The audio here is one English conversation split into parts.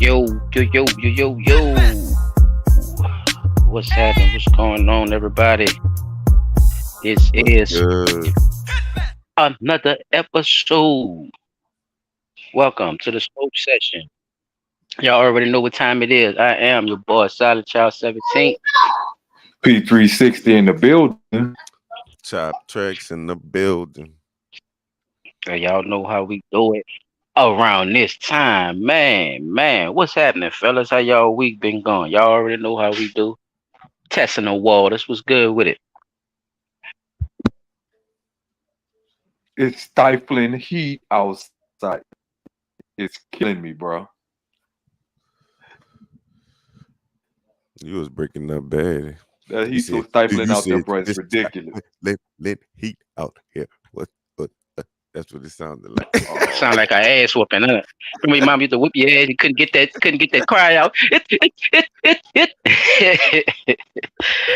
Yo, yo, yo, yo, yo, yo. What's happening? What's going on, everybody? This What's is good? another episode. Welcome to the Smoke Session. Y'all already know what time it is. I am your boy, Solid Child 17. P360 in the building. Chop tracks in the building. Y'all know how we do it around this time. Man, what's happening, fellas? How y'all week been going? Y'all already know how we do. Testing the waters. What's good with it? It's stifling heat outside. It's killing me, bro. You was breaking up bad. The You heat so said stifling you out there, said bro. It's it's ridiculous. let heat out here. What that's what it sounded like. Sound Oh, like an ass whooping, huh? Remember your mom used to whip your ass. You couldn't get that cry out.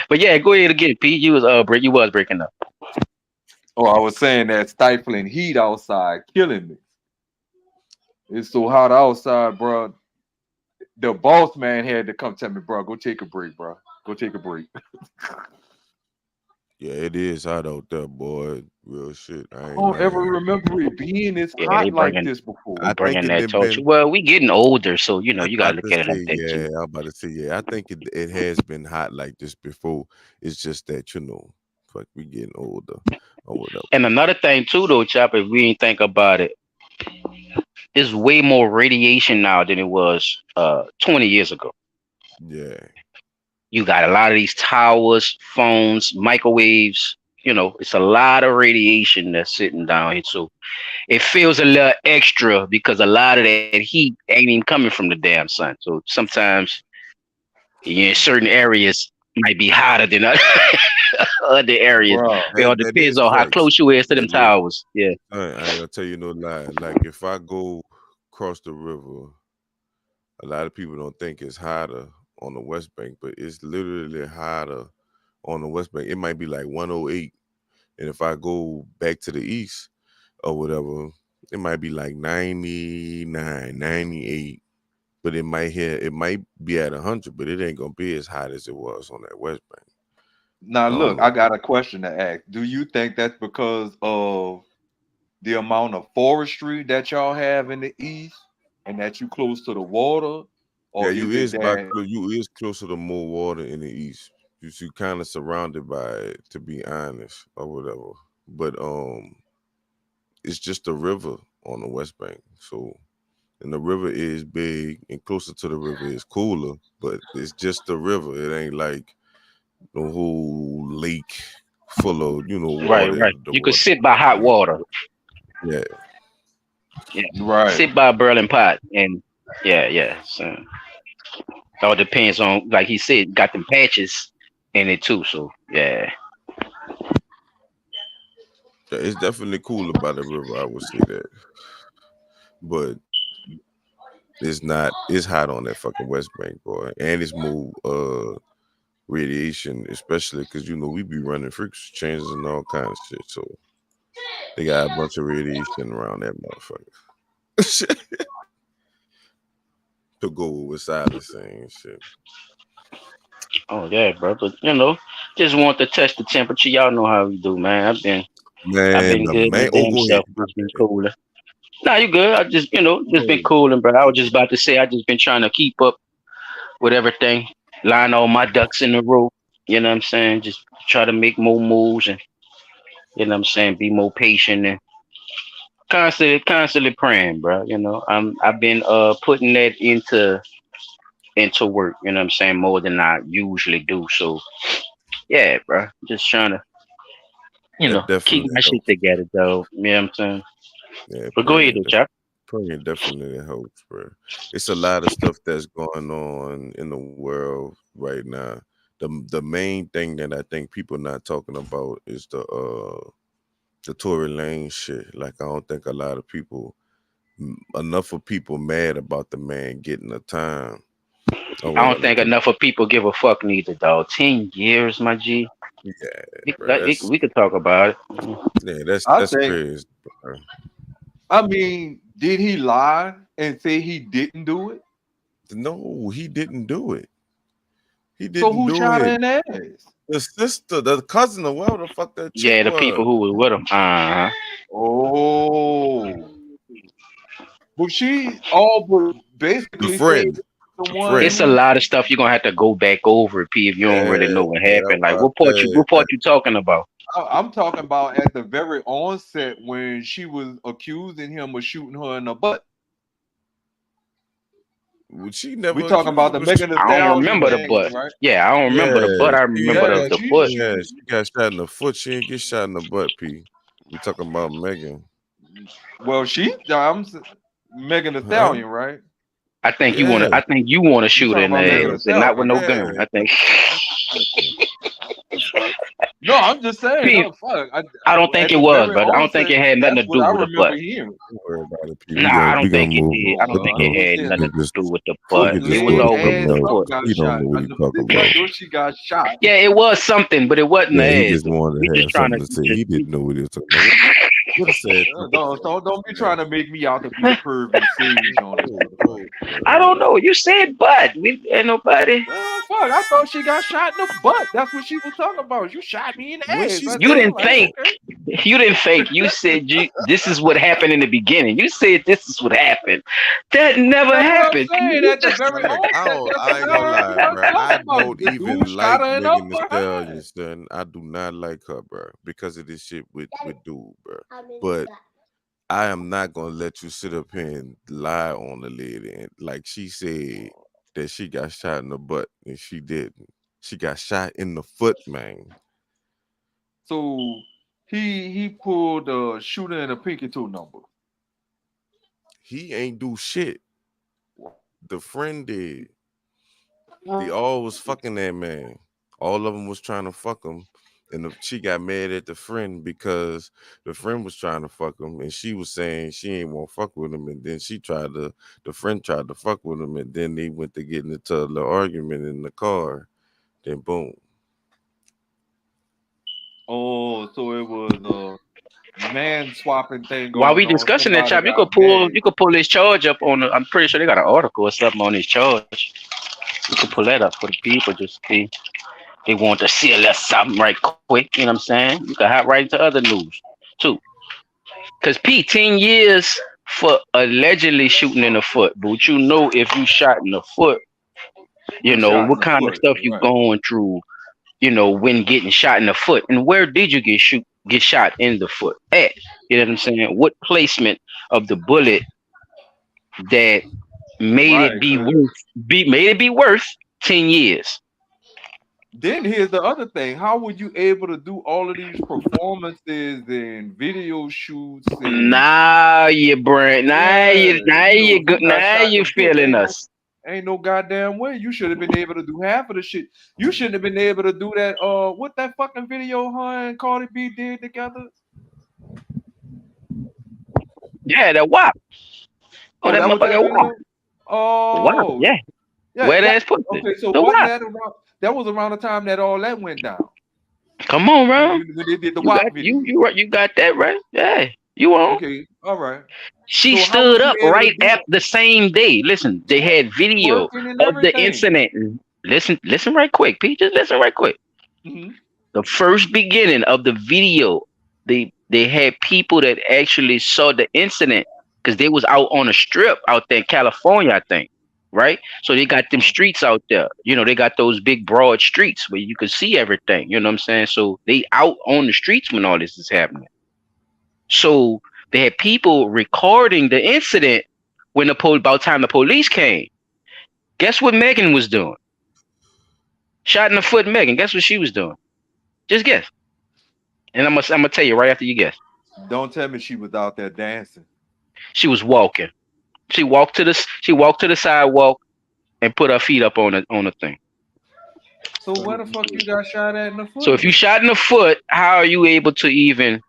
But yeah, go ahead again, Pete. You was breaking up. oh, I was saying that stifling heat outside killing me. It's so hot outside, bro. The boss man had to come tell me, bro, go take a break, bro. Go take a break. Yeah, it is hot out there, boy. Real shit. I I ain't don't ever lying. remember it being this Yeah, hot like this before. I think bringing it that done torture. been. Well, we getting older, so I you gotta about look to at it say, like that too. yeah. I'm about to say, yeah. I think it has been hot like this before. It's just that fuck, we getting older or whatever. And another thing too, though, Chop, if we ain't think about it, it's way more radiation now than it was 20 years ago. Yeah, You got a lot of these towers, phones, microwaves. It's a lot of radiation that's sitting down here. So it feels a little extra because a lot of that heat ain't even coming from the damn sun. So sometimes in certain areas might be hotter than other, other areas. Bro, It all that depends is on how facts. close you is to them That is. towers. Yeah. I ain't gonna tell you no lie. Like if I go across the river, a lot of people don't think it's hotter on the West Bank, but it's literally hotter on the West Bank. It might be like 108, and if I go back to the east or whatever, it might be like 99, 98. But it might be at 100, but it ain't gonna be as hot as it was on that West Bank. now I don't look, I know. got a question to ask. Do you think that's because of the amount of forestry that y'all have in the east and that you close to the water, Yeah, or is it that you is closer to more water in the east. You kind of surrounded by it, to be honest, or whatever. But it's just a river on the West Bank. So and the river is big, and closer to the river is cooler, but it's just a river. It ain't like the whole lake full of Right, water. right. The You could water. sit by hot water. Yeah, Yeah. right? Sit by a boiling pot and yeah. So all depends on, like he said, got them patches in it too. So yeah. yeah, it's definitely cooler by the river. I would say that, but it's not. It's hot on that fucking West Bank, boy, and it's more radiation, especially because we be running frequency changes and all kind of shit. So they got a bunch of radiation around that motherfucker. To go with Silas saying shit. Oh yeah, bro. But just want to test the temperature. Y'all know how we do, man. I've Man, been the good. My man. Oh, damn go ahead. self. My Just been bad. cooler. Nah, you good. I just been Hey, cooling, bro. I was just about to say I just been trying to keep up with everything, line all my ducks in a row. You know what I'm saying? Just try to make more moves and be more patient and constantly praying, bro. I've been putting that into work. More than I usually do. So yeah, bro. Just trying to That keep definitely my shit helps. together, though. You know what I'm saying? Yeah, But go ahead, though, chop. praying definitely helps, bro. It's a lot of stuff that's going on in the world right now. The main thing that I think people not talking about is the Tory Lane shit. Like I don't think a lot of people, enough of people mad about the man getting the time or I don't whatever. think 'Cause, enough of people give a fuck neither, dog. 10 years, my G. yeah, We, bro, that- we could talk about it. yeah, that's I that's think. crazy, bro. I mean, did he lie and say he didn't do it? No, he didn't do it. He So didn't who do shot her it. in the ass? The sister, the cousin, or whatever the fuck that chick Yeah, the people was. who was with him. Oh, but she all but The basically said friend. the The one friend. It's a who. lot of stuff you're gonna have to go back over, P, if you don't really Yeah, know what that's happened. Like what I said. what part you talking about? I'm talking about at the very onset when she was accusing him of shooting her in the butt. She We never talking accused about him the of Megan Thee shooting I don't her in the Stallion remember the butt. thing, butt. right? Yeah, I don't remember the butt. Yeah, I remember Yeah, the she foot. she got shot in the foot. She didn't get shot in the butt, P. We talking about Megan. well, Megan Thee Huh? Stallion, right? Yeah. I think you wanna We shoot her talking in the about Megan Thee ass and not with Stallion. no Yeah. gun. I think The fuck? No, I'm just saying. P, No, fuck. I don't think At it the was, very but I don't think onset, it had nothing that's to what do I with the butt. remember hearing. Don't worry about it, P. Nah, I We don't gonna think it move did. on. I don't think it Who had said nothing to do with the butt. foot, Nigga It just was spoke leg, from over ass, the no. something foot. got He don't shot? know what he talking I about. know she got shot. Yeah, it was something, but it wasn't the Yeah, he ass. just wanted We to just have trying something to to say. just He didn't know what he was talking about. What a sad Don't be trying to make me out to be the pervy sage on this motherfucker. I don't know. You said butt. We ain't nobody. Fuck, I thought she got shot in the butt. That's what she was talking about. You shot me in the When ass. she I You said, said, didn't like, think. okay. You didn't think. You said this is what happened in the beginning. You said this is what happened. That never That's what I'm happened. saying. You At the just very onset, that's I what ain't I gonna heard lie, her bro. talking I about. don't The dude even shot like her in the Megan Thee upper Stallion, hand. son. I do not like her, bro, because of this shit with dude, bro. But I am not gonna let you sit up here and lie on the lady. And like she said that she got shot in the butt, and she didn't. She got shot in the foot, man. So he pulled a shooter and a pinky toe number. He ain't do shit. The friend did. They all was fucking that man. All of them was trying to fuck him. And she got mad at the friend because the friend was trying to fuck him, and she was saying she ain't want to fuck with him. And then the friend tried to fuck with him, and then they went to get into a little argument in the car. Then boom. Oh, so it was a man swapping thing while going we on. discussing that, Somebody chap, got mad. you could pull this charge up on. I'm pretty sure they got an article or something on his charge. You could pull that up for the people just see. They want to see a little something right quick. You know what I'm saying? You can hop right into other news too. Cause P 10 years for allegedly shooting in the foot. But you know if you shot in the foot, you You know shot in what the kind of foot, stuff you right? going through. You know when getting shot in the foot, and where did you get shot in the foot at? You know what I'm saying? What placement of the bullet that made Right. it be worth 10 years? Then here's the other thing: how were you able to do all of these performances and video shoots and Now you brand. yeah, Now you got shot in you the foot? feeling us. Ain't no goddamn way. You should have been able to do half of the shit. You shouldn't have been able to do that. What that fucking video her and Cardi B did together? Yeah, that WAP. Oh, Oh, that that was that motherfucker WAP. video. WAP. Oh, Yeah. yeah, Wet that ass pussy. okay. So The wasn't WAP. that around? That was around the time that all that went down Come on, bro. when they did the You got WAP video. you got that right. Yeah. You on. Okay, all right. She So how were stood you up able to right do at the same day. Listen, they had video working and of the everything? incident. Listen right quick, Pete. Just listen right quick. Hmm. The first beginning of the video, they had people that actually saw the incident because they was out on a strip out there in California, I think. Right? So they got them streets out there. You know, they got those big broad streets where you can see everything. You know what I'm saying? So they out on the streets when all this is happening. So they had people recording the incident when about time the police came. Guess what Megan was doing? Shot in the foot, Megan. Guess what she was doing? Just guess. And I'm gonna tell you right after you guess. Don't tell me she was out there dancing. She was walking. She walked to the sidewalk and put her feet up on the thing. So where the fuck you got shot at in the So foot if you then? shot in the foot, how are you able to even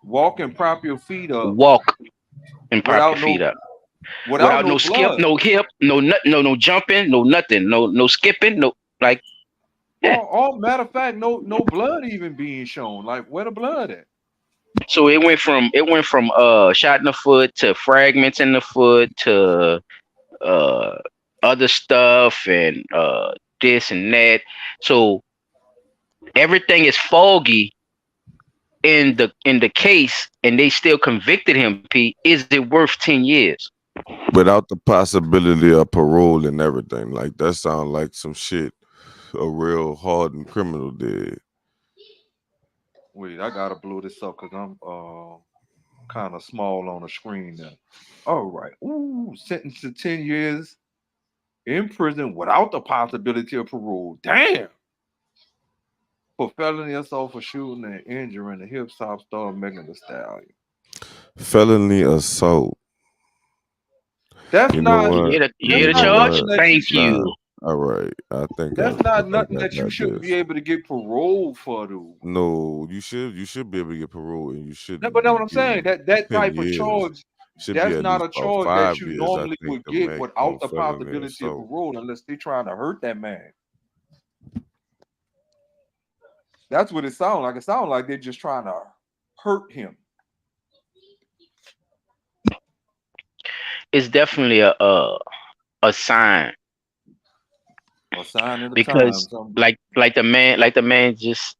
Walk and prop your feet up walk and prop your without feet no up without without no no skip, blood. no hip, no jumping, no nothing, no skipping, no like yeah. All matter of fact, no blood even being shown. Like where the blood at? So it went from shot in the foot to fragments in the foot to uh other stuff and this and that. So everything is foggy in the case, and they still convicted him. P, is it worth 10 years? Without the possibility of parole and everything. Like that sound like some shit a real hardened criminal did. Wait, I gotta blow this up because I'm kind of small on the screen now. All right. Ooh, sentenced to 10 years in prison without the possibility of parole. Damn. For felony assault for shooting and injuring the hip hop star Megan Thee Stallion. Felony assault. That's You know not. You what? hear the, you hear the That's not charge? nothing that Thank you Nah. you. All right. I think That's not nothing I that you got shouldn't this. be able to get parole for, though. No, you should be able to get parole, and you should. No, but that's what I'm saying. That 10 type of years. charge, Should be that's at not least a about charge 5 that you years. I normally think would the get max without on the felony possibility of assault. parole unless they're trying to hurt that man. That's what it sounds like. It sounds like they're just trying to hurt him. It's definitely a sign, A sign of the because times. like the man just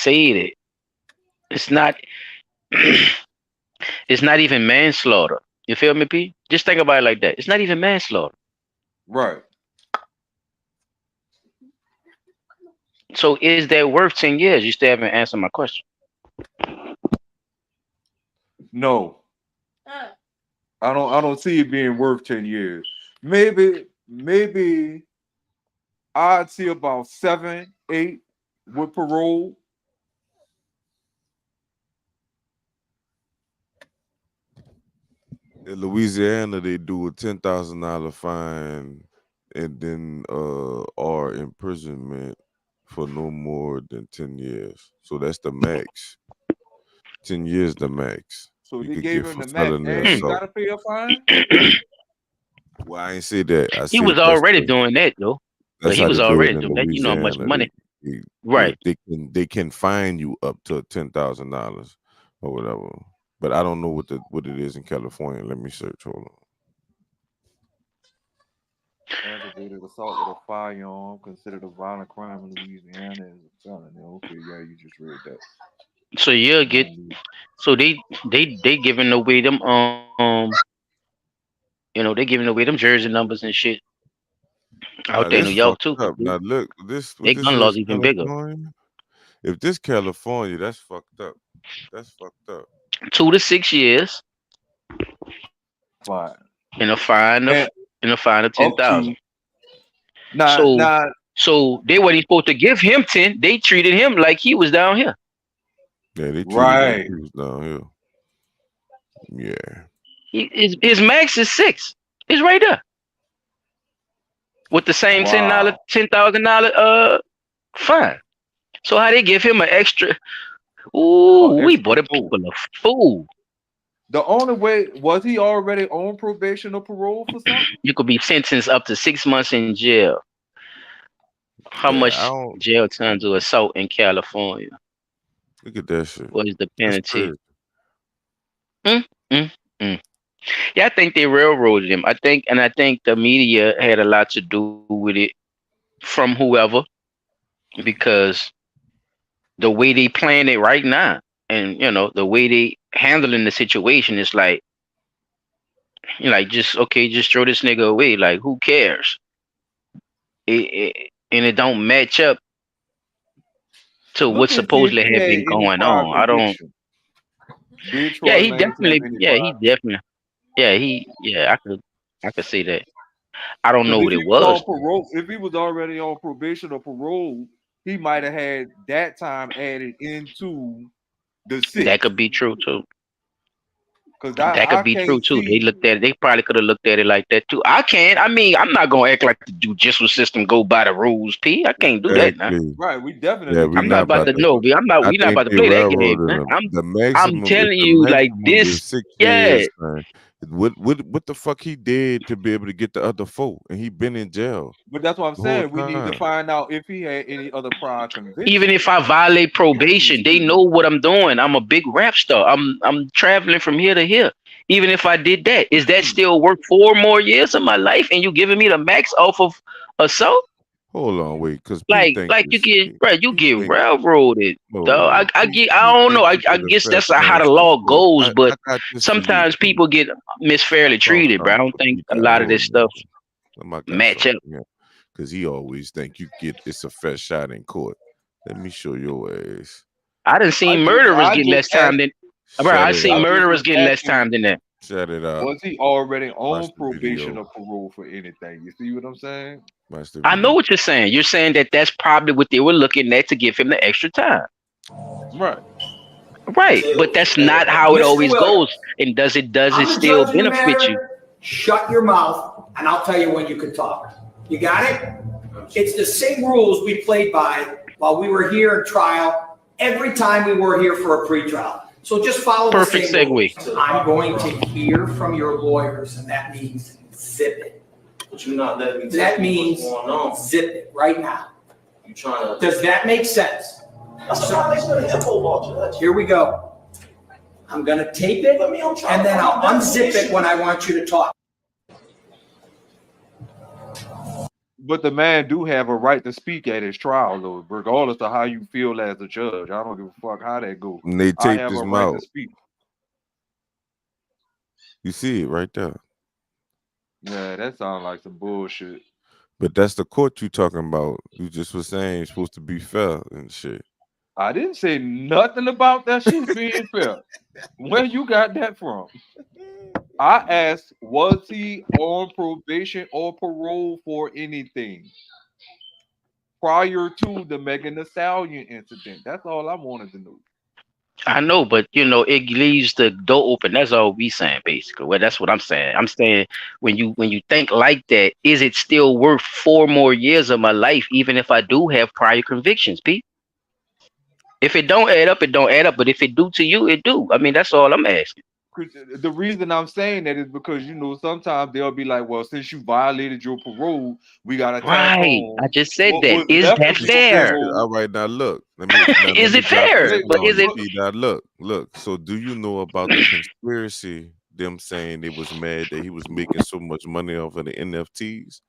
said it. It's not it's not even manslaughter. You feel me, P? Just think about it like that. It's not even manslaughter. Right. So is that worth 10 years? You still haven't answered my question. No. I don't see it being worth 10 years. Maybe I'd see about 7, 8 with parole. In Louisiana, they do a $10,000 fine and then or imprisonment for no more than 10 years. So that's the max. 10 years the max. So You they could gave get him for the max felony and he assault. gotta pay a fine? Well, I ain't say that. I He said was already doing that though. But that's he how was they do it already in doing that. You know how much Louisiana. money. They, Right. they can fine you up to $10,000 or whatever. But I don't know what it is in California. Let me search. Hold on. Aggravated assault with a firearm considered a violent crime in Louisiana is a felony. Okay, yeah, you just read that. So you'll get so they giving away them they giving away them jersey numbers and shit out Now there in New this York fucked too. up. Now look, this Their this gun laws is even bigger. California. If this California, that's fucked up. That's fucked up. 2 to 6 years Fine. and a fine of And up 10,000. to So they weren't supposed to give him 10. They treated him like he was down here. Yeah, they treated right. he was down here. Yeah. His max is 6. It's right there. With the same Wow. $10,000 fine. So how they give him an extra? Ooh, we extra bought them fool. people a fool. The only way was he already on probation or parole for something? You could be sentenced up to 6 months in jail. How Yeah, much I don't jail time to assault in California? look at that shit. What is the That's penalty? crazy. Yeah, I think they railroaded him. I think the media had a lot to do with it from whoever, because the way they playing it right now, and the way they handling the situation is like, just throw this nigga away. Like, who cares? And it don't match up to Look what at supposedly if he had had been any going prior on. I don't. conviction. Did Yeah, Troy he Lanez definitely. have any Yeah, he prior? definitely. Yeah, I could say that. I don't know Because what if it he was was. on parole, if he was already on probation or parole, he might have had that time added into the 6. That could be true too. Because That I could be can't true too. see. They probably could have looked at it like that too. I can't. I mean, I'm not gonna act like the judicial system go by the rules, P. I can't do that now. Exactly. Right, we definitely Yeah, we I'm can't. not not about about to to. know. I'm not. I We not think about to they play that game, railroaded man. them. The I'm maximum, if telling the you, like maximum is this. 6 Yeah, years, man, What the fuck he did to be able to get the other four, and he been in jail But that's what I'm the whole saying. We need to time. find out if he had any other prior Even convictions. if I violate probation, they know what I'm doing. I'm a big rap star. I'm traveling from here to here. Even if I did that, is that still worth 4 more years of my life? And you giving me the max off of assault? Hold on, wait, because Pete think Like you this. get right, you Pete get think railroaded. Dog. no. I Pete get. I Pete don't know. think I, you I get a guess fast that's how pass the through law court. goes. I But got this for you, sometimes Pete. people get misfairly treated, bro. I don't think Pete a got lot of hold this stuff on. I got match something up. here. Because he always think you get it's a fresh shot in court. Let me show your ass. I done seen murderers I get just less time asked. than. Bro, Shut I it seen I up. just murderers was getting less asking. time than that. Shut it up. Was he already Watch on the probation video. or parole for anything? You see what I'm saying? Watch the I know video. what you're saying. You're saying that that's probably what they were looking at to give him the extra time. Right. Right, but that's not how it Mr. always Williams, goes. And does it I'm the still judge in the benefit you? matter. Shut your mouth, and I'll tell you when you can talk. You got it? It's the same rules we played by while we were here in trial, every time we were here for a pretrial. So just follow the Perfect same segue. rules. I'm going to hear from your lawyers, and that means zip it. But you're not letting me That tell you means what's going on. zip it right now. You trying to. Does that make sense? That's a violation of the info law, Judge. Here we go. I'm gonna tape it, and then I'll unzip it when I want you to talk. But the man do have a right to speak at his trial, though, regardless of how you feel as a judge. I don't give a fuck how that goes. And they I taped have his a right to mouth. speak. You see it right there. Yeah, that sounds like some bullshit. But that's the court you talking about. You just was saying it's supposed to be fair and shit. I didn't say nothing about that shit being fair. Where you got that from? I asked, was he on probation or parole for anything prior to the Megan Thee Stallion incident? That's all I wanted to know. I know, but it leaves the door open. That's all we saying, basically. Well, that's what I'm saying. I'm saying when you think like that, is it still worth 4 more years of my life, even if I do have prior convictions, Pete? If it don't add up, it don't add up. But if it do to you, it do. I mean, that's all I'm asking. The reason I'm saying that is because sometimes they'll be like, well, since you violated your parole, we gotta tack Right. on I just said what that. was Is left that of You your said fair? it. parole. All right, now look. Let Is me it drop fair? this But on is you, it Pete. Now look. So do you know about the conspiracy? Them saying they was mad that he was making so much money off of the NFTs.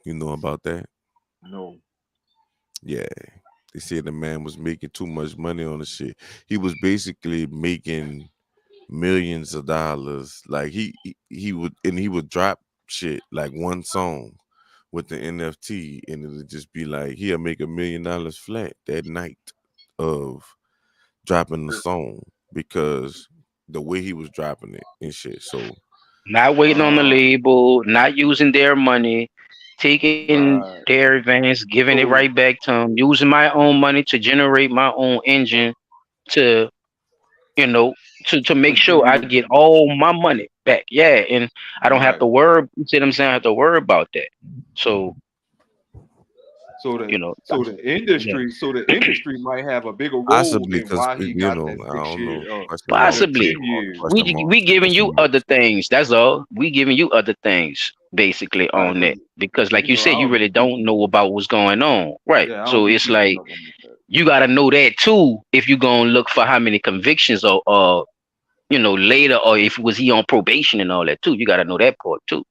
You know about that? No. Yeah. They said the man was making too much money on the shit. He was basically making millions of dollars. Like he would drop shit like one song with the NFT, and it would just be like he'll make $1 million flat that night of dropping the song because the way he was dropping it and shit. So not waiting on the Uh, label, not using their money, taking right. their advance, giving it So, right back to them, using my own money to generate my own engine to you know, to make sure I continue get to all my money back. Yeah, and I don't have right. to worry. You see what I'm saying? I have to worry about that. So So the so that's, the yeah, industry so the industry might have a bigger role possibly in because why he you got know that I don't know. 6 year Question or mark. that possibly. 10 years. Question We mark. giving Question you mark. other things. That's all. We giving you other things basically Right, on but that because, like you I said, you don't really be don't keeping know about what's going on, right? yeah, I don't So be it's keeping like up on that. you got to know that too if you gonna look for how many convictions or later, or if was he on probation and all that too. You got to know that part too.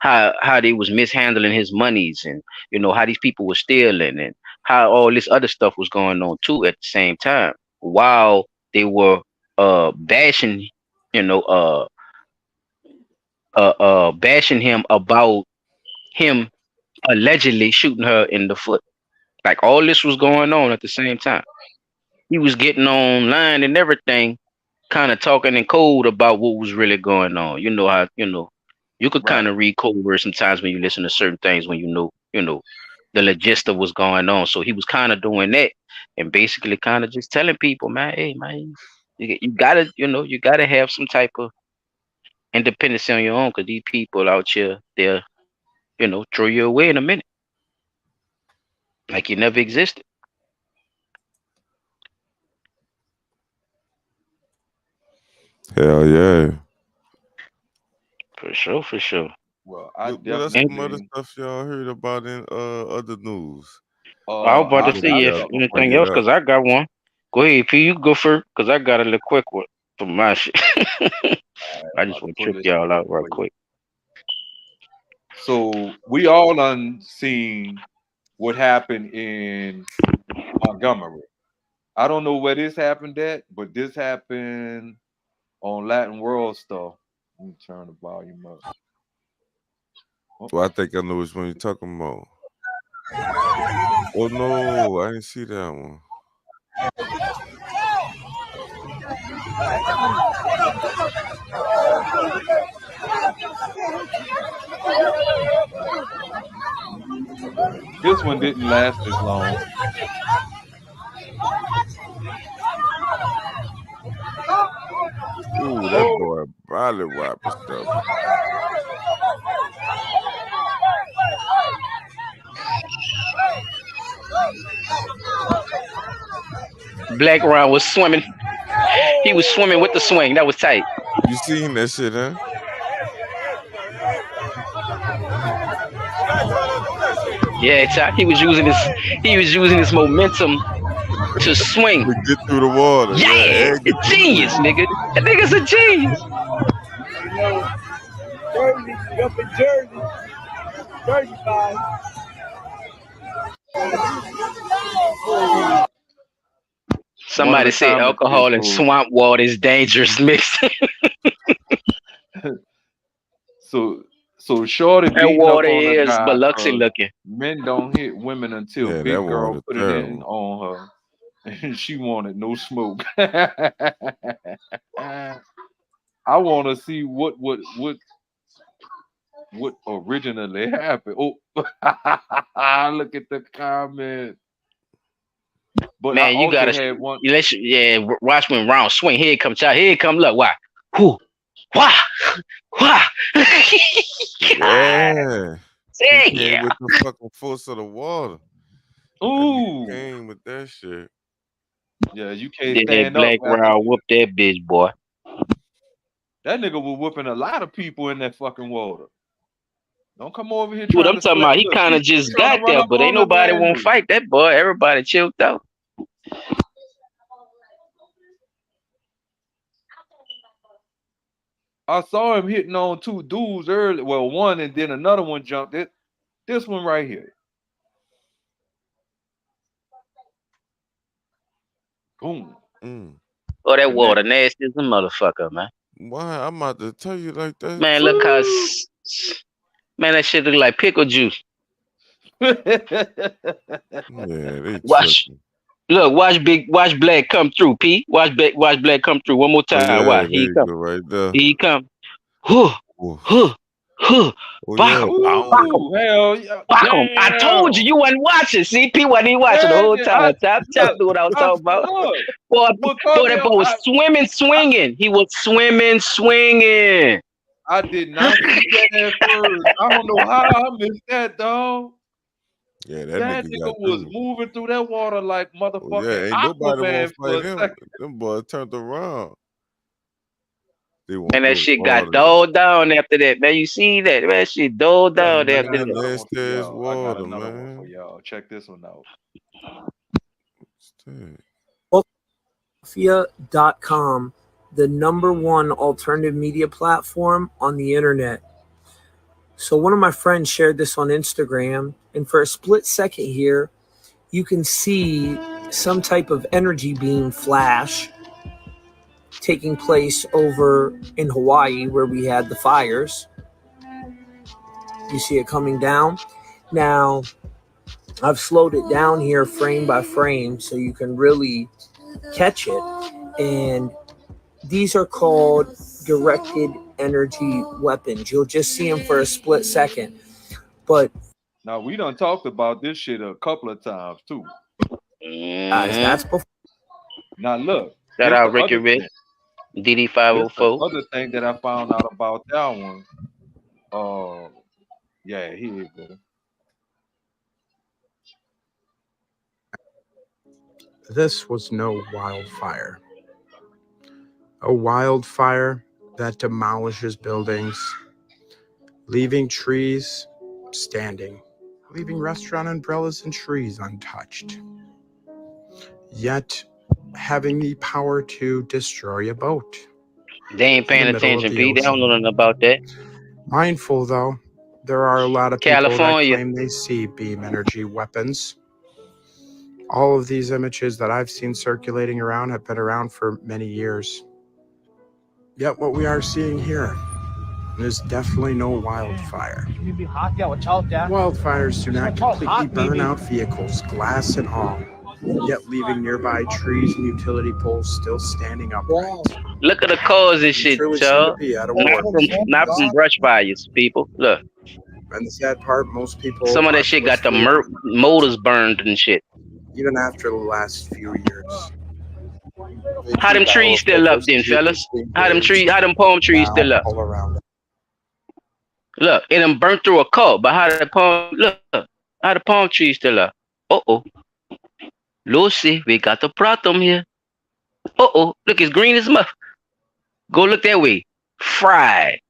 How they was mishandling his monies, and how these people were stealing, and how all this other stuff was going on too at the same time while they were bashing, you know, bashing him about him allegedly shooting her in the foot. Like all this was going on at the same time. He was getting online and everything, kind of talking in code about what was really going on. You know how you could kind Right. of read code words sometimes when you listen to certain things when the logist of what's going on. So he was kind of doing that and basically kind of just telling people, man, hey man, you gotta you gotta have some type of independence on your own because these people out here they'll throw you away in a minute like you never existed. Hell yeah. For sure, for sure. Well, I What else definitely. some other stuff y'all heard about in other news? I was about I to got say if y'all something gonna for bring anything you. it else, up. cause I got one. Go ahead, P. You go first, cause I got a little quick one for my shit. I just About to want to pull trip this y'all shit out up real for you. quick. So we all done seen what happened in Montgomery. I don't know where this happened at, but this happened on Latin World stuff. Let me turn the volume up. Well, I think I know which one you're talking about. Oh no, I didn't see that one. This one didn't last as long. Ooh, that boy body wiping stuff. Black Round was swimming. He was swimming with the swing. That was tight. You seen that shit, huh? Yeah, tight. He was using his momentum to swing. To get through the water, yeah, Yeah, and get through the genius, wind. nigga. That nigga's a genius. You know, Jersey, up in Jersey, Jersey guys. One of Somebody the said comments alcohol and so swamp water is dangerous mix. so Shorty That beating up water on a is guy Biloxi because looking. men don't hit women until Yeah, that big girl water put it in terrible. on her, and she wanted no smoke. I want to see what originally happened. Oh, look at the comment. But I Man, you also gotta had one. watch when round swing. Here it comes out. Here it come. Look, why? Whoo, wah, wah. God Yeah. He came damn. with the fucking force of the water. That nigga Ooh, came with that shit. yeah, you can't Yeah, stand up Black after Round whoop that bitch, boy. that nigga was whooping a lot of people in that fucking water. Don't come over here Dude, trying I'm to talking slap. about he Look, kind he of just trying to got run there, up but ain't on his nobody ass. won't fight that boy. Everybody chilled out. I saw him hitting on two dudes early. Well, one and then another one jumped it. This one right here. Boom. Mm. Oh, that And that water nasty as a motherfucker, man. Why? I'm about to tell you like that. Man, look how man, that shit look like pickle juice. Yeah, they Watch, tripping. look, watch Black come through. P, watch Black come through one more Oh time. yeah, Watch, there he you come, go right there. he come. Huh, Oof. huh, huh. Oh Fuck yeah. him, fuck him, Bow. Ooh, hell yeah. fuck him. I told you Damn. you wasn't watching. See, P wasn't even watching the Yeah, whole time. Top look, knew what I was talking about. look. Boy, boy, Because that boy was swimming, swinging. He was swimming, swinging. I did not see that at first. I don't know how I missed that, dog. Yeah, that That nigga nigga got was through. moving through that water like Oh motherfucking yeah, ain't nobody want Aquaman to for fight a him. second. Them boys turned around. They want And that those shit got water. dulled down after that, man. You see that? That shit dulled Yeah, down I after got Man, that. another one nasty for ass y'all. I got water, another one for man. y'all. Check this one out. Philadelphia.com, the #1 alternative media platform on the internet. So one of my friends shared this on Instagram, and for a split second here, you can see some type of energy beam flash taking place over in Hawaii where we had the fires. You see it coming down. Now, I've slowed it down here frame by frame so you can really catch it. And these are called directed energy weapons. You'll just see them for a split second. But Now we done talked about this shit a couple of times too. guys, that's Mm-hmm. before. Now look, Shout this the out Ricky other Rick, thing. This the DD504. other thing that I found out about that one. Yeah, here you go. This was no wildfire. A wildfire that demolishes buildings, leaving trees standing, leaving restaurant umbrellas and trees untouched, yet having the power to destroy a boat. They ain't paying In the middle of attention, the P. They don't know ocean. nothing about that. Mindful, though, there are a lot of people that California. claim they see beam energy weapons. All of these images that I've seen circulating around have been around for many years. Yet what we are seeing here is definitely no wildfire. Wildfires do not completely burn out vehicles, glass and all, yet leaving nearby trees and utility poles still standing upright. Look at the cause of shit, Truly seem y'all. to be out of Not order. not from brush fires, people. Look, And the sad part, most people some of are that shit got the blissfully motors burned and shit. even after the last few years. How them trees still up then, fellas? How them palm trees still up? All around. Look, it done burnt through a cup, but how the palm trees still up? Lucy, we got the problem here. Look, it's green as muff. Go look that way. Fried.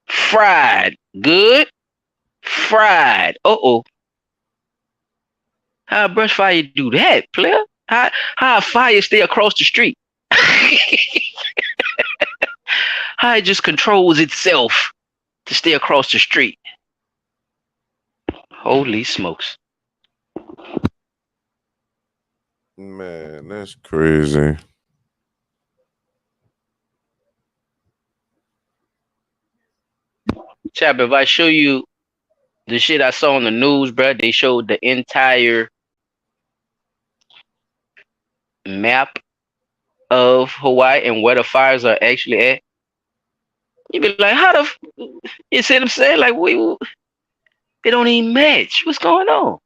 Fried. Good. Fried. How a brush fire do that, player? How a fire stay across the street? How it just controls itself to stay across the street. Holy smokes. Man, that's crazy. Chap, if I show you the shit I saw on the news, bro, they showed the entire map of Hawaii and where the fires are actually at. You be like, how the you see what I'm saying? Like, it don't even match. What's going on?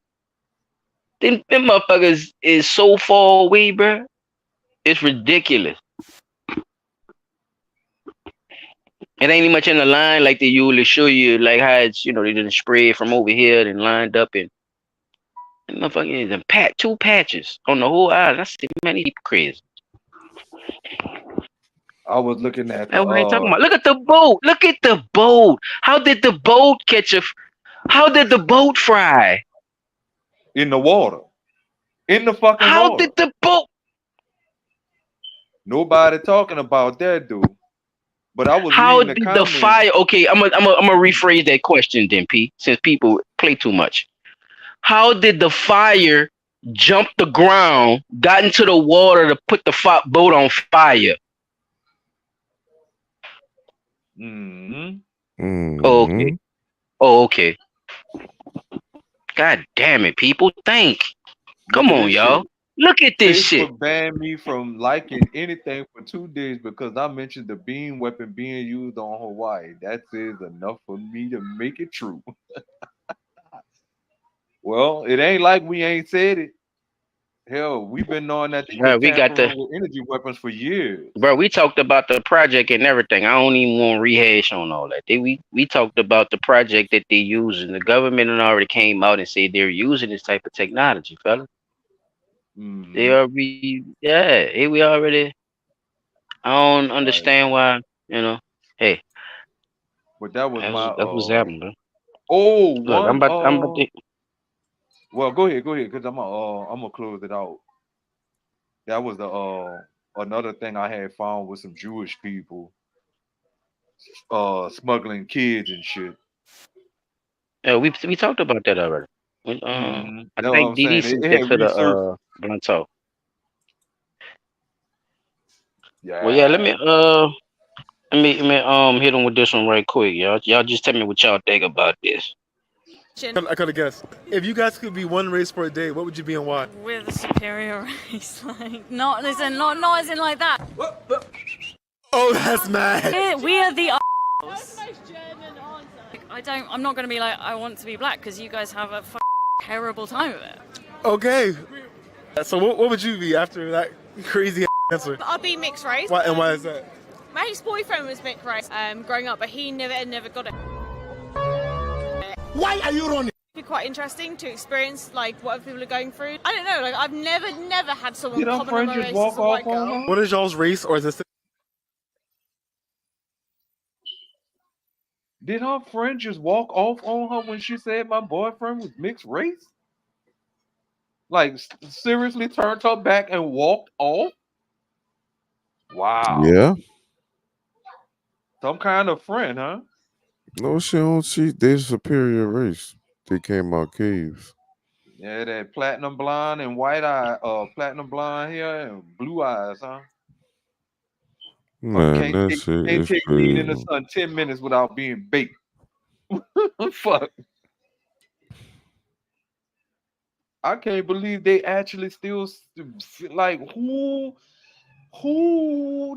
Them motherfuckers is so far away, bro. It's ridiculous. It ain't much in the line like they usually show you, like how it's, they didn't spread from over here and lined up and motherfucking two patches on the whole island. I said, man, these people crazy. I was looking at That's what they talking about. Look at the boat. Look at the boat. How did the boat how did the boat fry? in the water. In the fucking How water. did the boat? Nobody talking about that, dude. But I was How reading did the comments. fire? Okay, I'm gonna rephrase that question then, P. Since people play too much. How did the fire jump the ground, got into the water to put the boat on fire? Okay. Okay. God damn it, people. Think. Come on, y'all. Look at this shit. Facebook banned me from liking anything for 2 days because I mentioned the beam weapon being used on Hawaii. That is enough for me to make it true. Well, it ain't like we ain't said it. Hell, we've been knowing that they we got with energy weapons for years. Bro, we talked about the project and everything. I don't even want to rehash on all that. We talked about the project that they use, and the government already came out and said they're using this type of technology, fella. They already, we already. I don't understand why, Hey, but that was that was happening, bro. Oh, look, I'm about to. Well, go ahead, because I'm gonna close it out. That was the another thing I had found with some Jewish people smuggling kids and shit. Yeah, we talked about that already. I think Didi sent that to the Blanto. Yeah. Well, yeah, let me hit them with this one right quick, y'all. Y'all just tell me what y'all think about this. I could have guessed. If you guys could be one race for a day, what would you be and why? We're the superior race, like not as in like that. Oh, that's mad. We are the assholes. I'm not gonna be like I want to be black because you guys have a terrible time of it. Okay. So what would you be after that crazy answer? I'll be mixed race. Why, and why is that? My ex-boyfriend was mixed race growing up, but he never got it. Why are you running? be quite interesting to experience like what other people are going through. I don't know, like I've never had someone Did our comment on friend my just race walk as a white off on girl. her? What is y'all's race, or is this? Did her friend just walk off on her when she said my boyfriend was mixed race? Like seriously turned her back and walked off? Wow. Yeah. Some kind of friend, huh? No, she don't. They're superior race. They came out caves. Yeah, that platinum blonde and white eye, platinum blonde hair and blue eyes, huh? Man, that shit Can't is take being in the crazy. sun 10 minutes without being baked. Fuck. I can't believe they actually still like who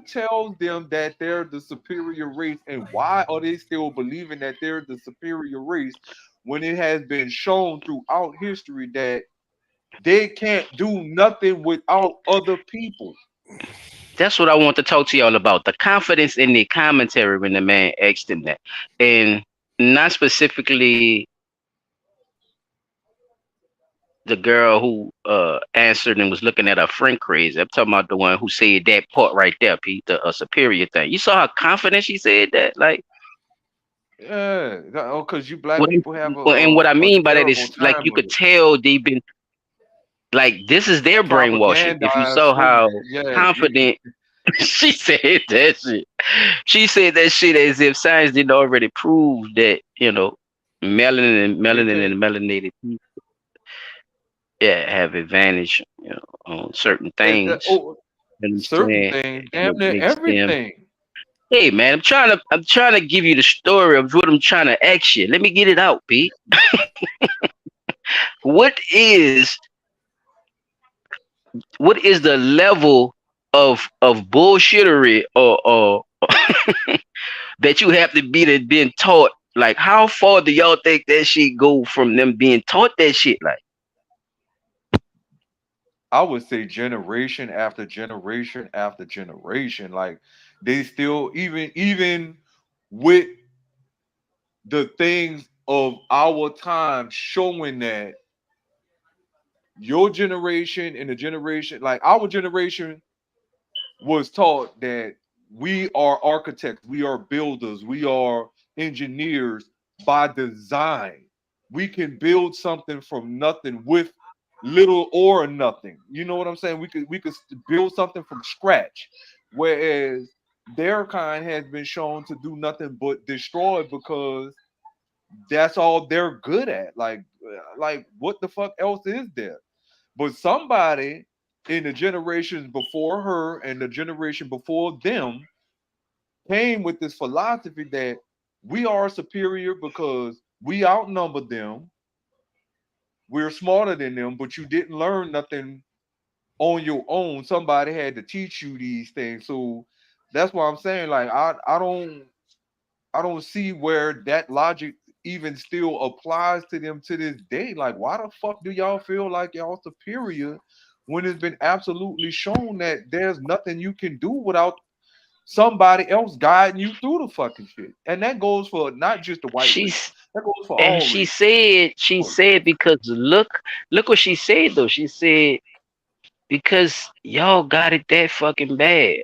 tells them that they're the superior race, and why are they still believing that they're the superior race when it has been shown throughout history that they can't do nothing without other people? That's what I want to talk to y'all about. The confidence in the commentary when the man asked him that. And not specifically the girl who answered and was looking at her friend crazy. I'm talking about the one who said that part right there, Pete, the superior thing. You saw how confident she said that? Like, Yeah, because you black people have and what I a mean by that terrible is like time you with could it. tell they've been like this is their brainwashing. If you Propagandized saw women. how Yeah, confident she said that shit. She said that shit as if science didn't already prove that, melanin and melanated people have advantage, on certain things. You certain understand? things, damn What near makes them. everything. Hey man, I'm trying to give you the story of what I'm trying to ask you. Let me get it out, Pete. What is the level of bullshittery or that you have to be being taught? Like, how far do y'all think that shit go from them being taught that shit? Like, I would say generation after generation after generation. Like they still even with the things of our time showing that your generation and the generation, like our generation was taught that we are architects, we are builders, we are engineers by design. We can build something from nothing with little or nothing. You know what I'm saying? We could build something from scratch. Whereas their kind has been shown to do nothing but destroy because that's all they're good at. Like what the fuck else is there? But somebody in the generations before her and the generation before them came with this philosophy that we are superior because we outnumber them. We're smarter than them, but you didn't learn nothing on your own. Somebody had to teach you these things. So that's why I'm saying, like, I don't see where that logic even still applies to them to this day. Like, why the fuck do y'all feel like y'all superior when it's been absolutely shown that there's nothing you can do without somebody else guiding you through the fucking shit? And that goes for not just the white race. That goes for all races. she said because look what she said though. She said because y'all got it that fucking bad.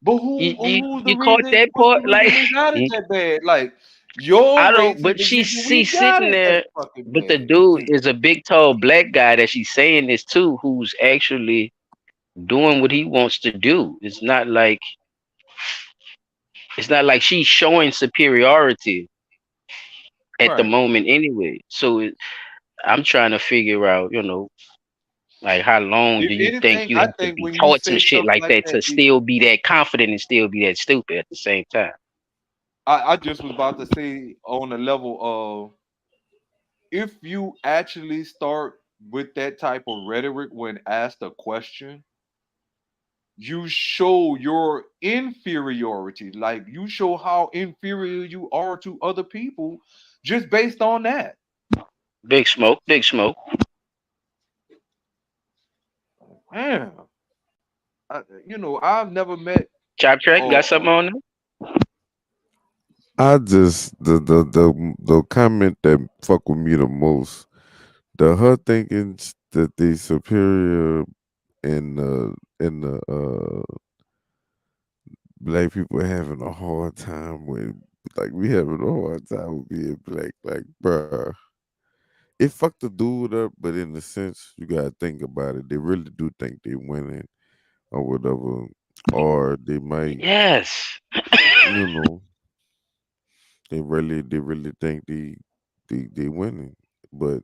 But who's the you caught reason? that What's part? the reason Like, we got it that bad? Like your I race don't, is but the she's reason we got sitting it that there. fucking But the bad. dude is a big, tall black guy that she's saying this to, who's actually doing what he wants to do. It's not like she's showing superiority at the Right. moment anyway. So I'm trying to figure out, like how long If do you think anything, you I have to think be when you taught some say shit something like like that that, to still be that confident and still be that stupid at the same time? I just was about to say on the level of if you actually start with that type of rhetoric when asked a question, you show your inferiority. Like you show how inferior you are to other people just based on that. Big smoke, big smoke. Man, I've never met. Chop track, got something Uh, on there? I just the comment that fuck with me the most, her thinking that they superior in the black people having a hard time with, like, we having a hard time with being black, like, bruh. It fucked the dude up, but in the sense, you gotta think about it. They really do think they winning or whatever, or they might, Yes. you know, they really think they winning. But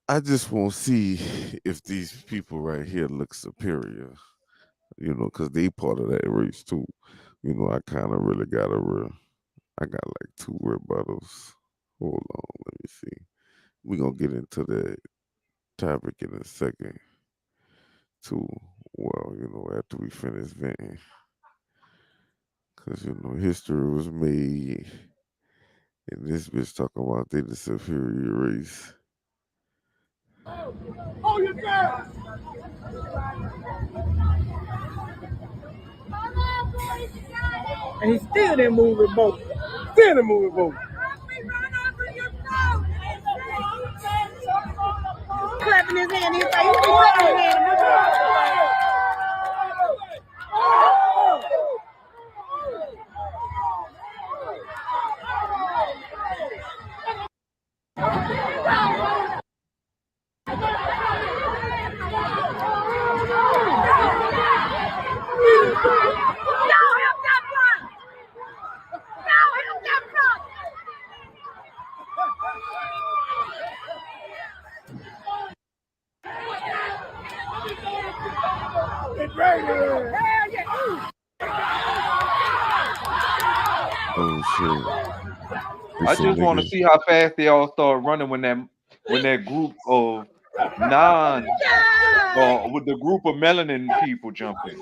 I just won't see if these people right here look superior, because they part of that race too. I kind of really got I got like 2 rebuttals. Hold on, let me see. We're gonna get into that topic in a second too. Well, after we finish venting. Because, history was made, and this bitch talking about they the superior race. Oh, you girl! And he still didn't move with both. Still didn't move with both. Clapping his hand, he's like, he's clapping his hand. Oh shit! I just want to see how fast they all start running when that group of with the group of melanin people jump in.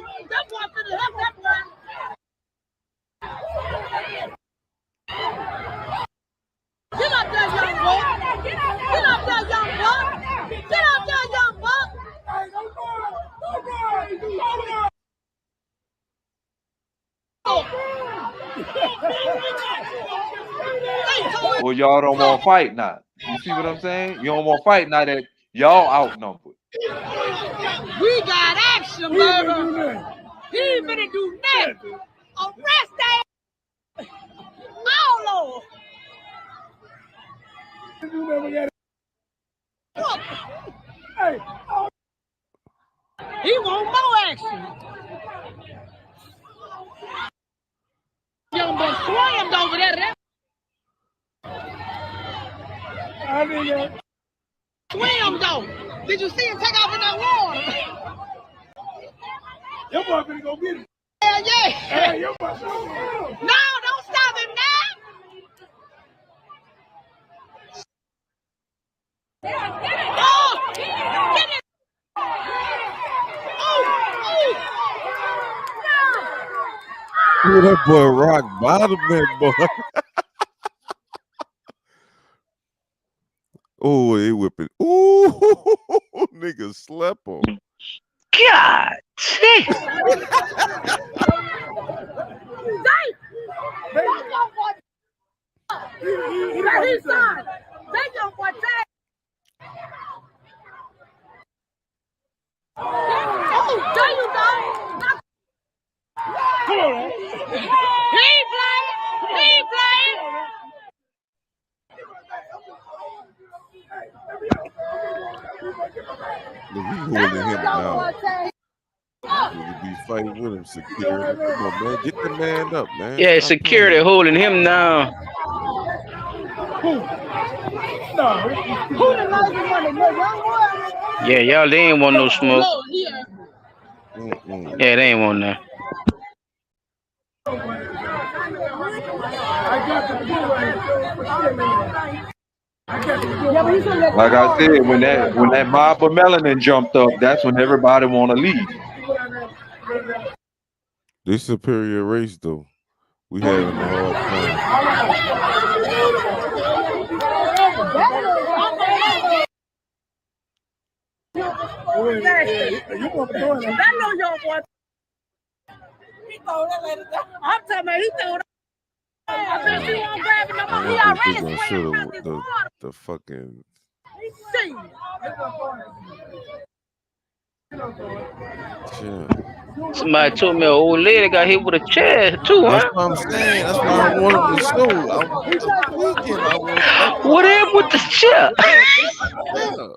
Get up there, young buck! Get up there, young buck! Get up there, young buck! Well, y'all don't want to fight now. You see what I'm saying? You don't want to fight now that y'all outnumbered. We got action, baby. He ain't finna do nothing. Arrest that. Oh, Lord. He want more action. Young boy slammed over there. Swim though. Did you see him take off in that water? Your boy finna go get him. Hell yeah. Hey, your boy. No, don't stop him now. Oh, get it. Ooh, that boy rock bottom, that boy. Oh, he whipping. Ooh, nigga slept on. God damn. He's done. They young boy tag. Oh, there you go. Come on, man. He ain't playing. He ain't playing. Look, he holding him down. You be fighting with him, security. Come on, man. Get the man up, man. Yeah, Stop security playing. holding him down. Yeah, y'all, they ain't want no smoke. Yeah, they ain't want none. Like I said, when that mob of melanin jumped up, that's when everybody want to leave. This superior race, though. We having a hard time. That know your boy. He told that lady. I'm talking about he told bet you won't grab it no I more. He wonder if already they're gonna swinging show from his water. the fucking See. shit. Somebody told me an old lady got hit with a chair too, That's huh? what I'm saying. That's why I wanted to show. I was tweaking. That's why What happened with the chair? yeah.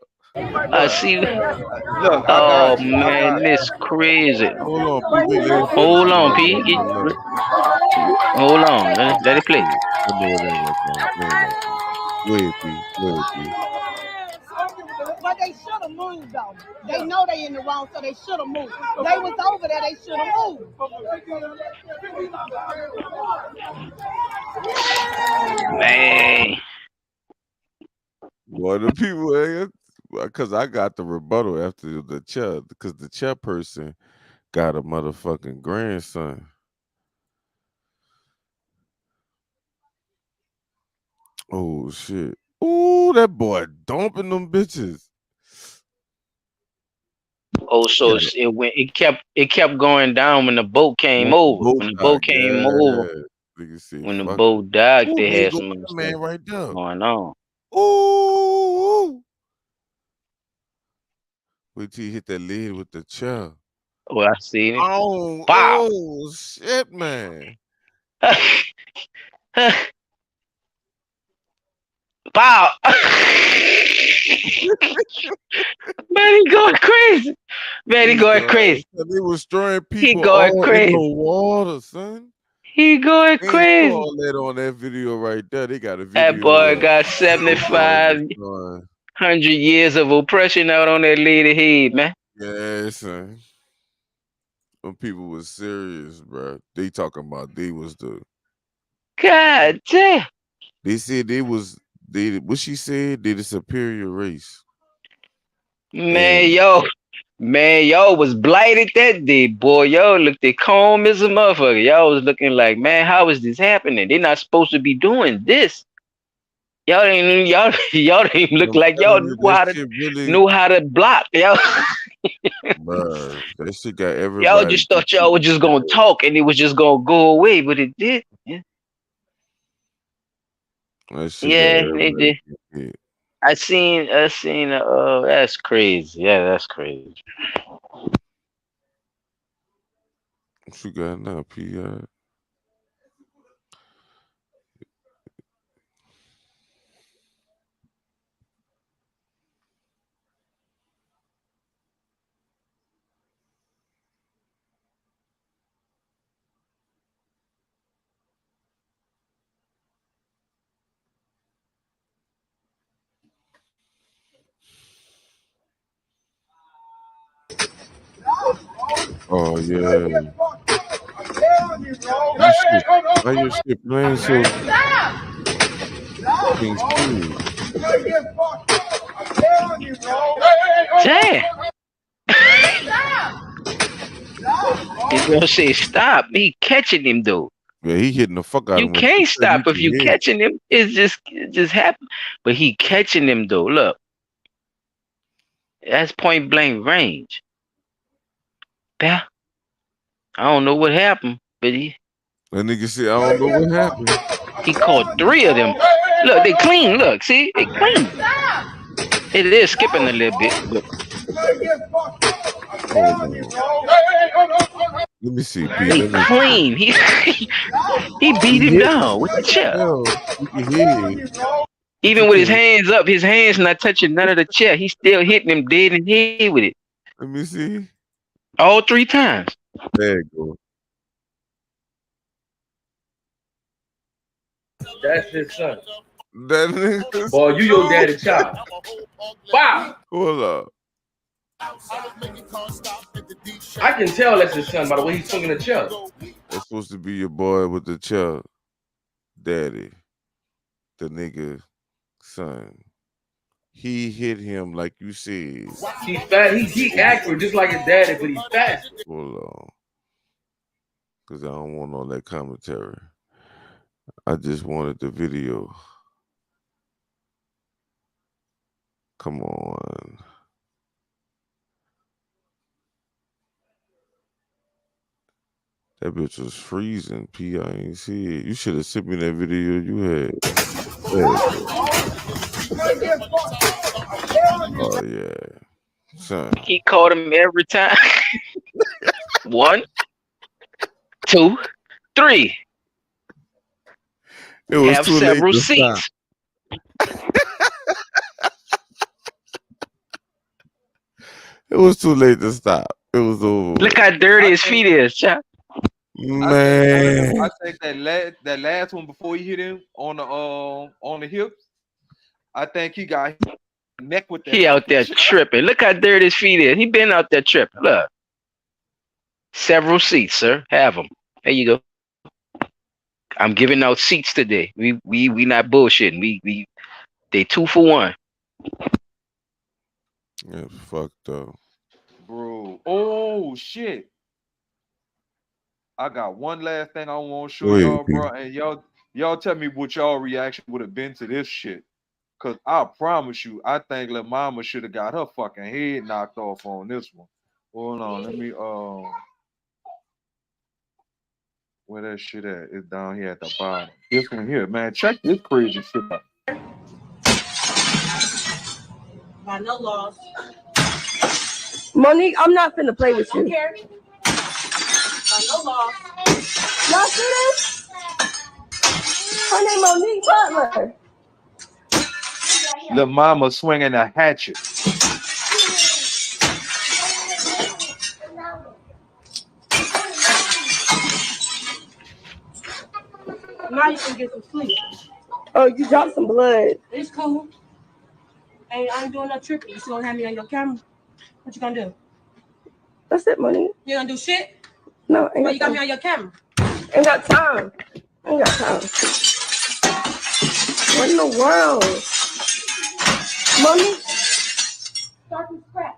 I see. Look, I Oh got you. I got man, this crazy. Hold on, P. Wait, let it finish. Hold on, Let P. it finish. Hold on. Let it play. I know it ain't like that. It ain't like that. Go ahead, P. Go ahead, P. But they should have moved though. They know they in the wrong, so they should have moved. They was over there, they should have moved. Man. Boy, the people, because I got the rebuttal after the chair, because the chairperson got a motherfucking grandson. Oh shit! Oh, that boy dumping them bitches. Oh, so it kept going down when the boat came over. When the boat came over, when the boat docked, Ooh, they there you had go, some my other man stuff right there. going on. Ooh. Wait till you hit that lid with the chair. Oh, I seen it. Oh, Wow. oh shit, man. Wow. Man, he going crazy. Man, he going crazy. They was throwing He people going all crazy. in the water, son. He going They crazy. saw all that on that video right there. They got a video. That boy got 7,500 years of oppression out on that lady head, man. Yeah, son. When people was serious, bro. They talking about they was the God damn. They said what she said, they the superior race. Man, y'all was blighted that day, boy. Y'all looked at calm as a motherfucker. Y'all was looking like, man, how is this happening? They're not supposed to be doing this. Y'all didn't look like y'all knew how to block. Y'all Bruh, that shit got everybody. y'all just thought y'all were just gonna talk and it was just gonna go away, but it did. Yeah, they did. I seen that's crazy. Yeah, that's crazy. What you got now, P.I.? Oh yeah. Why your shit playing so fucking smooth? Damn. He's gonna say stop. He catching him though. Yeah, he hitting the fuck out of You him. can't stop if you catching him. It just happen. But he catching him though. Look, that's point blank range. Yeah, I don't know what happened, but that nigga said I don't know what happened. He caught 3 of them. Look, they clean. Look, see, they clean. It is skipping a little bit, but hold on. Let me see, P. He clean. He beat him down with the chair. Even with his hands up, his hands not touching none of the chair. He's still hitting him dead in the head with it. Let me see. All 3 times. There you go. That's his son. That nigga. Boy, you your daddy child. Wow. Hold up. I can tell that's his son by the way he's swinging the chair. That's supposed to be your boy with the chair, daddy. The nigga son. He hit him like you said. He's fat. He accurate just like his daddy, but he's fast. Hold on. Because I don't want all that commentary. I just wanted the video. Come on. That bitch was freezing. P, I ain't see it. You should have sent me that video you had. Oh yeah, son. He caught him every time. 1, 2, 3. It was Have too late several to stop. seats. It was too late to stop. It was over. Look how dirty his feet is, child. Man, I think that last one before he hit him on the hips, I think he got hit in the neck with that. He out there shit. tripping. Look how dirty his feet is. He been out there tripping. Look. Several seats, sir. Have them. There you go. I'm giving out seats today. We not bullshitting. They 2 for 1. yeah, fucked up. Bro. Oh shit. I got one last thing I want to show Go ahead, y'all, bro. And y'all tell me what y'all reaction would have been to this shit. Cause I promise you, I think Lil Mama should have got her fucking head knocked off on this one. Hold on, let me where that shit at? It's down here at the bottom. This one here, man. Check this crazy shit out. By no laws. Monique, I'm not finna play with you. By no laws. Y'all see this? Her name Monique Butler. Lil Mama swinging a hatchet. Now you can get some sleep. Oh, you dropped some blood. It's cool. I ain't doing no tricking. You still gonna have me on your camera? What you gonna do? That's it, Monique. You gonna do shit? No, ain't But you got me on your camera. Ain't got time. Ain't got time. What in the world? Monique? Start from scratch.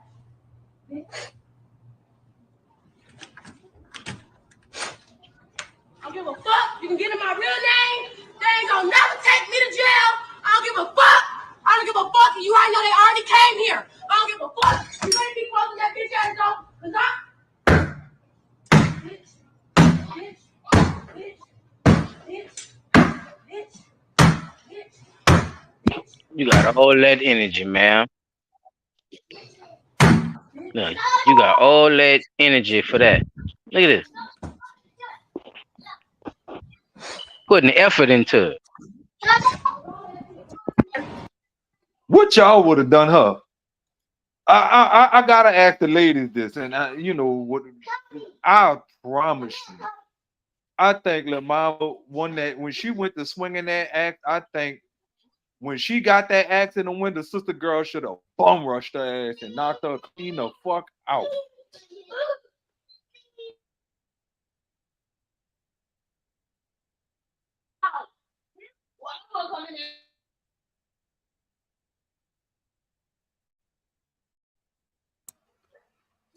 I don't give a fuck. You can get in my real name. They ain't gonna never take me to jail. I don't give a fuck. I don't give a fuck. You already know they already came here. I don't give a fuck. You better be closing that bitch ass door. Cause You got all that energy, man. No, you got all that energy for that. Look at this. Putting effort into it. What y'all would have done her? I gotta ask the ladies this, and you know what? I promise you, I think Lil Mama won that when she went to swinging that axe. I think when she got that axe in the window, Sister Girl should have bum rushed her ass and knocked her clean the fuck out.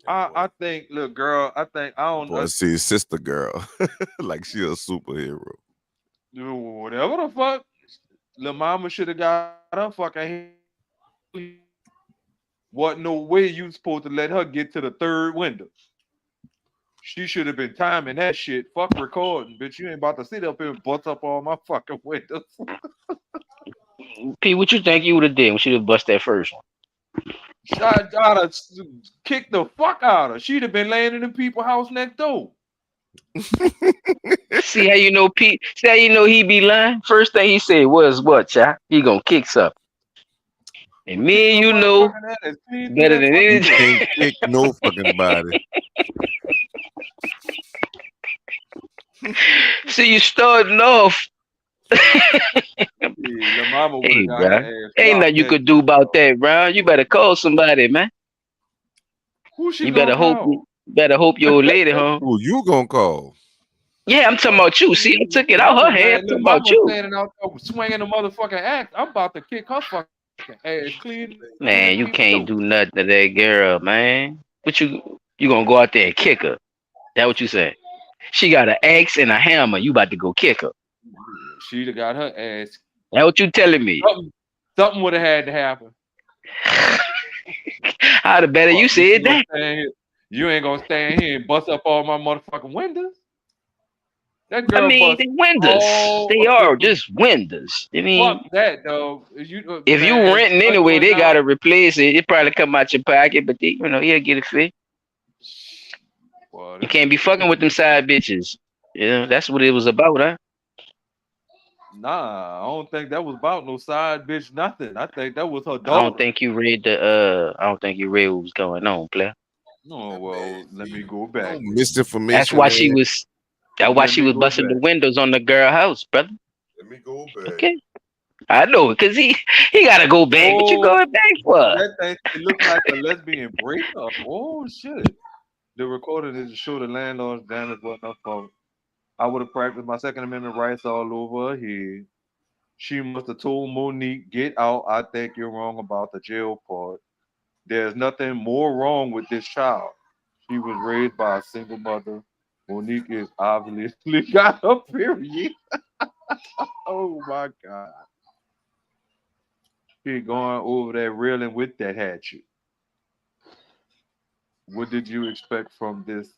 I think, little girl, I don't Boy, see, Sister Girl, like she a superhero. Whatever the fuck, Lil Mama should have got her fucking head. Wasn't no way you supposed to let her get to the third window. She should have been timing that shit. Fuck recording, bitch. You ain't about to sit up here and bust up all my fucking windows. P, what you think you would have did when she would bust that first one? I'd have kicked the fuck out of her. She'd have been laying in the people's house next door. See how you know Pete? See how you know he be lying? First thing he said was what, child? He gonna kick something. And me and you know better than anything. Can't kick no fucking body. See, you starting off. Lil Mama Hey, got bro. her ass Ain't nothing you could do about that, bro. You better call somebody, man. Who she You better gonna hope. call? Better hope your old lady, huh? Who you gonna call? Yeah, I'm talking about you. See, I took it out her hand. I'm talking about you. Standing out there swinging the motherfucking axe. I'm about to kick her fucking ass clean. Man, you can't do nothing to that girl, man. What you gonna go out there and kick her? That what you say? She got an axe and a hammer. You about to go kick her? She'd have got her ass. That what you telling me? Something would have had to happen. How the better you said that? You ain't gonna stand here and bust up all my motherfucking windows. That girl I mean, bust they windows. all They of are the just windows. I mean, fuck that though. You if you man, renting son anyway, went they out. gotta replace it. It probably come out your pocket, but they, he'll get it fixed. Well, You can't be fucking with them side bitches. That's what it was about, huh? Nah, I don't think that was about no side bitch nothing. I think that was her I don't daughter. think you read I don't think you read what was going on, player. No, well, let me go back. Misinformation. That's why she was. That's why Let she me was go busting the back. windows on the girl house, brother. Let me go back. Okay, I know, cause he gotta go back. What you Oh, going back for? that thing, it looked like a lesbian breakup. Oh shit. The recording is to show the landlord's damage wasn't her fault. I would have practiced my Second Amendment rights all over her head. She must have told Monique, get out. I think you're wrong about the jail part. There's nothing more wrong with this child. She was raised by a single mother. Monique is obviously got a period. Oh my God. She going over there reeling with that hatchet. What did you expect from this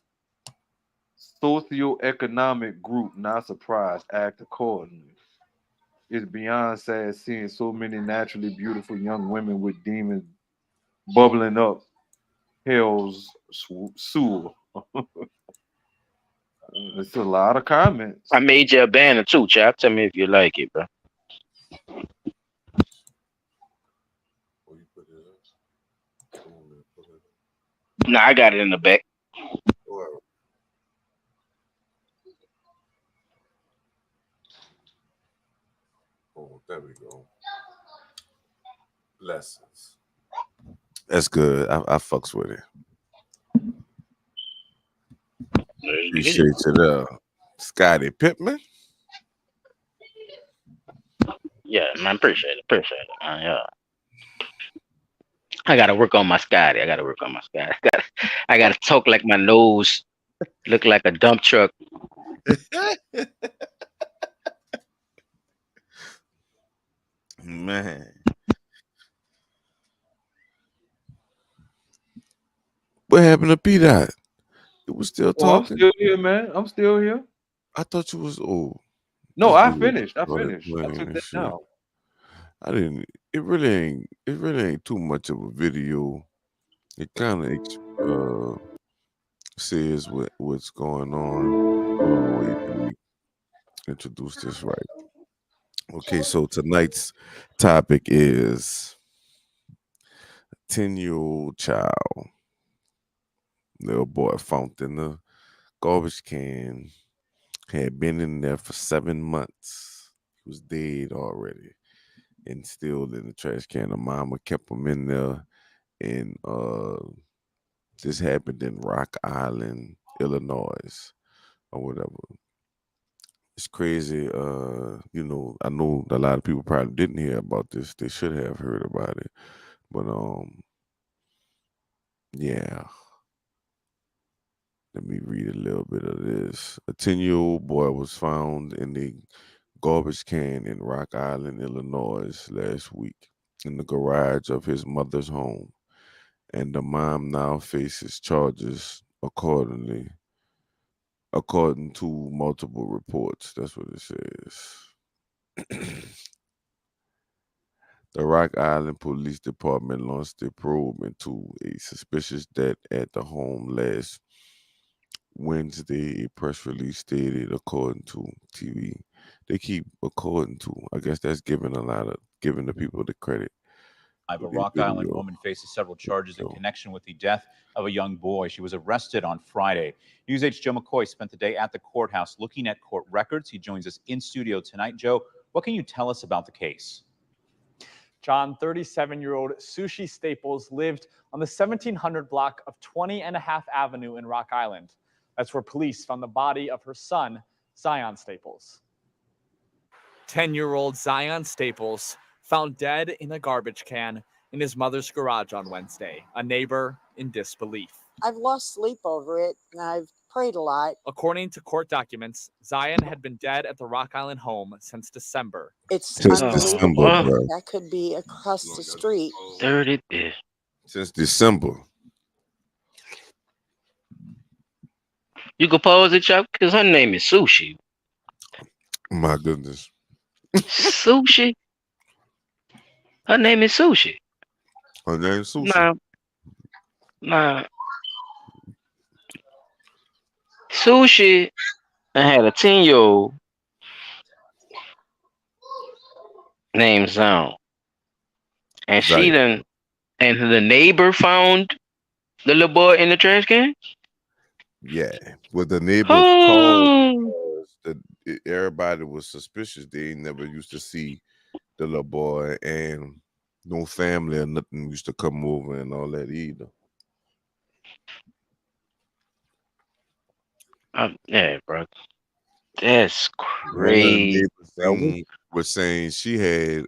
socioeconomic group? Not surprised, act accordingly. It's beyond sad seeing so many naturally beautiful young women with demons bubbling up hell's sewer. It's a lot of comments. I made you a banner too, chap. Tell me if you like it, bro. Nah, I got it in the back. Oh, there we go. Lessons. That's good. I fucks with it. Appreciate you there. Scotty Pittman. Yeah, man, appreciate it, man. Yeah. I gotta work on my Scotty. I gotta talk like my nose look like a dump truck. Man. What happened to P-Dot? You was still talking? I'm still here, man. I'm still here. I thought you was old. No, I finished. I took that down. I didn't. It really ain't too much of a video. It kind of says what's going on. Hold on, wait, let me introduce this right. Okay, so tonight's topic is a 10-year-old child, little boy, found in the garbage can, had been in there for 7 months. He was dead already and still in the trash can. The mama kept him in there, and this happened in Rock Island, Illinois, or whatever. It's crazy. I know a lot of people probably didn't hear about this. They should have heard about it. But yeah. Let me read a little bit of this. A 10-year-old boy was found in the garbage can in Rock Island, Illinois last week in the garage of his mother's home. And the mom now faces charges according to multiple reports. That's what it says. The Rock Island Police Department launched a probe into a suspicious death at the home last Wednesday. A press release stated, according to TV. They keep according to. I guess that's giving the people the credit. A Rock Island woman faces several charges in connection with the death of a young boy. She was arrested on Friday. News 8's Joe McCoy spent the day at the courthouse looking at court records. He joins us in studio tonight. Joe, what can you tell us about the case? John, 37-year-old Sushi Staples lived on the 1700 block of 20.5 Avenue in Rock Island. That's where police found the body of her son, Zion Staples. 10-year-old Zion Staples found dead in a garbage can in his mother's garage on Wednesday. A neighbor in disbelief. I've lost sleep over it, and I've prayed a lot. According to court documents, Zion had been dead at the Rock Island home since December. It's December, bro. That could be across the street. Dirty bitch. Since December. You can pause it, Chuck, because her name is Sushi. My goodness. Sushi. Her name is Sushi. Her name's Sushi. Nah. Sushi had a 10-year-old named Zone. And she Right. and the neighbor found the little boy in the trash can? Yeah. What the neighbors called Oh. was that everybody was suspicious. They never used to see the little boy, and no family or nothing used to come over and all that either. Yeah, bro. That's One of the crazy. neighbors was saying she had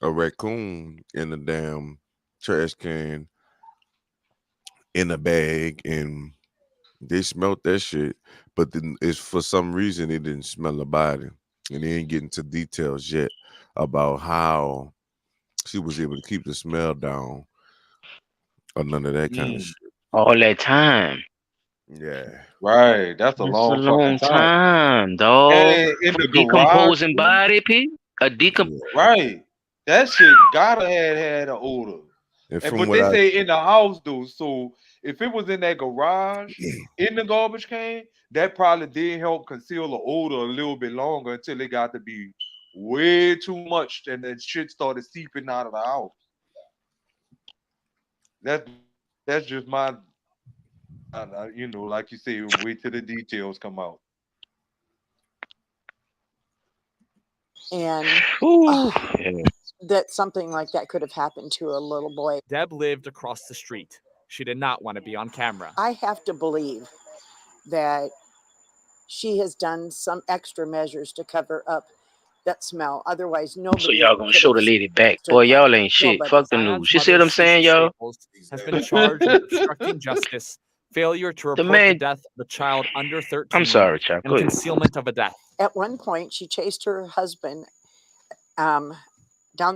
a raccoon in the damn trash can in a bag, and they smelled that shit, but then it's for some reason they didn't smell the body, and they ain't getting into details yet about how she was able to keep the smell down or none of that kind of shit. All that time. Yeah. Right. That's a That's a long fucking long time. time, dog. And in For the garage, decomposing too. body, P. Right. That shit gotta had an odor. And And from but what they I say in the house though, so if it was in that garage in the garbage can, that probably did help conceal the odor a little bit longer until it got to be way too much and then shit started seeping out of the house. That's just my you know, like you say, wait till the details come out. And that something like that could have happened to a little boy. Deb lived across the street. She did not want to be on camera. I have to believe that she has done some extra measures to cover up that smell. Otherwise, nobody. So y'all gonna could show have the lady back. stood Boy, that. y'all ain't shit. Nobody. Fuck the news. You see what I'm saying, y'all? Has been charged with obstructing justice, failure to report the man- death of a child under 13. I'm sorry, Chuck. And Go ahead. concealment of a death. At one point, she chased her husband down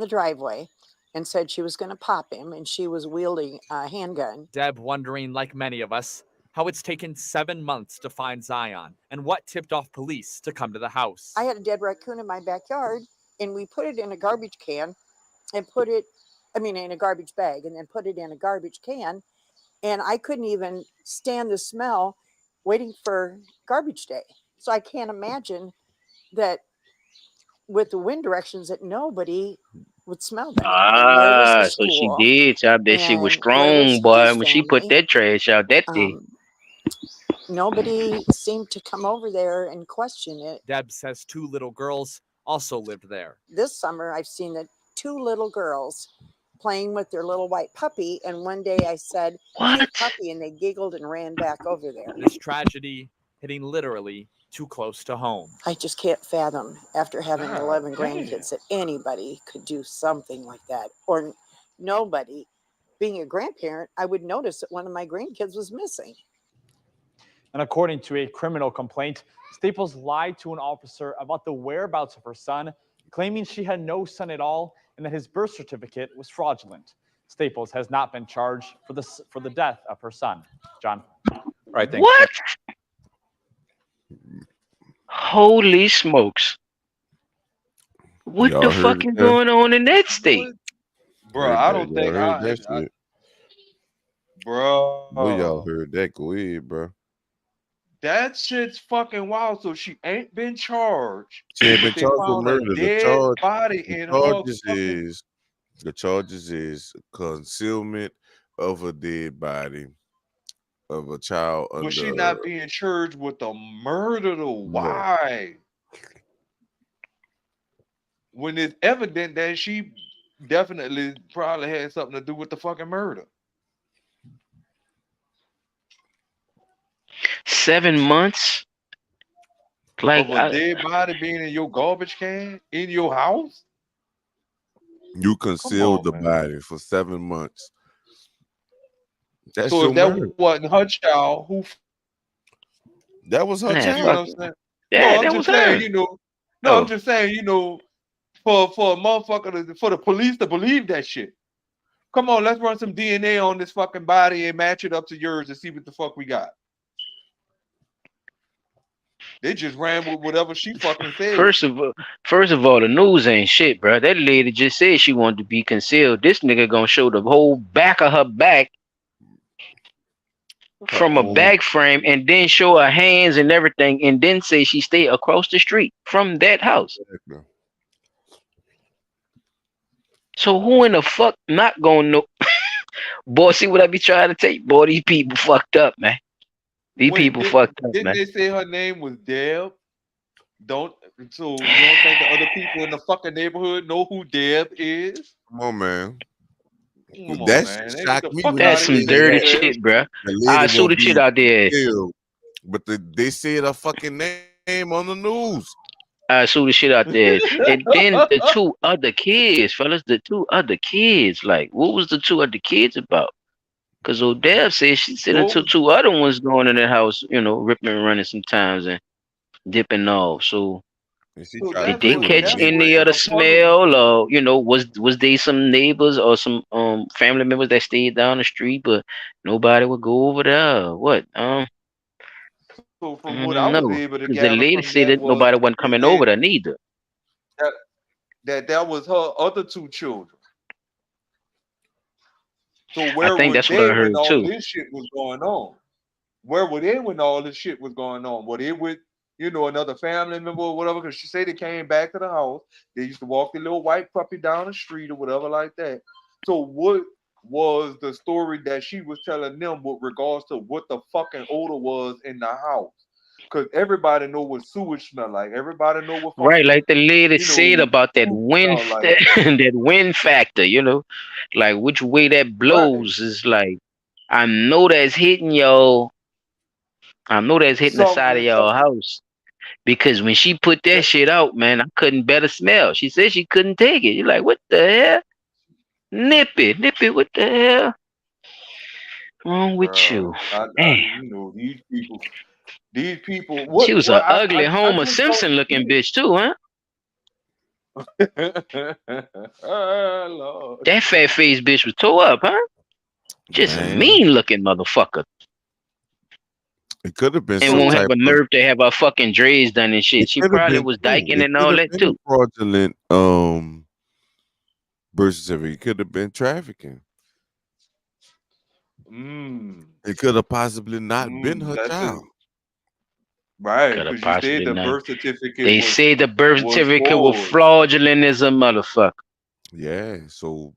the driveway and said she was going to pop him, and she was wielding a handgun. Deb wondering, like many of us, how it's taken 7 months to find Zion and what tipped off police to come to the house. I had a dead raccoon in my backyard, and we put it in a garbage can and put it, in a garbage bag, and then put it in a garbage can. And I couldn't even stand the smell waiting for garbage day. So I can't imagine that with the wind directions that nobody would smell that. And where was the So she school? did. So I bet she was And where was strong, boy, his when she put family? that trash out that day. Nobody seemed to come over there and question it. Deb says 2 little girls also lived there. This summer, I've seen the 2 little girls playing with their little white puppy. And one day I said, "Cute puppy," and they giggled and ran back over there. This tragedy hitting literally too close to home. I just can't fathom, after having 11 grandkids, that anybody could do something like that. Or nobody. Being a grandparent, I would notice that one of my grandkids was missing. And according to a criminal complaint, Staples lied to an officer about the whereabouts of her son, claiming she had no son at all and that his birth certificate was fraudulent. Staples has not been charged for the death of her son. John. All right, thanks. What? Holy smokes. What Y'all the heard fuck it is there? going on in that state? Bro, I don't Y'all think heard that shit. bro. Well, y'all heard that. Go ahead, bro. That shit's fucking wild. So she ain't been charged. She ain't been but they charged with found a murder. dead body in her. The charges is concealment of a dead body of a child under. But she not being charged with the murder though. Why? When it's evident that she definitely probably had something to do with the fucking murder. 7 months? Like Of a dead body being in your garbage can in your house? You concealed the body for 7 months. That's So your if that murder. wasn't her child, who? That was her You know child. what I'm saying? Yeah, no, I'm that just was saying, her. you know. Oh. No, I'm just saying, you know, for a motherfucker, for the police to believe that shit. Come on, let's run some DNA on this fucking body and match it up to yours and see what the fuck we got. They just ran with whatever she fucking said. First of all, the news ain't shit, bro. That lady just said she wanted to be concealed. This nigga gonna show the whole back of her back from a back frame, and then show her hands and everything, and then say she stayed across the street from that house. So who in the fuck not gonna know? Boy, see what I be trying to tell you? Boy, these people fucked up, man. These people fucked up, Didn't man. they say her name was Deb? So you don't think the other people in the fucking neighborhood know who Deb is? Come on, man. Come on, That man. shit shocked me. That's some dirty shit, bro. I sue the shit out there. But they said her fucking name on the news. I sue the shit out there. And then the two other kids, fellas, like, what was the two other kids about? Because Odell said she said until two other ones going in the house, ripping and running sometimes and dipping off. So did they catch any other smell, or was they some neighbors or some family members that stayed down the street, but nobody would go over there? What? So from what I was able to the gather lady from said that that nobody wasn't coming over there neither. That was her other two children. So where I think were that's what they I heard when all too. this shit was going on? Where were they when all this shit was going on? Were they with, another family member or whatever? Because she said they came back to the house. They used to walk the little white puppy down the street or whatever like that. So what was the story that she was telling them with regards to what the fucking odor was in the house? Because everybody know what sewage smell like. Everybody know what Right, like the lady said about that wind, like. that wind factor, like which way that blows is like, I know that's hitting y'all. I know that's hitting the side of y'all house, because when she put that shit out, man, I couldn't better smell. She said she couldn't take it. You're like, what the hell? Nip it, what the hell? Wrong with you? Man. These people. She was an ugly Homer Simpson looking bitch too, huh? Lord. That fat face bitch was tore up, huh? Just a mean looking motherfucker. It could have been and won't have a nerve to have her fucking dreads done and shit. She probably was dyking and all that too. Fraudulent birth certificate. It could have been trafficking. It could have possibly not been her child. Right, because you said the birth certificate. They say the birth certificate was fraudulent as a motherfucker. Yeah, so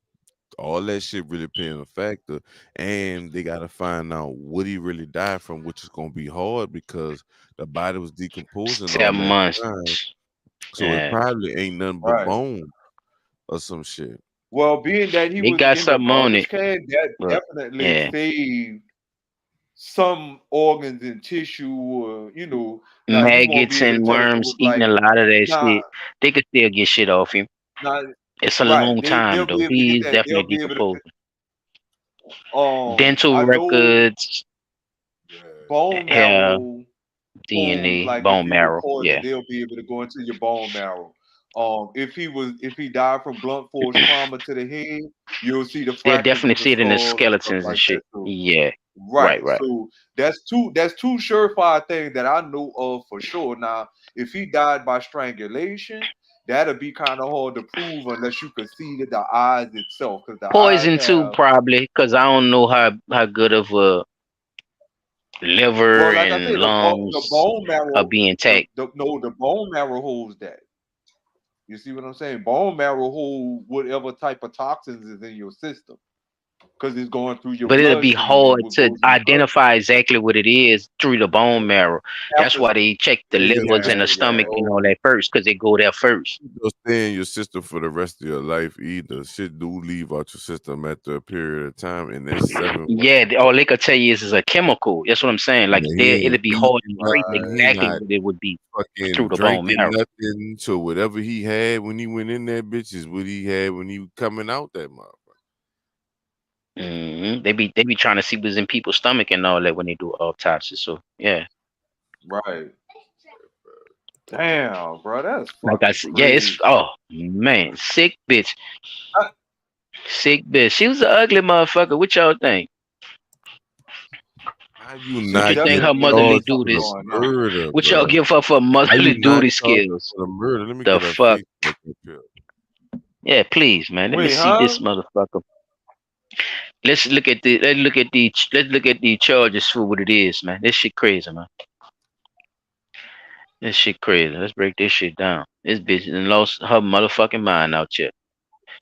all that shit really playing a factor, and they got to find out what he really died from, which is gonna be hard because the body was decomposing. 7 months. So it probably ain't nothing but bone or some shit. Well, being that he was got in something the on it, that definitely saved some organs and tissue, or maggots and worms eating a lot of that shit. They could still get shit off him. It's a long time though. He's definitely decomposing. Dental records, bone marrow, DNA, bone marrow. Yeah, they'll be able to go into your bone marrow. If he died from blunt force trauma to the head, you'll see the. They'll definitely see it in the skeletons and shit. Yeah. Right. So that's two surefire things that I know of for sure. Now, if he died by strangulation, that'll be kind of hard to prove unless you could see the eyes itself. Because the poison too, probably. Because I don't know how good of a liver and lungs the bone marrow are being intact. The bone marrow holds that. You see what I'm saying? Bone marrow holds whatever type of toxins is in your system. Because it's going through your but it'll be bloodstream, hard to identify exactly what it is through the bone marrow. That's why they check the livers and the stomach and all that first, because they go there first. Don't stay in your system for the rest of your life either. Shit do leave out your system after a period of time, and that's 7 months. Yeah, all they could tell you is a chemical. That's what I'm saying. Like it'll be hard to trace exactly what it would be through the bone marrow. Nothing, so whatever he had when he went in that bitch is what he had when he was coming out that motherfucker. They be trying to see what's in people's stomach and all that when they do autopsies. So yeah, right. Damn, bro, that's like I said. Yeah, it's man, sick bitch, sick bitch. She was an ugly motherfucker. What y'all think? How you What not you think get her motherly charged for duties? the murder, What y'all bro? give her for How motherly you not duty charged skills? for the murder? Let me The get her fuck? Facebook up here. Yeah, please, man. Let me Wait, see this huh? motherfucker. Let's look at the charges for what it is, man. This shit crazy, man. This shit crazy. Let's break this shit down. This bitch done lost her motherfucking mind out here.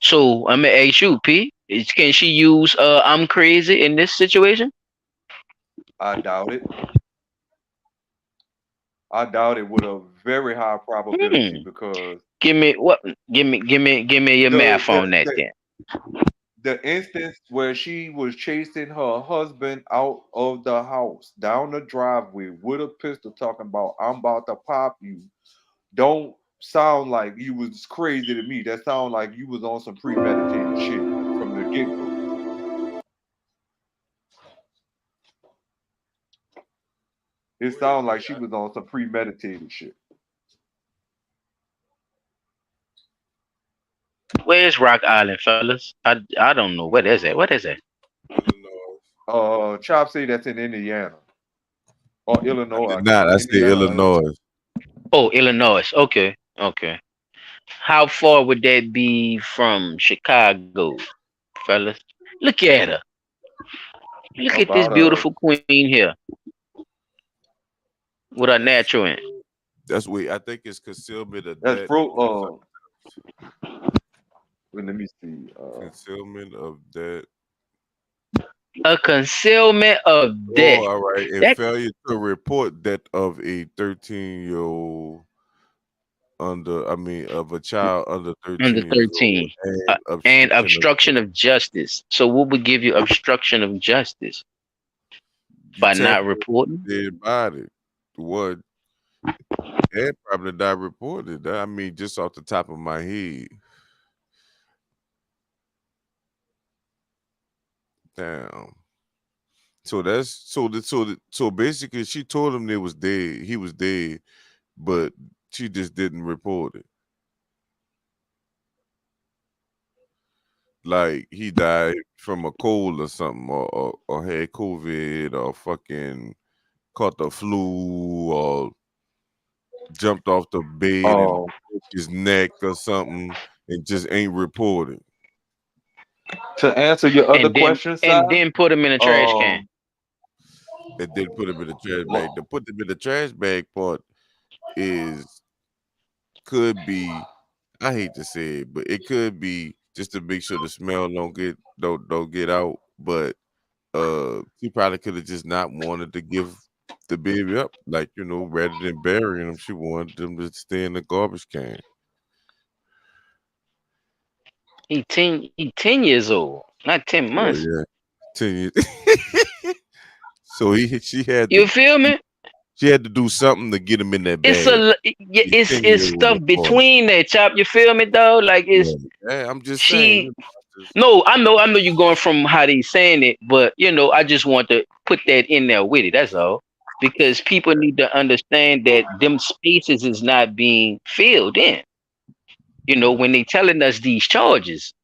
So I'm gonna ask you, P. Can she use I'm crazy in this situation? I doubt it. I doubt it with a very high probability because Give me your math on that then. the instance where she was chasing her husband out of the house down the driveway with a pistol talking about I'm about to pop you don't sound like you was crazy to me. That sound like you was on some premeditated shit from the get-go. It sounded like she was on some premeditated shit. Where's Rock Island, fellas? I don't know. What is that? What is that? Chop say that's in Indiana or Illinois. I said Illinois. Oh, Illinois. Okay. Okay. How far would that be from Chicago, fellas? Look at her. Look at this About beautiful queen here. With her natural in. That's wait. I think it's concealment of That's debt. Let me see. Concealment of debt. A concealment of debt. Oh, all right. And failure to report death of a 13-year-old of a child under 13. Under 13. And obstruction of justice. So what would give you obstruction of justice? By not reporting? Dead body. What? And probably not reported. I mean, just off the top of my head. Damn. So that's so basically she told him he was dead, but she just didn't report it. Like he died from a cold or something, or had COVID, or fucking caught the flu, or jumped off the bed and broke his neck or something, and just ain't reported. To answer your other question, and then put him in a trash can. And then put him in the trash bag. To put them in the trash bag part could be, I hate to say it, but it could be just to make sure the smell don't get out. But she probably could have just not wanted to give the baby up, like, rather than burying him, she wanted them to stay in the garbage can. He 10 years old, not 10 months. Oh, yeah. 10 years. So she had. You feel me? She had to do something to get him in that bag. It's stuff between that, Chop. You feel me, though? Like it's. Yeah, I'm just saying. No, I know you're going from how they saying it, but I just want to put that in there with it. That's all, because people need to understand that them spaces is not being filled in. When they telling us these charges,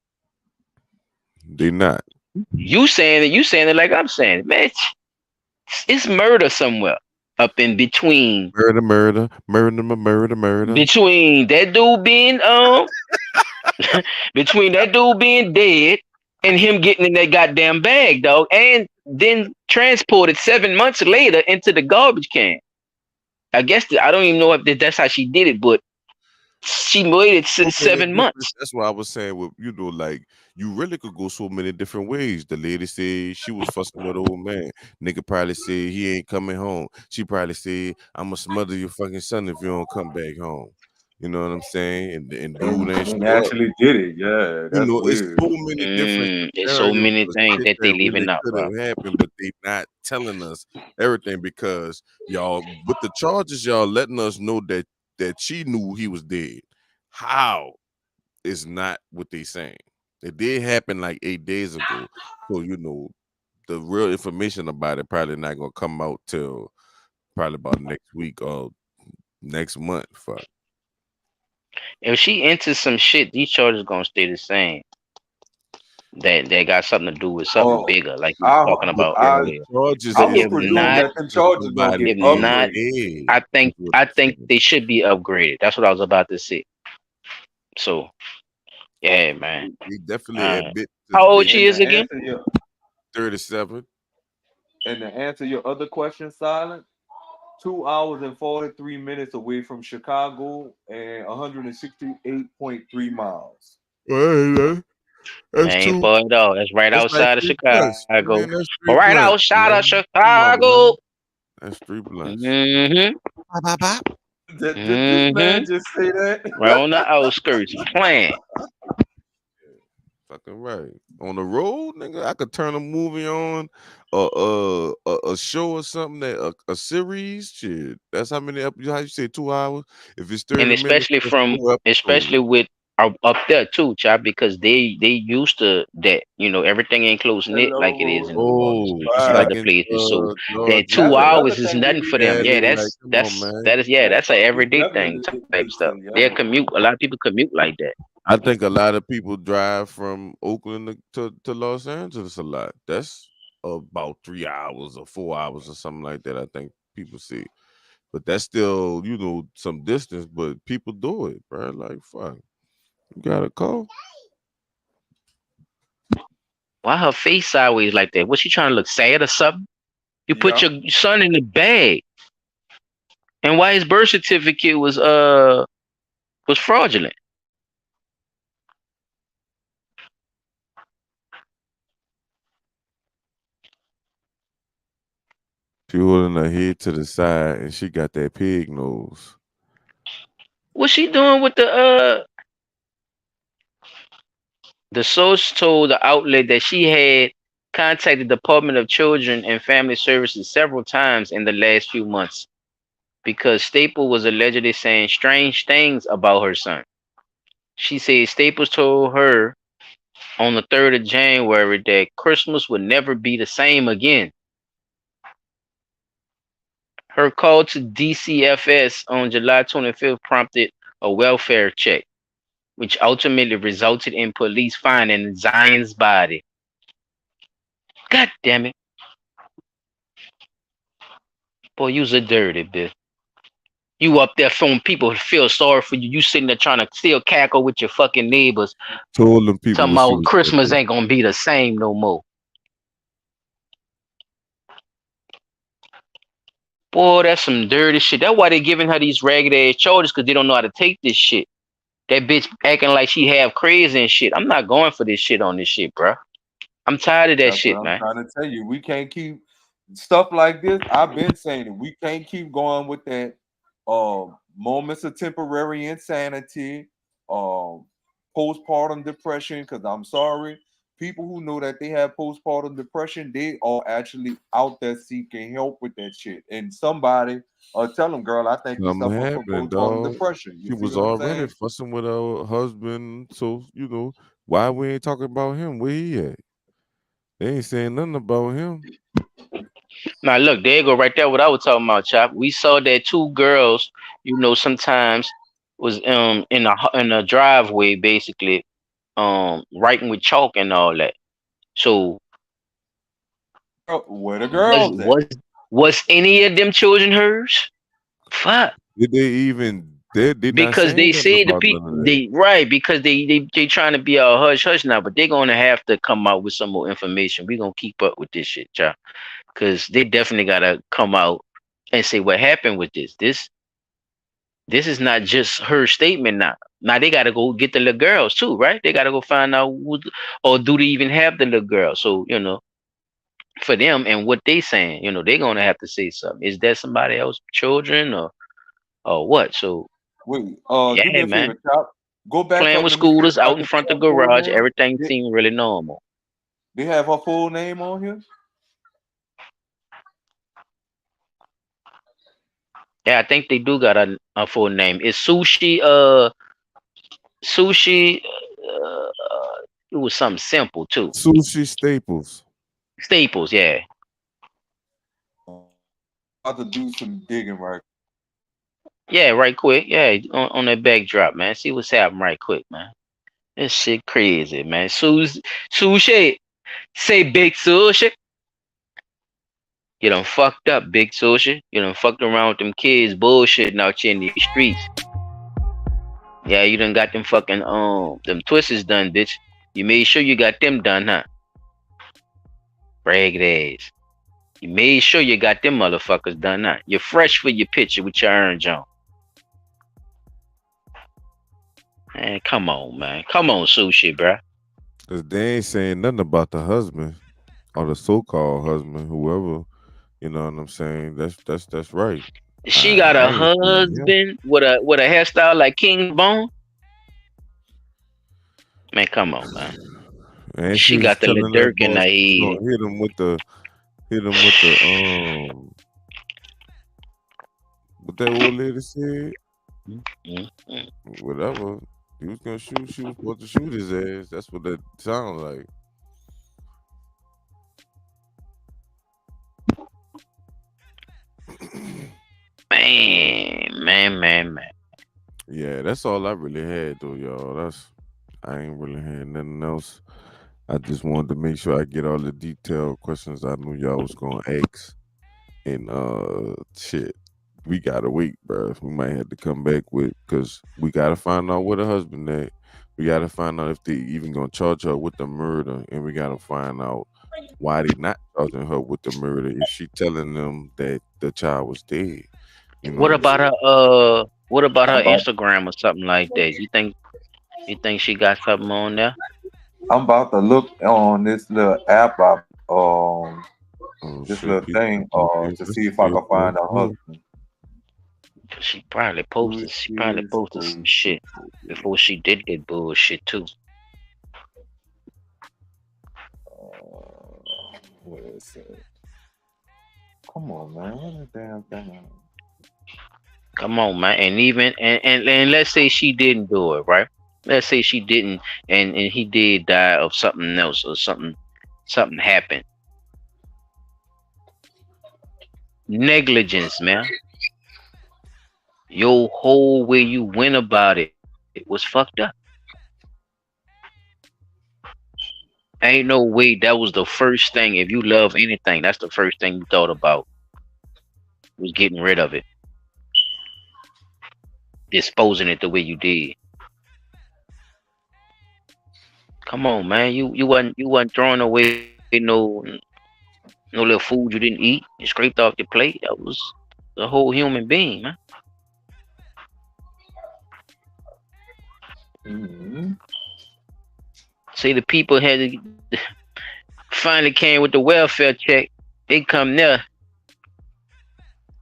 they not. You saying it like I'm saying it, man. It's murder somewhere up in between. Murder. Between that dude being between that dude being dead and him getting in that goddamn bag, dog, and then transported 7 months later into the garbage can. I guess I don't even know if that's how she did it, but she waited 7 months. That's what I was saying. With like you really could go so many different ways. The lady said she was fussing with the old man. Nigga probably said he ain't coming home. She probably said I'ma smother your fucking son if you don't come back home. You know what I'm saying? And dude ain't actually did it. Yeah, that's it's weird. so many different. There's so many things that they leaving out. Could have happened, but they not telling us everything because y'all. With the charges, y'all letting us know that she knew he was dead. How is not what they saying. It did happen like 8 days ago. So, the real information about it probably not going to come out till probably about next week or next month. Fuck. If she enters some shit, these charges going to stay the same. that got something to do with something bigger, like you I, were talking about I, earlier. Charges I But is would if presume not, that them charges gonna somebody get if in not, upgraded. the I head. think That's what I I'm think saying. they should be upgraded. That's what I was about to say. So yeah, man. He definitely All right. admit to How old they she And to is again? answer your 37. other question, Silent, 2 hours and 43 minutes away from Chicago and 168.3 miles. Well, that's Ain't two. far at all. That's right That's like outside of 3 blunts. Chicago. Man, that's 3 Right blunts, outside of man. Come on, Chicago. man. That's 3 blunts. Mm-hmm. Bop, bop, bop. Did this man just say that? Right on the outskirts, playing. Fucking right. On the road, nigga, I could turn a movie on, a show or something, that a series. Shit, that's how many episodes? How you say 2 hours? If it's 30 And minutes, especially that's 4 especially episodes. with up there too, child, because they used to that. You know, everything ain't close knit like it is in Oh, just some like other in places. So that That's 2 another hours is thing we nothing need for to them. yeah, get Yeah, they fixed. like, come on, man. that is That's that's a something we everyday definitely thing need to get type stuff. fixing, They yo. commute. A lot of people commute like that. I think a lot of people drive from Oakland to Los Angeles a lot. That's about 3 hours or 4 hours or something like that. I think people see, but that's still, some distance. But people do it, bro. Like, fuck, you got a call. Why her face sideways like that? Was she trying to look sad or something? You put Yeah. your son in the bag, and why his birth certificate was fraudulent? She holding her head to the side, and she got that pig nose. What's she doing with the source told the outlet that she had contacted the Department of Children and Family Services several times in the last few months because Staple was allegedly saying strange things about her son. She said Staples told her on the 3rd of January that Christmas would never be the same again. Her call to DCFS on July 25th prompted a welfare check, which ultimately resulted in police finding Zion's body. God damn it. Boy, you's a dirty bitch. You up there phone people feel sorry for you. You sitting there trying to still cackle with your fucking neighbors. Told them people Talking what she about was Christmas thinking. ain't gonna be the same no more. Boy, that's some dirty shit. That's why they giving her these ragged ass charges, because they don't know how to take this shit. That bitch acting like she half crazy and shit. I'm not going for this shit on this shit, bro. I'm tired of that That's shit, what I'm man. trying to tell you. We can't keep stuff like this. I've been saying it. We can't keep going with that moments of temporary insanity, postpartum depression. Because I'm sorry, people who know that they have postpartum depression, they are actually out there seeking help with that shit. And somebody tell them, girl, I think you're Something suffering from happened, postpartum dog. depression. She You see was what I'm already saying? fussing with her husband, so why we ain't talking about him? Where he at? They ain't saying nothing about him. Now look, there you go right there. What I was talking about, Chop. We saw that two girls, sometimes was in a driveway, basically, writing with chalk and all that. So Where the was girls at? was any of them children hers? Fuck. Did they even? They not Because they saying nothing say the about people none of that. because they trying to be all hush hush now, but they're gonna have to come out with some more information. We're gonna keep up with this shit, y'all. Cause they definitely gotta come out and say what happened with this. This is not just her statement now. Now they gotta go get the little girls too, right? They gotta go find out or do they even have the little girl? So, for them and what they saying, they're gonna have to say something. Is that somebody else's children or what? So Wait, do me yeah, a man. favor, Chop. Go back Playing up. with Let me see scooters if I out in can front see of her the full garage, name. everything seemed really normal. They have her full name on here. Yeah, I think they do got a full name. It's Sushi. It was something simple too. Sushi Staples. Staples, yeah. About to do some digging right. Yeah, right quick. Yeah, on that backdrop, man. See what's happening right quick, man. This shit crazy, man. Sushi. Say big sushi. You done fucked up, big sushi. You done fucked around with them kids bullshitting out here in these streets. Yeah, you done got them fucking them twisters done, bitch. You made sure you got them done, huh? Ragged ass. You made sure you got them motherfuckers done, huh? You're fresh for your picture with your orange on. Man, come on, man. Come on, sushi, bruh. Cause they ain't saying nothing about the husband or the so-called husband, whoever. You know what I'm saying? That's right. She got a husband with a hairstyle like King Bone. Man, come on, man. And She got the little Dirk in her head. Hit him with the what that old lady said. Whatever. He was gonna shoot. She was supposed to shoot his ass. That's what that sounds like. Man. Yeah, that's all I really had though, y'all. I ain't really had nothing else. I just wanted to make sure I get all the detailed questions I knew y'all was gonna ask. And shit, we gotta wait, bro. We might have to come back with, because we gotta find out where the husband at. We gotta find out if they even gonna charge her with the murder, and we gotta find out why they not charging her with the murder if she telling them that the child was dead. You know What about her Instagram or something like that? You think she got something on there? I'm about to look on this little app, this little thing, to see if I can find her husband. She probably posted some shit before she did that bullshit too. Where is it? Come on, man. What the damn thing? Come on, man. And even and let's say she didn't do it, right? Let's say she didn't, and he did die of something else, or something happened. Negligence, man. Your whole way you went about it was fucked up. Ain't no way that was the first thing. If you love anything, that's the first thing you thought about, was getting rid of it, disposing it the way you did. Come on, man. You wasn't throwing away no little food you didn't eat. You scraped off your plate. That was the whole human being, man. Mm-hmm. See, the people had to finally came with the welfare check. They come there.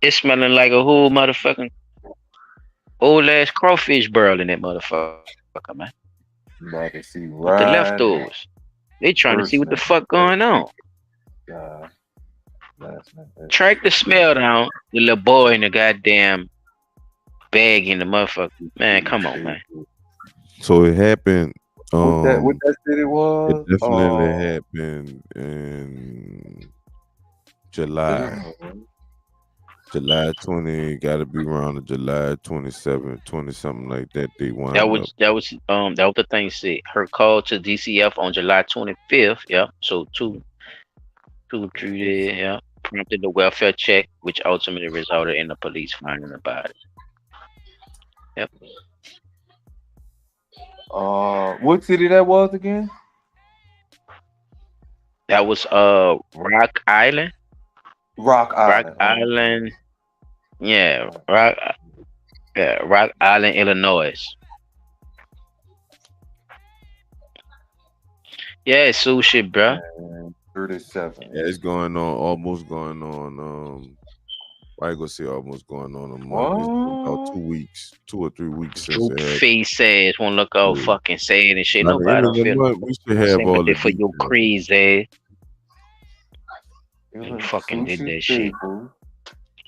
It's smelling like a whole motherfucking old ass crawfish barrel in that motherfucker, man. About to see With the leftovers. They trying to see what the fuck going on. Track the smell down. The little boy in the goddamn bag in the motherfucker. Man, come on, man. So it happened. What that city was? It definitely happened in July. July 20, gotta be around the July 27, 20 something like that. They wound That was the thing said. Her call to DCF on July 25th. Yeah. So two, 3 days. Yeah. Prompted the welfare check, which ultimately resulted in the police finding the body. Yep. What city that was again? That was Rock Island. Rock Island. Yeah, Rock Island, Illinois. Yeah, sushi, bro. 37. Yeah, it's going on, almost going on. I ain't gonna say almost going on a month. It's been about 2 weeks, 2 or 3 weeks since it happened. Face ass won't look all fucking sad and shit. Nobody don't feel we should have all sympathy the for your crazy ass. It You was fucking did sushi that shit. staple.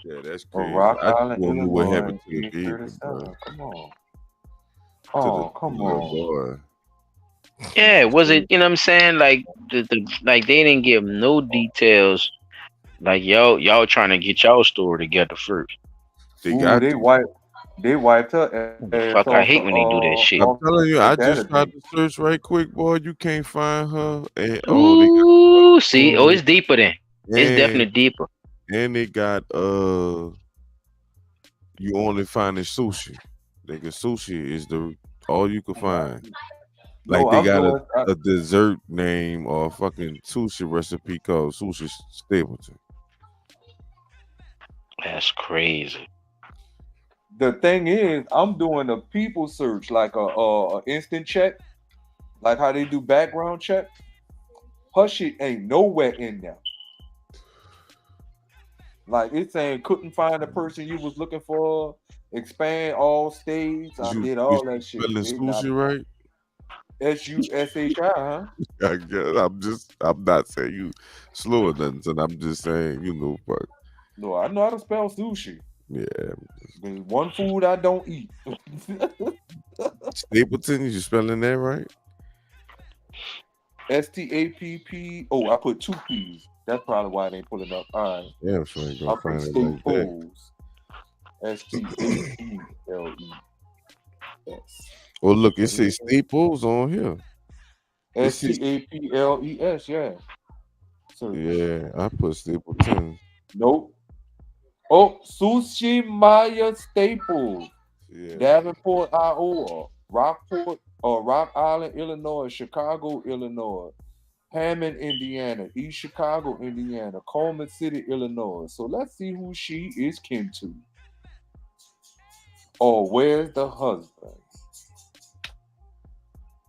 Yeah, that's For crazy. Rock I just Island, want to know what Illinois, happened to the baby, 37. bro. Come on. To Oh, the come little on. boy. Yeah, was it? You know what I'm saying? Like like they didn't give no details. Like y'all trying to get y'all story together first. They Ooh, got they to. wipe. They wiped her ass Fuck, I off hate when they do that shit. I'm telling you, I just tried database. to search right quick, boy. You can't find her. And Ooh, see, oh, it's deeper then. It's and- definitely deeper. And they got you only finding sushi. Nigga, sushi is the all you can find. Like No, they I'm got doing- a dessert name or a fucking sushi recipe called Sushi Stapleton. That's crazy. The thing is, I'm doing a people search, like a instant check, like how they do background check. Her shit ain't nowhere in there. Like it's saying couldn't find the person you was looking for. Expand all states. I did all that shit. Spelling It's not- sushi right? SUSHI, huh? I guess I'm not saying you slow or nothing, son. I'm just saying, you know, fuck. No, I know how to spell sushi. Yeah. There's one food I don't eat. Stapleton, you spelling that right? STAPP. Oh, I put 2 P's. That's probably why it ain't pulling up. All right. Yeah, I'm sure ain't I gonna put find it like that. Staples. STAPLES. Oh, look, it says Staples on here. It says- STAPLES, yeah. So, Yeah, I put Stapleton. nope. Oh, Sushi Maya Staples. Yeah. Davenport, Iowa. Rockport or Rock Island, Illinois. Chicago, Illinois. Hammond, Indiana. East Chicago, Indiana. Coleman City, Illinois. So let's see who she is kin to. Or where's the husband?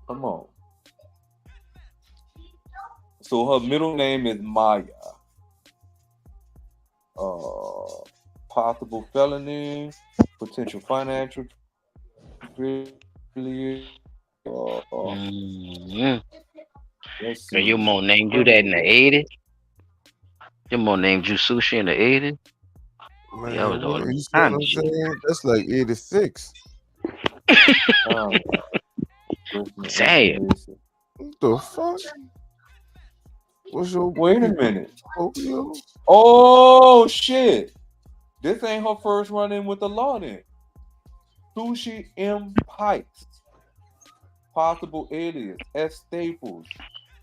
Come on. So her middle name is Maya. Possible felony, potential financial affiliate. Let's So your see. mom named you that in the 80s? Your mom named you sushi in the 80s? Man, That was all what, you see kind what of I'm shit. saying? That's like 86. Damn. What the fuck? What's your Wait a minute. Tokyo? Oh shit. This ain't her first run-in with the law then. Sushi M. Pikes. Possible alias S. Staples.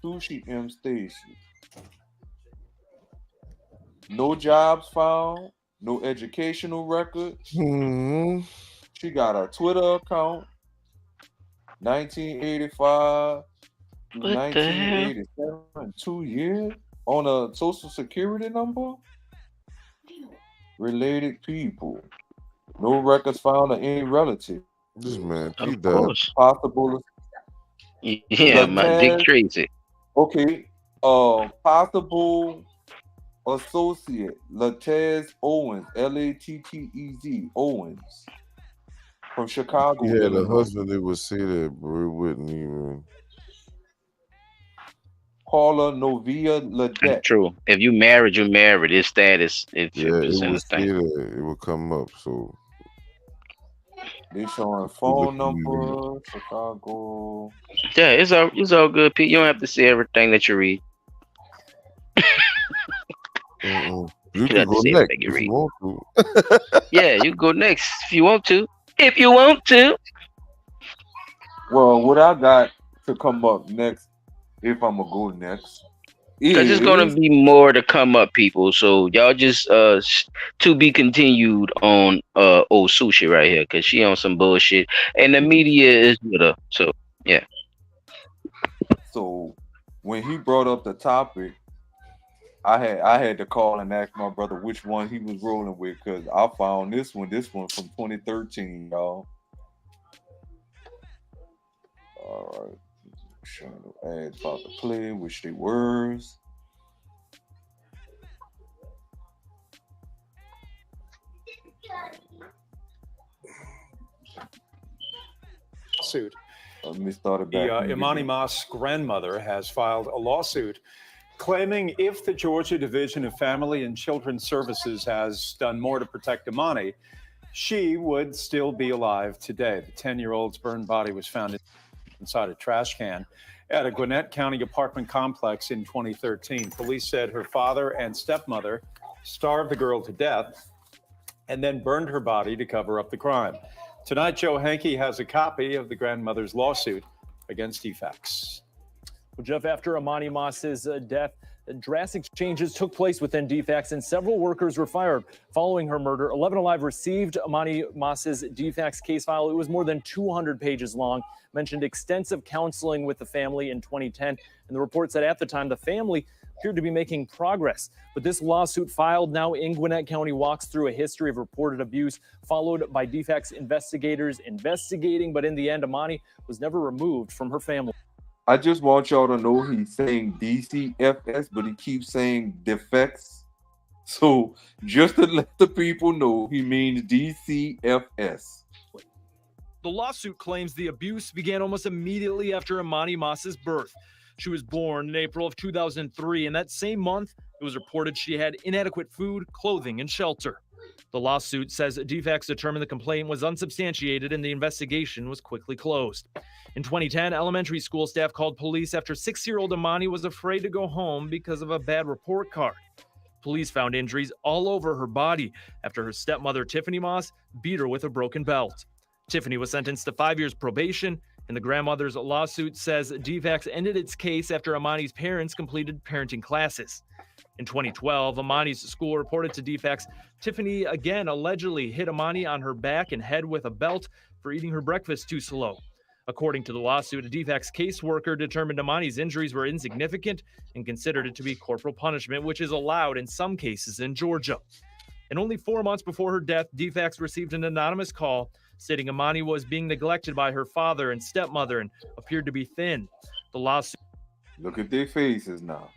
Sushi M. Stacy. No jobs found. No educational record. Hmm. She got a Twitter account. 1985 to What the hell? 1987. 2 years on a social security number. Related people. No records found of any relative. This man, he Of died. course. Possible. Yeah, my Dick Latez- Tracy. Okay. Possible associate. Latez Owens. Lattez Owens. From Chicago. Yeah, the Illinois. husband that would say that, bro, it wouldn't even. Paula Novia Ledette. True. If you married, you married. It's status. It's Yeah, it 50% would of say thing. that. It would come up. So They showing phone number. Chicago. Yeah, it's all good, Pete. You don't have to see everything that you read. you You can have to go see next everything you if read. you want to. Yeah, you can go next if you want to. If you want to. Well, what I got to come up next, if I'm gonna go next, Because it's gonna be more to come up, people. So y'all just to be continued on old sushi right here, because she on some bullshit, and the media is with her. So yeah. So when he brought up the topic, I had to call and ask my brother which one he was rolling with, because I found this one from 2013, y'all. All right. Showing the ads about to play, which they were. Lawsuit. Let me start it back. The Imani Mas grandmother has filed a lawsuit claiming if the Georgia Division of Family and Children's Services has done more to protect Imani, she would still be alive today. The 10-year-old's burned body was found inside a trash can at a Gwinnett County apartment complex in 2013. Police said her father and stepmother starved the girl to death and then burned her body to cover up the crime. Tonight, Joe Henke has a copy of the grandmother's lawsuit against DFACS. Well, Jeff, after Amani Moss's death, drastic changes took place within DFACS and several workers were fired following her murder. 11 Alive received Amani Moss's DFACS case file. It was more than 200 pages long, mentioned extensive counseling with the family in 2010. And the report said at the time the family appeared to be making progress. But this lawsuit filed now in Gwinnett County walks through a history of reported abuse, followed by DFACS investigators investigating. But in the end, Amani was never removed from her family. I just want y'all to know he's saying DCFS, but he keeps saying defects. So just to let the people know, he means DCFS. The lawsuit claims the abuse began almost immediately after Amani Moss's birth. She was born in April of 2003, and that same month, it was reported she had inadequate food, clothing, and shelter. The lawsuit says DFACS determined the complaint was unsubstantiated and the investigation was quickly closed. In 2010, elementary school staff called police after 6-year-old Amani was afraid to go home because of a bad report card. Police found injuries all over her body after her stepmother, Tiffany Moss, beat her with a broken belt. Tiffany was sentenced to 5 years probation, and the grandmother's lawsuit says DFACS ended its case after Amani's parents completed parenting classes. In 2012, Amani's school reported to DFACS Tiffany again allegedly hit Amani on her back and head with a belt for eating her breakfast too slow. According to the lawsuit, a DFACS caseworker determined Amani's injuries were insignificant and considered it to be corporal punishment, which is allowed in some cases in Georgia. And only 4 months before her death, DFACS received an anonymous call stating Amani was being neglected by her father and stepmother and appeared to be thin. The lawsuit, Look at their faces now.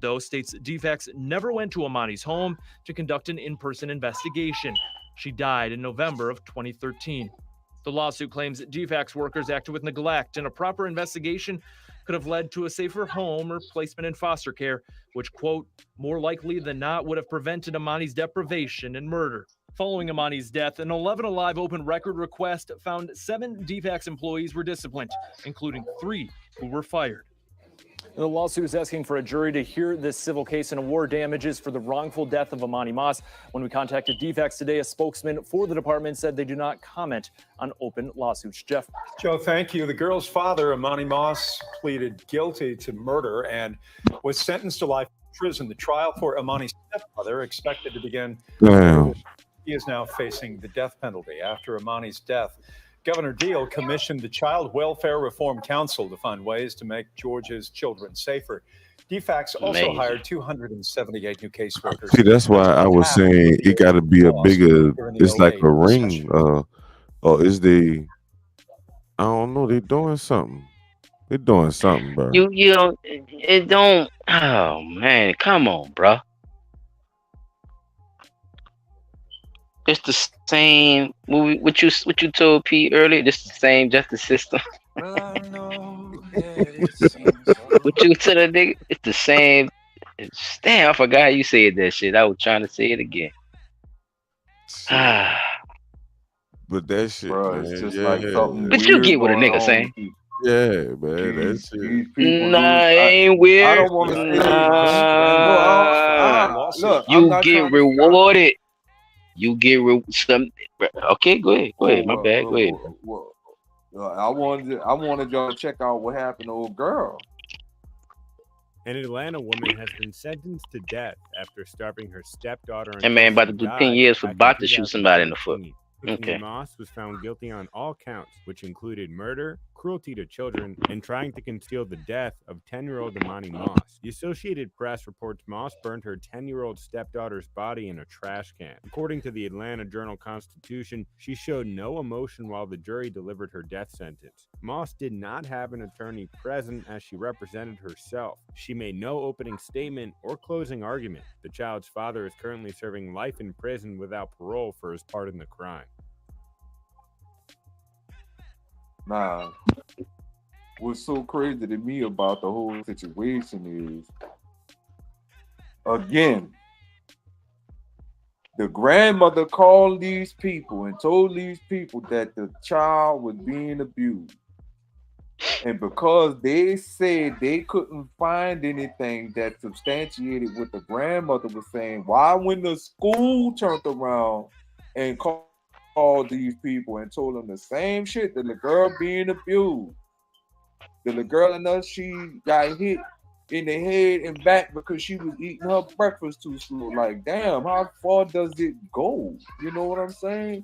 though, states DFACS never went to Amani's home to conduct an in-person investigation. She died in November of 2013. The lawsuit claims that DFACS workers acted with neglect, and a proper investigation could have led to a safer home or placement in foster care, which, quote, more likely than not would have prevented Amani's deprivation and murder. Following Amani's death, an 11 Alive open record request found 7 DFACS employees were disciplined, including 3 who were fired. The lawsuit is asking for a jury to hear this civil case and award damages for the wrongful death of Amani Moss. When we contacted DFACS today, a spokesman for the department said they do not comment on open lawsuits. Jeff. Joe, thank you. The girl's father, Amani Moss, pleaded guilty to murder and was sentenced to life in prison. The trial for Amani's stepmother expected to begin. Damn. He is now facing the death penalty. After Amani's death, Governor Deal commissioned the Child Welfare Reform Council to find ways to make Georgia's children safer. DFACS also Amazing. hired 278 new caseworkers. See, that's why I was saying it got to be a bigger. It's like a ring. Or is they? I don't know. They doing something. They're doing something, bro. You don't. It don't. Oh man, come on, bro. It's the same movie. What you told Pete earlier. This the same justice system. What you to the nigga? It's the same. Damn, I forgot how you said that shit. I was trying to say it again. But that shit, Bro, man, it's just yeah. like something But you weird get what a going nigga on. saying. Yeah, man, that shit. Nah, it ain't weird. I don't want to say look, I'm You not get trying to- rewarded. You get some. Okay, go ahead. Go ahead. My bad. Go ahead. I wanted y'all to check out what happened to old girl. An Atlanta woman has been sentenced to death after starving her stepdaughter. That man about to do 10 years for about to shoot somebody in the foot. Tiffany Okay. Moss was found guilty on all counts, which included murder, cruelty to children, and trying to conceal the death of 10-year-old Amani Moss. The Associated Press reports Moss burned her 10-year-old stepdaughter's body in a trash can. According to the Atlanta Journal-Constitution, she showed no emotion while the jury delivered her death sentence. Moss did not have an attorney present as she represented herself. She made no opening statement or closing argument. The child's father is currently serving life in prison without parole for his part in the crime. Nah, what's so crazy to me about the whole situation is, again, the grandmother called these people and told these people that the child was being abused. And because they said they couldn't find anything that substantiated what the grandmother was saying, why when the school turned around and called these people and told them the same shit, that the girl being abused, the little girl in us, she got hit in the head and back because she was eating her breakfast too slow. Like, damn, how far does it go? You know what I'm saying?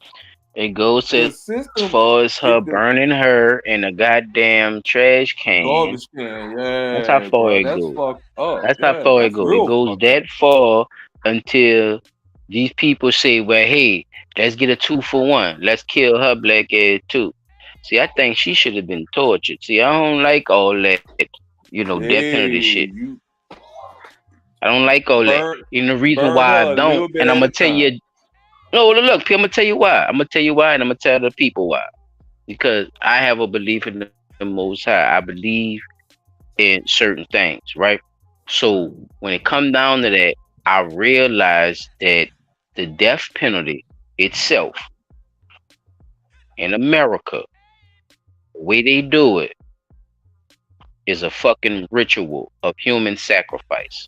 It goes The as system, far as her it, the burning her in a goddamn trash can. garbage can, That's how yeah, far bro, it that's goes. fucked up. That's how Yeah, far it that's goes. It real goes fucked up. that far until these people say, well, hey, let's get a 2-for-1. Let's kill her black ass too. See, I think she should have been tortured. See, I don't like all that, death penalty Hey, shit. you I don't like all that. burn, And the reason burn why her I a don't, little bit and I'm at gonna a tell time. you, no, look, I'm gonna tell you why. I'm gonna tell you why, and I'm gonna tell the people why. Because I have a belief in the Most High. I believe in certain things, right? So when it comes down to that, I realized that the death penalty itself in America, the way they do it, is a fucking ritual of human sacrifice.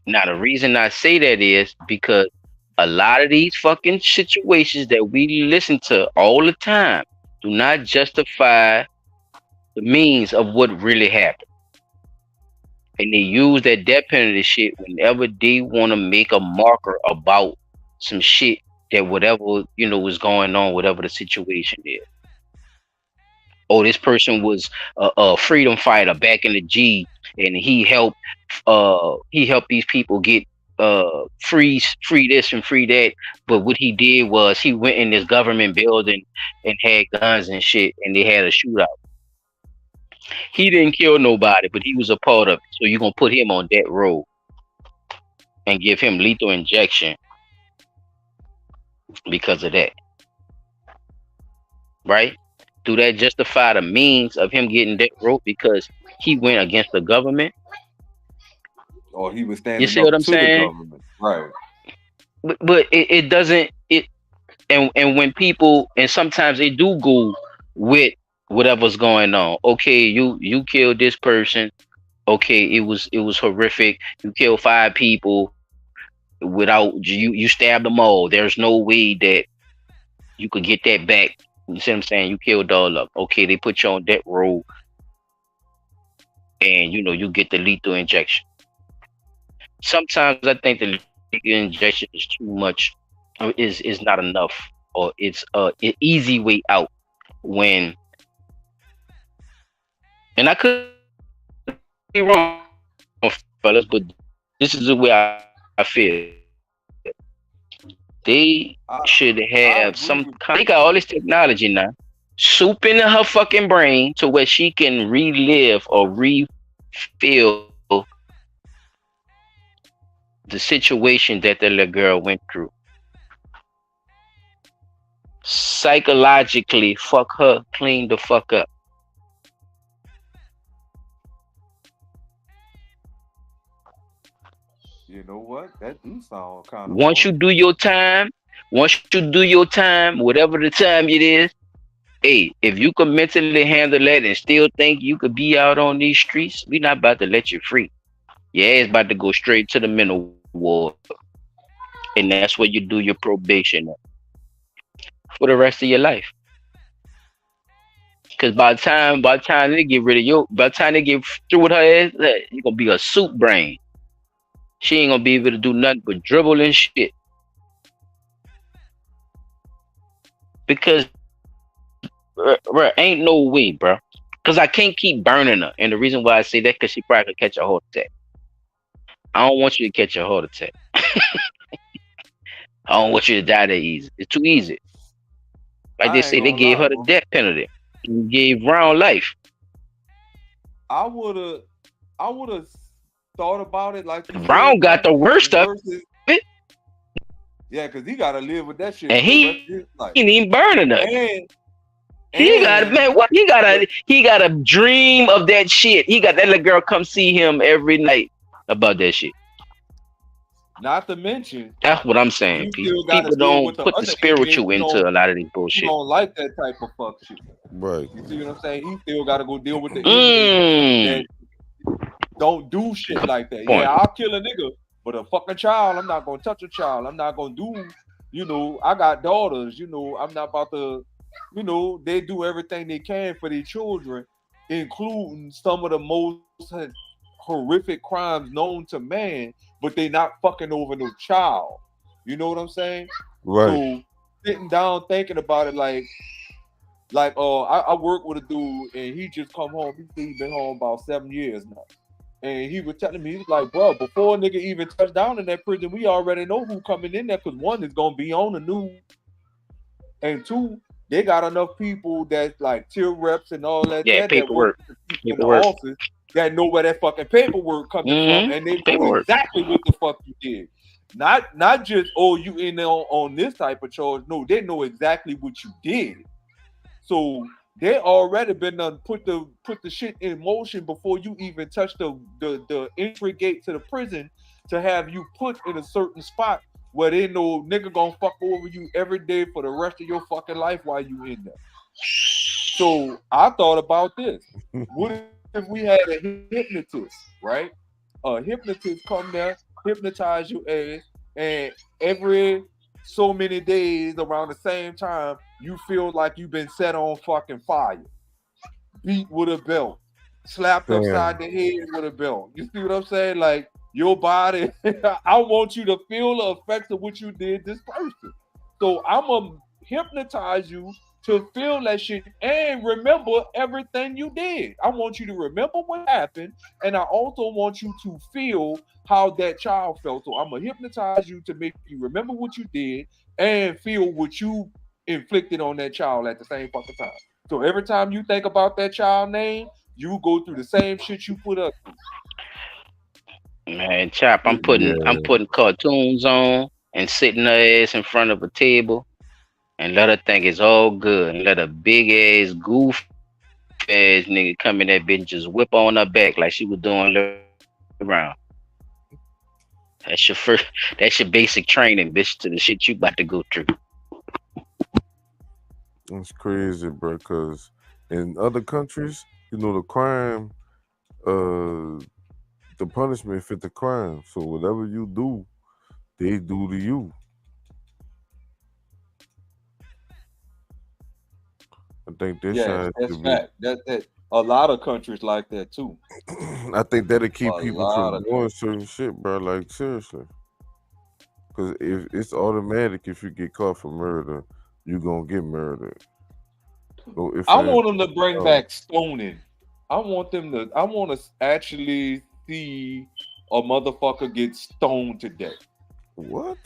Now, the reason I say that is because a lot of these fucking situations that we listen to all the time do not justify the means of what really happened. And they use that death penalty shit whenever they want to make a marker about some shit that whatever, was going on, whatever the situation is. Oh, this person was a freedom fighter back in the G, and he helped these people get free this and free that. But what he did was he went in this government building and had guns and shit, and they had a shootout. He didn't kill nobody, but he was a part of it. So you're gonna put him on that road and give him lethal injection because of that, right? Do that justify the means of him getting that rope because he went against the government? Or he was You standing see up what I'm to the saying? government, right? But it doesn't. And when people, and sometimes they do go with whatever's going on. Okay, you killed this person. Okay, it was horrific. You killed 5 people without you stabbed them all. There's no way that you could get that back. You see what I'm saying? You killed all of them. Okay, they put you on that road, and you get the lethal injection. Sometimes I think the lethal injection is too much, is not enough, or it's an easy way out when. And I could be wrong, fellas, but this is the way I feel. They should have some kind. They got all this technology now, soup into her fucking brain to where she can relive or refeel the situation that the little girl went through. Psychologically, fuck her, clean the fuck up. You know what? That do sound kind of. Once you do your time, whatever the time it is, hey, if you can mentally handle that and still think you could be out on these streets, we not about to let you free. Yeah, it's about to go straight to the mental ward. And that's where you do your probation for the rest of your life. Because by the time they get rid of you, by the time they get through with her ass, you're gonna be a soup brain. She ain't gonna be able to do nothing but dribble and shit. Because bruh, ain't no way, bro. Because I can't keep burning her. And the reason why I say that, because she probably could catch a heart attack. I don't want you to catch a heart attack. I don't want you to die that easy. It's too easy. Like they say, they gave her the death penalty. You gave Brown life. I would have thought about it like Brown got the worst of it. Yeah, because he gotta live with that shit. And he ain't even burning her. And He got a dream of that shit. He got that little girl come see him every night about that shit. Not to mention, That's what I'm saying. you still got to People deal don't with the put the other spiritual inmates into a lot of these who bullshit. don't like that type of fuck shit. Right. You see what I'm saying? He still got to go deal with the inmates that don't do shit like that. point. Yeah, I'll kill a nigga, but a fucking child, I'm not gonna touch a child. I'm not gonna do, I got daughters, I'm not about to, they do everything they can for their children, including some of the most horrific crimes known to man, but they not fucking over no child. You know what I'm saying? Right. So sitting down thinking about it I work with a dude and he just come home. He's been home about 7 years now. And he was telling me, he's like, bro, before a nigga even touched down in that prison, we already know who coming in there, because one is gonna be on the news, and two, they got enough people that like tier reps and all that. Yeah, paperwork. In the office that know where that fucking paperwork coming from, and they know exactly what the fuck you did. Not just, oh, you in there on this type of charge. No, they know exactly what you did. So they already been done put the shit in motion before you even touch the entry gate to the prison, to have you put in a certain spot where they know nigga gonna fuck over you every day for the rest of your fucking life while you in there. So I thought about this. What if we had a hypnotist, right? A hypnotist come there, hypnotize your ass, and every so many days around the same time, you feel like you've been set on fucking fire, beat with a belt, slapped upside the head with a belt. You see what I'm saying? Like your body, I want you to feel the effects of what you did this person. So I'm gonna hypnotize you to feel that shit and remember everything you did. I want you to remember what happened, and I also want you to feel how that child felt. So I'm gonna hypnotize you to make you remember what you did and feel what you inflicted on that child at the same fucking time. So every time you think about that child name, you go through the same shit you put up through. Man, Chop, I'm putting cartoons on and sitting her ass in front of a table and let her think it's all good, and let a big ass goof ass nigga come in that bitch and just whip on her back like she was doing around. That's your basic training, bitch, to the shit you about to go through. That's crazy, bro, because in other countries, the crime, the punishment fit the crime. So whatever you do, they do to you. I think this that's fact. That a lot of countries like that too. I think that'll keep people from doing certain shit, bro. Like seriously, because if it's automatic, if you get caught for murder, you gonna get murdered. So I want them to bring back stoning. I want to actually see a motherfucker get stoned to death. What?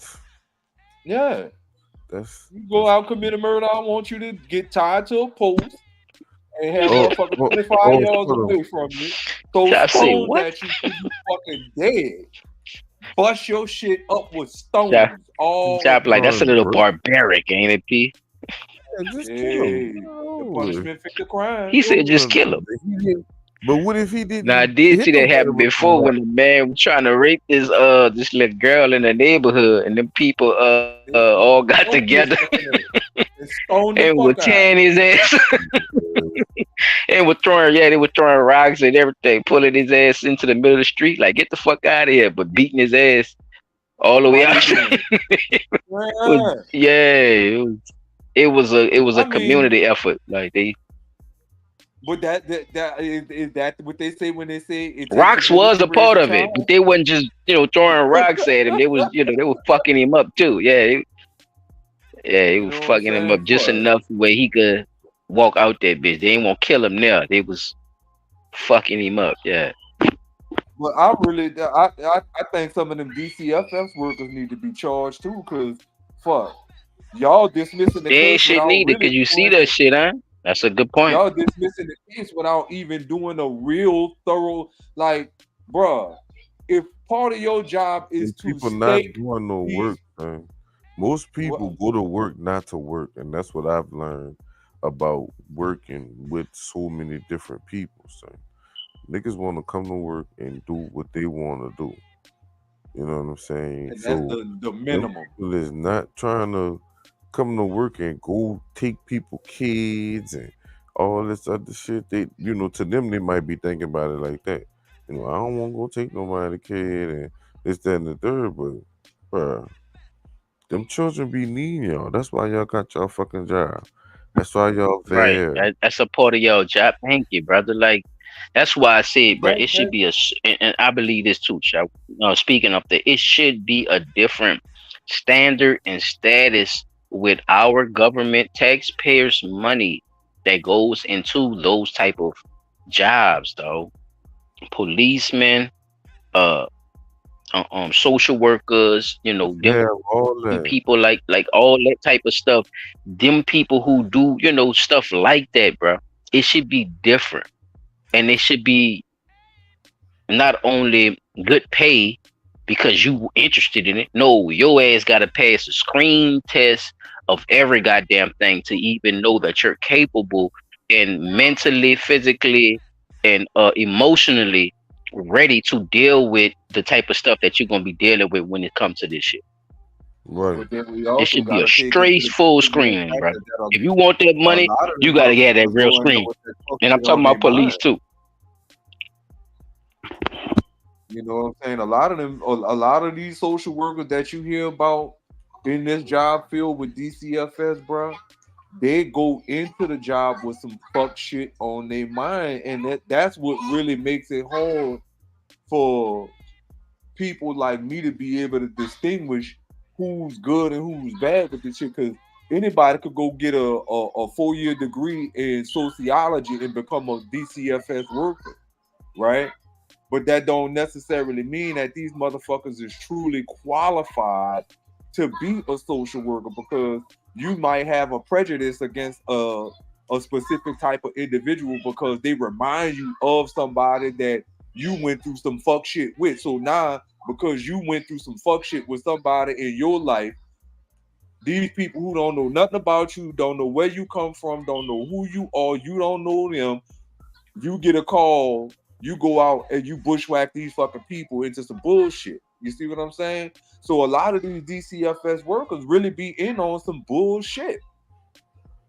Yeah. You go out commit a murder. I want you to get tied to a post and have motherfucker 25 yards away from you. So stone that you till you fucking dead. Bust your shit up with stones. Chop, like that's a little barbaric, ain't it, P? Just kill him. The punishment fit the crime. He said just kill him. But what if he didn't? Now I did see that happen before when the man was trying to rape this little girl in the neighborhood, and them people all got together and were tearing his ass and were they were throwing rocks and everything, pulling his ass into the middle of the street, like get the fuck out of here, but beating his ass all the way out. It was a community effort, like they. But is that what they say when they say rocks was a part of it, but they wasn't just throwing rocks at him. They was they were fucking him up too. He was fucking him up just enough where he could walk out that bitch. They didn't want to kill him there. They was fucking him up. Yeah. But I think some of them DCFS workers need to be charged too, because fuck, y'all dismissing the case. They ain't shit neither, because you see that shit, huh? That's a good point. Y'all dismissing the case without even doing a real thorough, like, bruh, if part of your job is to people not doing no work, man. Most people go to work not to work, and that's what I've learned about working with so many different people. So niggas want to come to work and do what they want to do. You know what I'm saying? And So that's the them minimum. people is not trying to come to work and go take people kids and all this other shit. They, you know, to them they might be thinking about it like that. You know, I don't want to go take nobody kid and this, that, and the third, but bruh, them children be needing y'all. That's why y'all got y'all fucking job. That's why y'all Right. there. That's a part of your job. Thank you, brother. Like, that's why I said, bro, it should be and I believe this too, Chuck. Speaking of that, it should be a different standard and status with our government taxpayers' money that goes into those type of jobs, though. Policemen, social workers, you know, them Yeah, all that. people like all that type of stuff. Them people who do, you know, stuff like that, bro. It should be different. And it should be not only good pay because you interested in it. No, your ass got to pass a screen test of every goddamn thing to even know that you're capable and mentally, physically, and emotionally ready to deal with the type of stuff that you're gonna be dealing with when it comes to this shit. Right. But then we It also should be a gotta take straight into full consideration the screening, fact bro. that If you want that a money, lot of you them gotta get that motherfuckers real go in there screen. with that fuck And I'm shit talking on about their police mind. too. You know what I'm saying? A lot of them, a lot of these social workers that you hear about in this job field with DCFS, bro, they go into the job with some fuck shit on their mind, and that's what really makes it hard for people like me to be able to distinguish who's good and who's bad with this shit. Because anybody could go get a 4-year degree in sociology and become a DCFS worker, right? But that don't necessarily mean that these motherfuckers is truly qualified to be a social worker, because you might have a prejudice against a specific type of individual because they remind you of somebody that you went through some fuck shit with. So now, because you went through some fuck shit with somebody in your life, these people who don't know nothing about you, don't know where you come from, don't know who you are, you don't know them, you get a call, you go out and you bushwhack these fucking people into some bullshit. You see what I'm saying? So a lot of these DCFS workers really be in on some bullshit.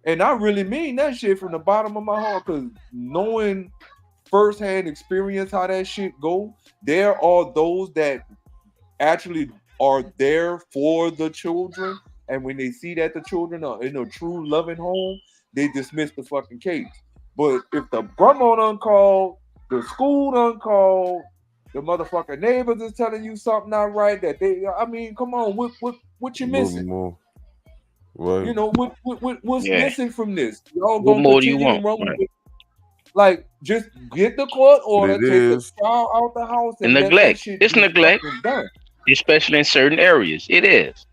And I really mean that shit from the bottom of my heart, because knowing firsthand experience how that shit go, there are those that actually are there for the children, and when they see that the children are in a true loving home, they dismiss the fucking case. But if the grandma done called, the school done called, the motherfucking neighbors is telling you something not right, that they, I mean, come on, what you missing? More. Right. You know, what's Yeah. missing from this? Y'all What gonna more do you continue want? to run with Right. it? Like, just get the court order, it take is. the child out the house, And and let that neglect. shit It's be neglect, fucking done. especially in certain areas. It is.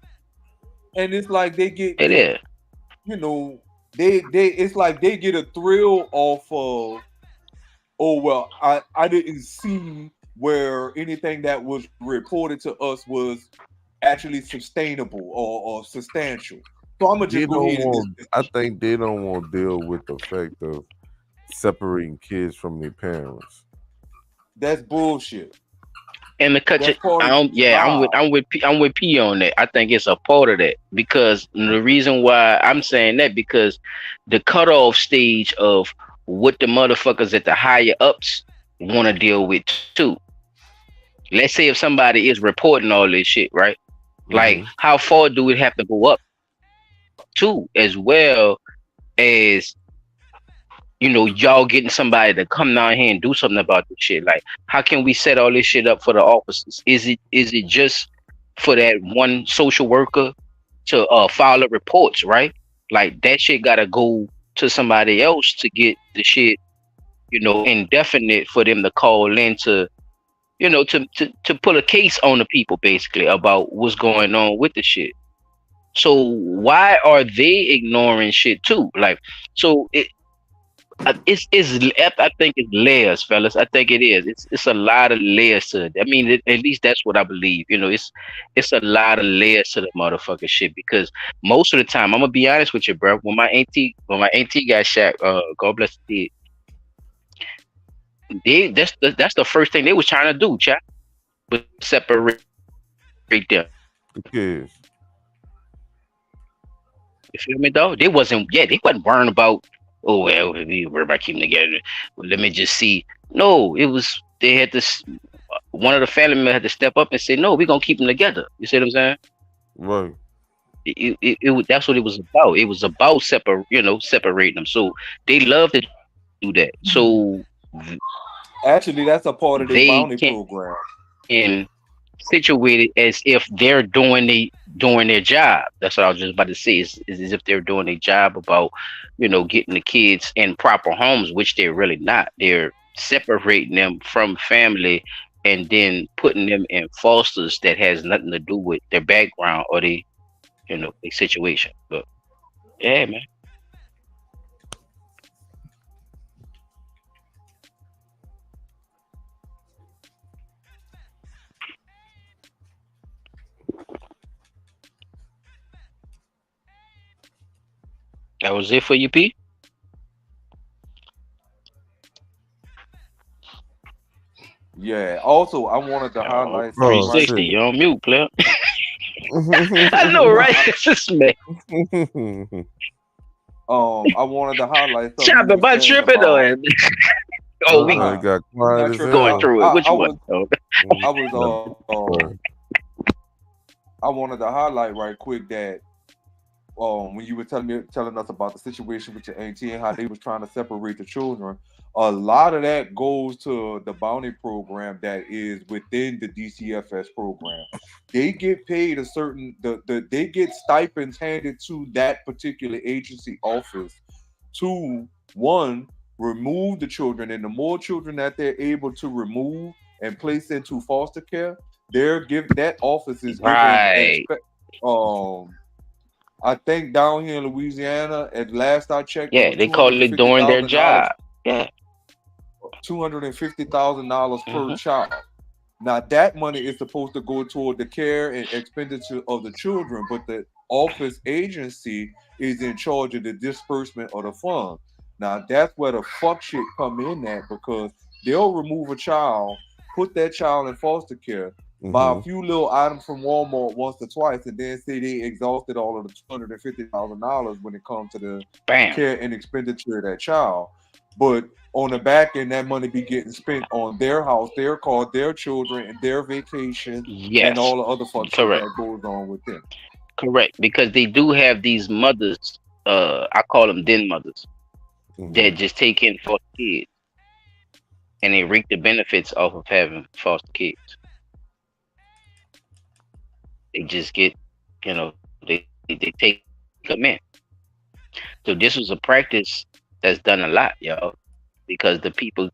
And it's like they get, It is. you know, they it's like they get a thrill off of, oh well, I didn't see where anything that was reported to us was actually sustainable or substantial. So I'm gonna They just go don't ahead and want. I think they don't want to deal with the fact of separating kids from their parents. that's bullshit. And to cut you, That's part of the I'm with P on that. I think it's a part of that, because the reason why I'm saying that, because the cutoff stage of what the motherfuckers at the higher ups want to deal with too. Let's say if somebody is reporting all this shit, right? Like, how far do we have to go up to, as well as, you know, y'all getting somebody to come down here and do something about this shit? Like, how can we set all this shit up for the officers? Is it just for that one social worker to file the reports, right? Like, that shit gotta go to somebody else to get the shit, you know, indefinite for them to call in to, you know, to put a case on the people basically about what's going on with the shit. So why are they ignoring shit too? Like, so it's I think it's layers, fellas. I think it is. It's a lot of layers to it. I mean, at least that's what I believe. You know, it's a lot of layers to the motherfucking shit, because most of the time, I'm gonna be honest with you, bro. When my auntie got shot, God bless the dead, that's the first thing they was trying to do, chat, but separate there. Yes. You feel me though? They wasn't worrying about, oh well, we worry about keeping together. Well, let me just see. No, it was they had this one of the family members had to step up and say, no, we're gonna keep them together. You see what I'm saying? Right. That's what it was about. It was about separating them. So they love to do that. So Actually, that's a part of the they bounty can't program. and situated as if they're doing their job. That's what I was just about to say. Is as if they're doing their job about, getting the kids in proper homes, which they're really not. They're separating them from family and then putting them in fosters that has nothing to do with their background or their situation. But yeah, man. That was it for you, P? Yeah. Also, I wanted to highlight something right 360, quick. you're on mute, player. I know, right? It's just me. I wanted to highlight something. Chop, you am I were saying tripping about. or? Oh, we Nah, got you're quiet not as tripping. going hell. through it. Which one? I wanted to highlight right quick that when you were telling us about the situation with your auntie and how they was trying to separate the children, a lot of that goes to the bounty program that is within the DCFS program. They get paid they get stipends handed to that particular agency office to remove the children, and the more children that they're able to remove and place into foster care, that office is right. I think down here in Louisiana, at last I checked, Yeah, they call it doing their job. Yeah, $250,000 per child. Now that money is supposed to go toward the care and expenditure of the children, but the office agency is in charge of the disbursement of the funds. Now that's where the fuck shit come in at, because they'll remove a child, put that child in foster care, buy a few little items from Walmart once or twice, and then say they exhausted all of the $250,000 when it comes to the care and expenditure of that child. But on the back end, that money be getting spent on their house, their car, their children, and their vacation, and all the other fuck shit that goes on with them. Correct, because they do have these mothers, I call them den mothers, that just take in foster kids, and they reap the benefits off of having foster kids. They just get, they take them in. So this was a practice that's done a lot, y'all, because the people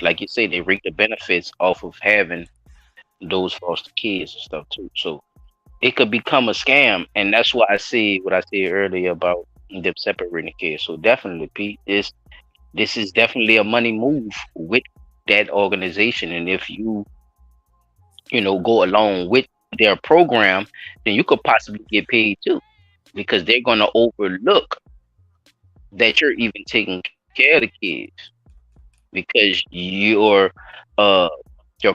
like you say, they reap the benefits off of having those foster kids and stuff too. So it could become a scam, and that's why I say what I said earlier about them separating kids. So definitely, Pete, this is definitely a money move with that organization, and if you go along with their program, then you could possibly get paid too, because they're going to overlook that you're even taking care of the kids, because you're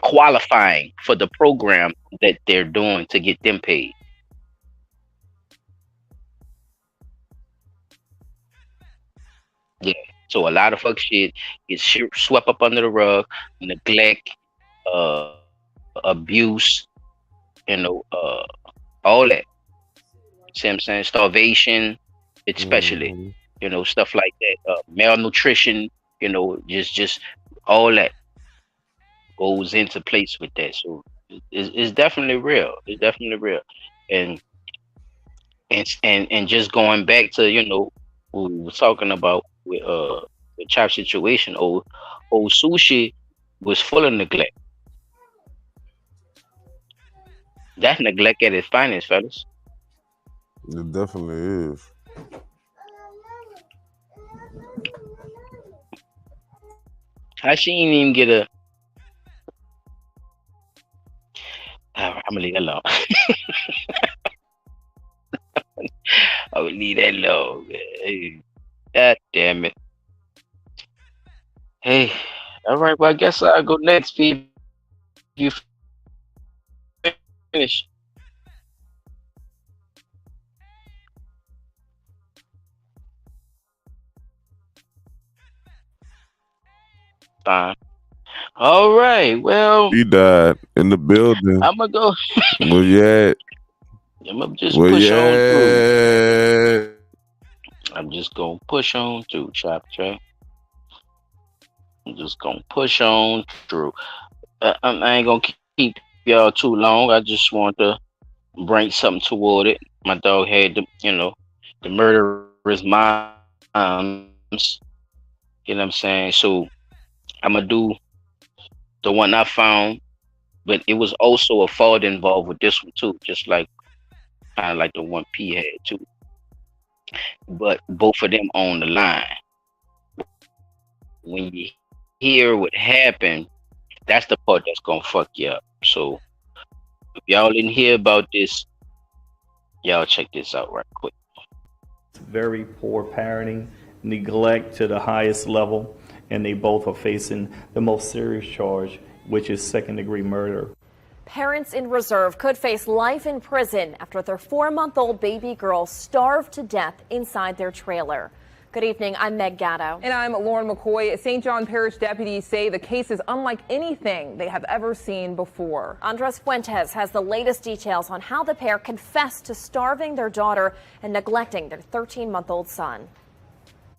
qualifying for the program that they're doing to get them paid. Yeah. So a lot of fuck shit is swept up under the rug, neglect, abuse, all that. See what I'm saying? Starvation, especially, stuff like that. Malnutrition, just all that goes into place with that. So it's definitely real. It's definitely real. And just going back to, what we were talking about with the Chop situation, old Sushi was full of neglect. That's neglect at its finest, fellas. It definitely is. How she didn't even get a... I'm gonna leave that alone. I would leave that alone, man. Hey, God damn it. Hey, all right. Well, I guess I'll go next, Pete. You finish. time. All right. Well, He died in the building. I'm gonna go. Where you at? I'm gonna just Where push you on through. at? I'm just gonna push on through, Chop Chat. I'm just gonna push on through. I ain't gonna keep y'all too long. I just want to bring something toward it. My dog had the murderer's moms. You know what I'm saying? So I'm gonna do the one I found, but it was also a fault involved with this one too, just like kind of like the one P had too. But both of them on the line. When you hear what happened, that's the part that's gonna fuck you up. So if y'all didn't hear about this, y'all check this out right quick. Very poor parenting, neglect to the highest level, and they both are facing the most serious charge, which is second-degree murder. Parents in Reserve could face life in prison after their 4-month-old baby girl starved to death inside their trailer. Good evening, I'm Meg Gatto. And I'm Lauren McCoy. St. John Parish deputies say the case is unlike anything they have ever seen before. Andres Fuentes has the latest details on how the pair confessed to starving their daughter and neglecting their 13-month-old son.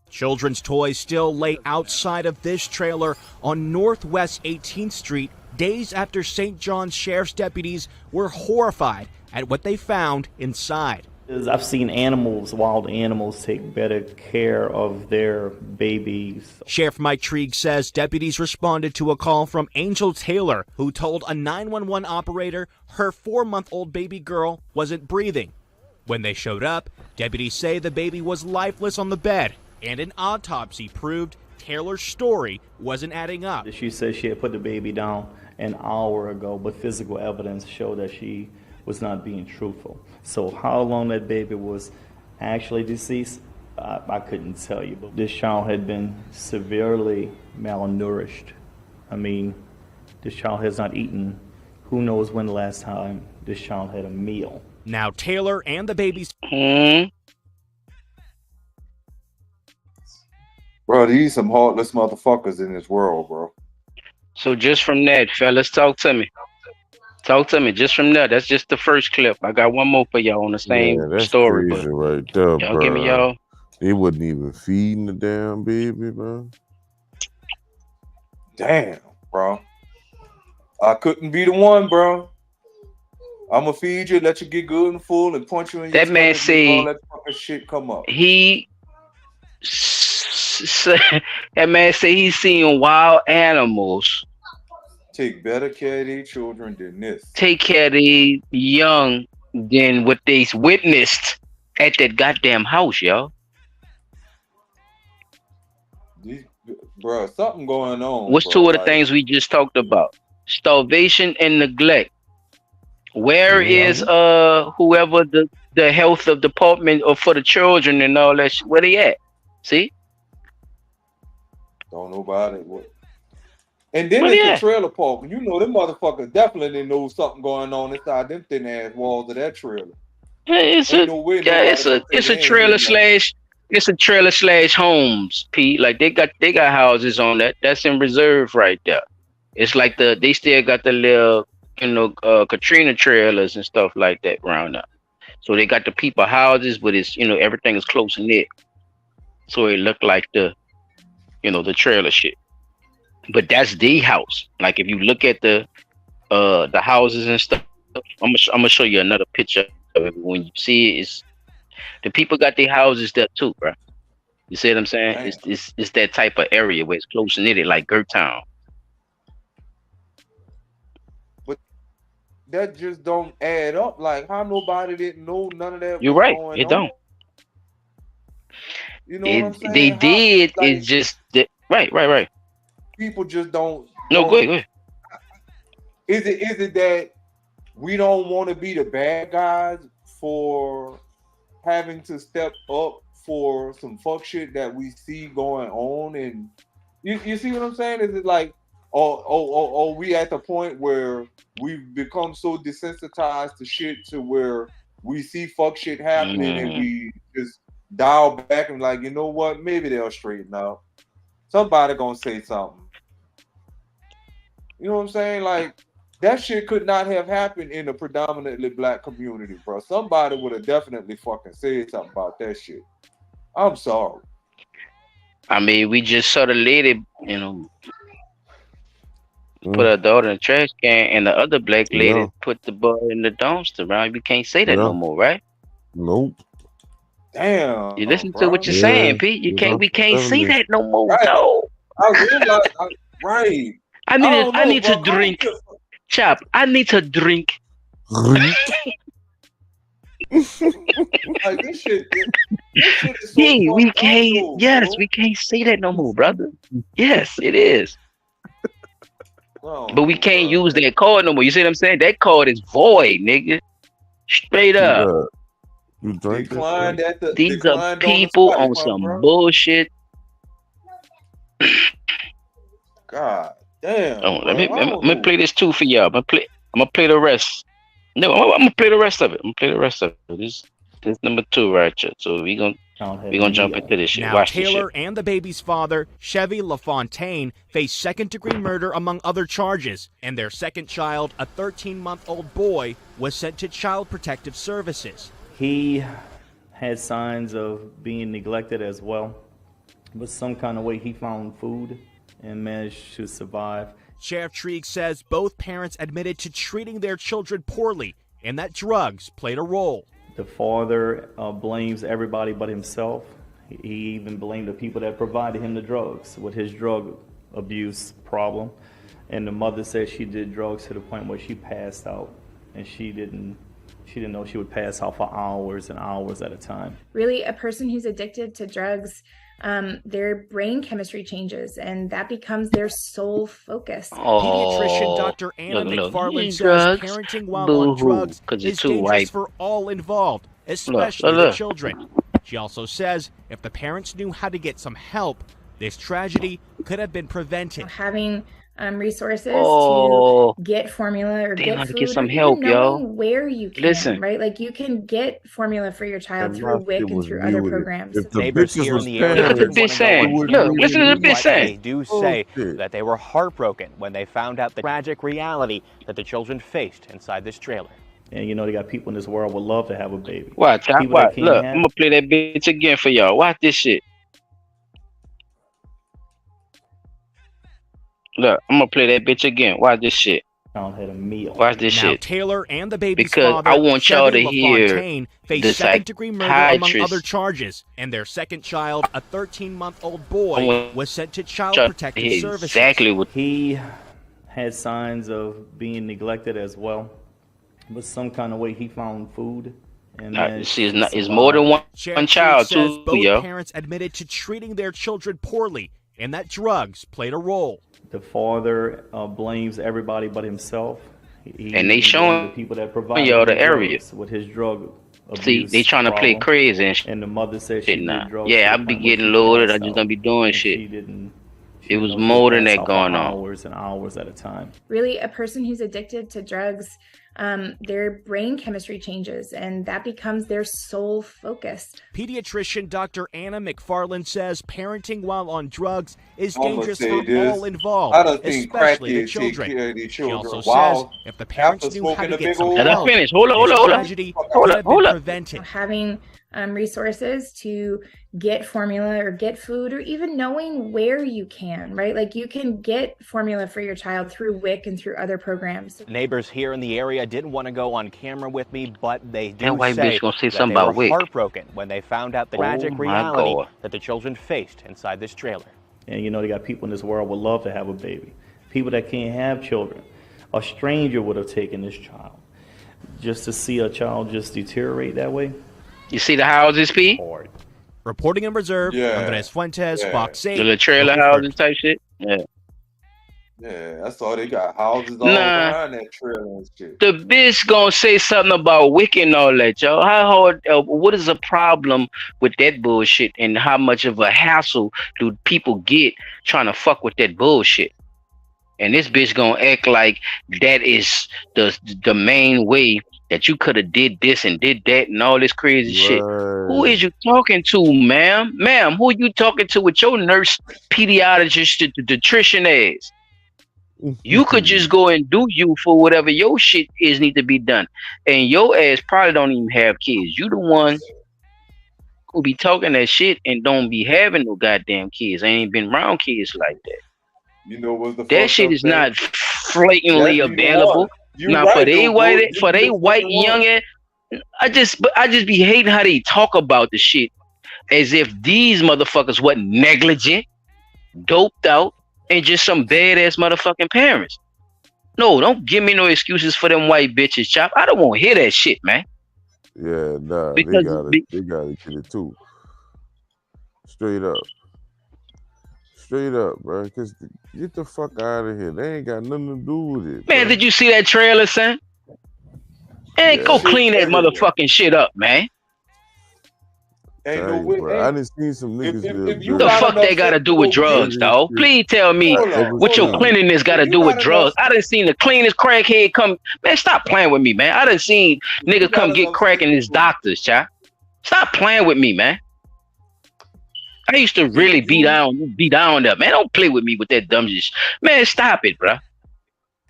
Children's toys still lay outside of this trailer on Northwest 18th Street days after St. John's Sheriff's deputies were horrified at what they found inside. I've seen animals, wild animals, take better care of their babies. Sheriff Mike Trieg says deputies responded to a call from Angel Taylor, who told a 911 operator her 4-month-old baby girl wasn't breathing. When they showed up, deputies say the baby was lifeless on the bed, and an autopsy proved Taylor's story wasn't adding up. She said she had put the baby down an hour ago, but physical evidence showed that she was not being truthful. So how long that baby was actually deceased, I couldn't tell you. But this child had been severely malnourished. I mean, this child has not eaten, who knows when the last time this child had a meal. Now Taylor and the baby's... Bro, these some heartless motherfuckers in this world, bro. So just from that, fellas, talk to me. Talk to me just from that. That's just the first clip. I got one more for y'all on the same that's story. crazy But right there, y'all bro. give me y'all. They wasn't even feeding the damn baby, bro. Damn, bro. I couldn't be the one, bro. I'ma feed you, let you get good and full, and punch you in your That man stomach and all say that fucking shit come up. that man say he's seeing wild animals Take better care of these children than this. take care of these young than what they witnessed at that goddamn house, y'all. Bro, something going on. What's bro. two of the Like, things we just talked about? Starvation and neglect. Where is whoever the health of department or for the children and all that shit? Where they at? See? Don't know about it. What? And then Where it's they the at? trailer park. You know them motherfuckers definitely know something going on inside them thin ass walls of that trailer. Yeah, it's Ain't a no way yeah, nobody it's a gonna say it's they a ain't trailer getting nothing. slash it's a trailer slash homes, Pete. Like they got houses on that. That's in reserve right there. It's like they still got the little Katrina trailers and stuff like that around there. So they got the people houses, but it's everything is close knit. So it looked like the trailer shit. But that's the house. Like if you look at the houses and stuff, I'm gonna show you another picture of it. When you see it, it's the people got their houses there too, bro. You see what I'm saying? It's that type of area where it's close knitted, like Gert Town. But that just don't add up. Like how nobody didn't know none of that. You're was right. going It on. don't. You know what I'm saying? They How, did. like, It just right. people just don't. No, go ahead. Is it that we don't want to be the bad guys for having to step up for some fuck shit that we see going on? And you see what I'm saying? Is it like, oh, we at the point where we've become so desensitized to shit to where we see fuck shit happening and we just dial back and like, you know what? Maybe they'll straighten out. Somebody gonna say something. You know what I'm saying? Like, that shit could not have happened in a predominantly black community, bro. Somebody would have definitely fucking said something about that shit. I'm sorry. I mean, we just saw the lady, you know, put her daughter in the trash can, and the other black lady Yeah. put the boy in the dumpster, right? We can't say that Yeah. no more, right? Nope. Damn. You listen to bro. what you're Yeah, saying, Pete. you know, We can't say definitely. that no more. Right. No. I realize, right. I need don't I know, need to bro. I don't drink. give a- Chop. I need to drink. Like, this shit is so Yeah, we fucked up, can't. though, Yes, bro. we can't say that no more, brother. Yes, it is. No, But we can't use that card no more. You see what I'm saying? That card is void, nigga. Straight up. You drink that Declined shit? at the These are declined on the people spot, on my some bro. bullshit. God damn. Oh, bro. I let don't me know. play this too for y'all. I'm gonna play the rest. No, I'm gonna play the rest of it. I'm gonna play the rest of it. This number 2 right here. So we gonna jump into this shit. Now, Watch this shit. Taylor and the baby's father, Chevy LaFontaine, face second-degree murder among other charges, and their second child, a 13-month-old boy, was sent to Child Protective Services. He had signs of being neglected as well, but some kind of way he found food and managed to survive. Sheriff Trigg says both parents admitted to treating their children poorly and that drugs played a role. The father blames everybody but himself. He even blamed the people that provided him the drugs with his drug abuse problem. And the mother said she did drugs to the point where she passed out, and she didn't know she would pass out for hours and hours at a time. Really, a person who's addicted to drugs, their brain chemistry changes, and that becomes their sole focus. Pediatrician Dr. Anna look, McFarland these says drugs, parenting while boo-hoo, on drugs 'cause you're is too dangerous white. for all involved, especially the look. children. She also says if the parents knew how to get some help, this tragedy could have been prevented. Having resources Oh, to get formula or they get know how to food, get some or help, even yo. knowing where you can, Listen. right? Like, you can get formula for your child And through my WIC shit and was through other muted. programs. If the Neighbors bitches here was in the area Look at the paying, bitch saying. Look, listen to the bitch But they saying. do say Bullshit. that they were heartbroken when they found out the tragic reality that the children faced inside this trailer. And you know, they got people in this world would love to have a baby. Watch, People that watch. can't Look, have- I'm gonna play that bitch again for y'all. Watch this shit. Look, I'm gonna play that bitch again. Watch this shit. Child had a meal. Watch this Now, shit. Taylor and the baby's Because father, I want y'all Chevy to hear LaFontaine, face the second-degree murder among psychiatrist. other charges, and their second child, a 13-month-old I boy, want was sent to Child y'all to Protective hear Services. exactly what. He had signs of being neglected as well, but some kind of way he found food and managed See, to it's more than survive. Sheriff one child Trigg says too, both yo. parents admitted to treating their children poorly and that drugs played a role. The father blames everybody but himself. He And they even showing blamed the people that provided y'all him the area. drugs with his drug abuse See, they trying to play problem. crazy and And the mother said she shit did now. drugs Yeah, to I the be point where getting she loaded. I passed just out. gonna be doing And shit. She didn't. It was know, she would more than pass that out for going on. hours and hours at a time. Really, a person who's addicted to drugs, their brain chemistry changes, and that becomes their sole focus. Pediatrician Dr. Anna McFarland says parenting while on drugs is I'ma dangerous say for this. all involved, I done seen especially the crackheads take children. care of these She children also while says if the parents after knew how smoking to a get big some old Let us help, finish. Hold up, hold this up, hold up. tragedy Hold could up, have hold been up. prevented. Having resources to get formula or get food, or even knowing where you can, right? Like, you can get formula for your child through WIC and through other programs. Neighbors here in the area didn't want to go on camera with me, but they do That white say bitch gonna say that something they about were WIC. heartbroken when they found out the Oh tragic my reality God. that the children faced inside this trailer. And you know, they got people in this world would love to have a baby. People that can't have children. A stranger would have taken this child. Just to see a child just deteriorate that way. You see the houses, P? Reporting in reserve, Yeah. Andres Fuentes, Yeah. Fox 8. The little trailer Looking houses first. type shit. Yeah. Yeah, that's all they got. Houses all Nah. behind that trailer and shit. The bitch gonna say something about Wick and all that, yo. How hard? What is the problem with that bullshit? And how much of a hassle do people get trying to fuck with that bullshit? And this bitch gonna act like that is the main way that you could have did this and did that and all this crazy shit. Who is you talking to, ma'am? Ma'am, who you talking to with your nurse, pediatrician, nutrition ass? You could just go and do you for whatever your shit is need to be done. And your ass probably don't even have kids. You the one who be talking that shit and don't be having no goddamn kids. I ain't been around kids like that. You know what's the That shit is not flatantly available. Now for they white young ass, I just be hating how they talk about the shit as if these motherfuckers wasn't negligent, doped out, and just some badass motherfucking parents. No, don't give me no excuses for them white bitches, Chop. I don't want to hear that shit, man. Yeah, nah, Because they gotta get it too. Straight up, bro. Cause get the fuck out of here. They ain't got nothing to do with it. Man, bro. did you see that trailer, son? Hey, go clean that motherfucking shit up, man. Ain't Tell no you, way. bro. I done seen some niggas. What the fuck they gotta do with drugs, dog? Please tell me what your cleanliness gotta do with drugs. I done seen the cleanest crackhead come. Man, stop playing with me, man. I done seen niggas come get crack in his doctors, child. Stop playing with me, man. I used to really be down there, man. Don't play with me with that dumb shit. Man, stop it, bro.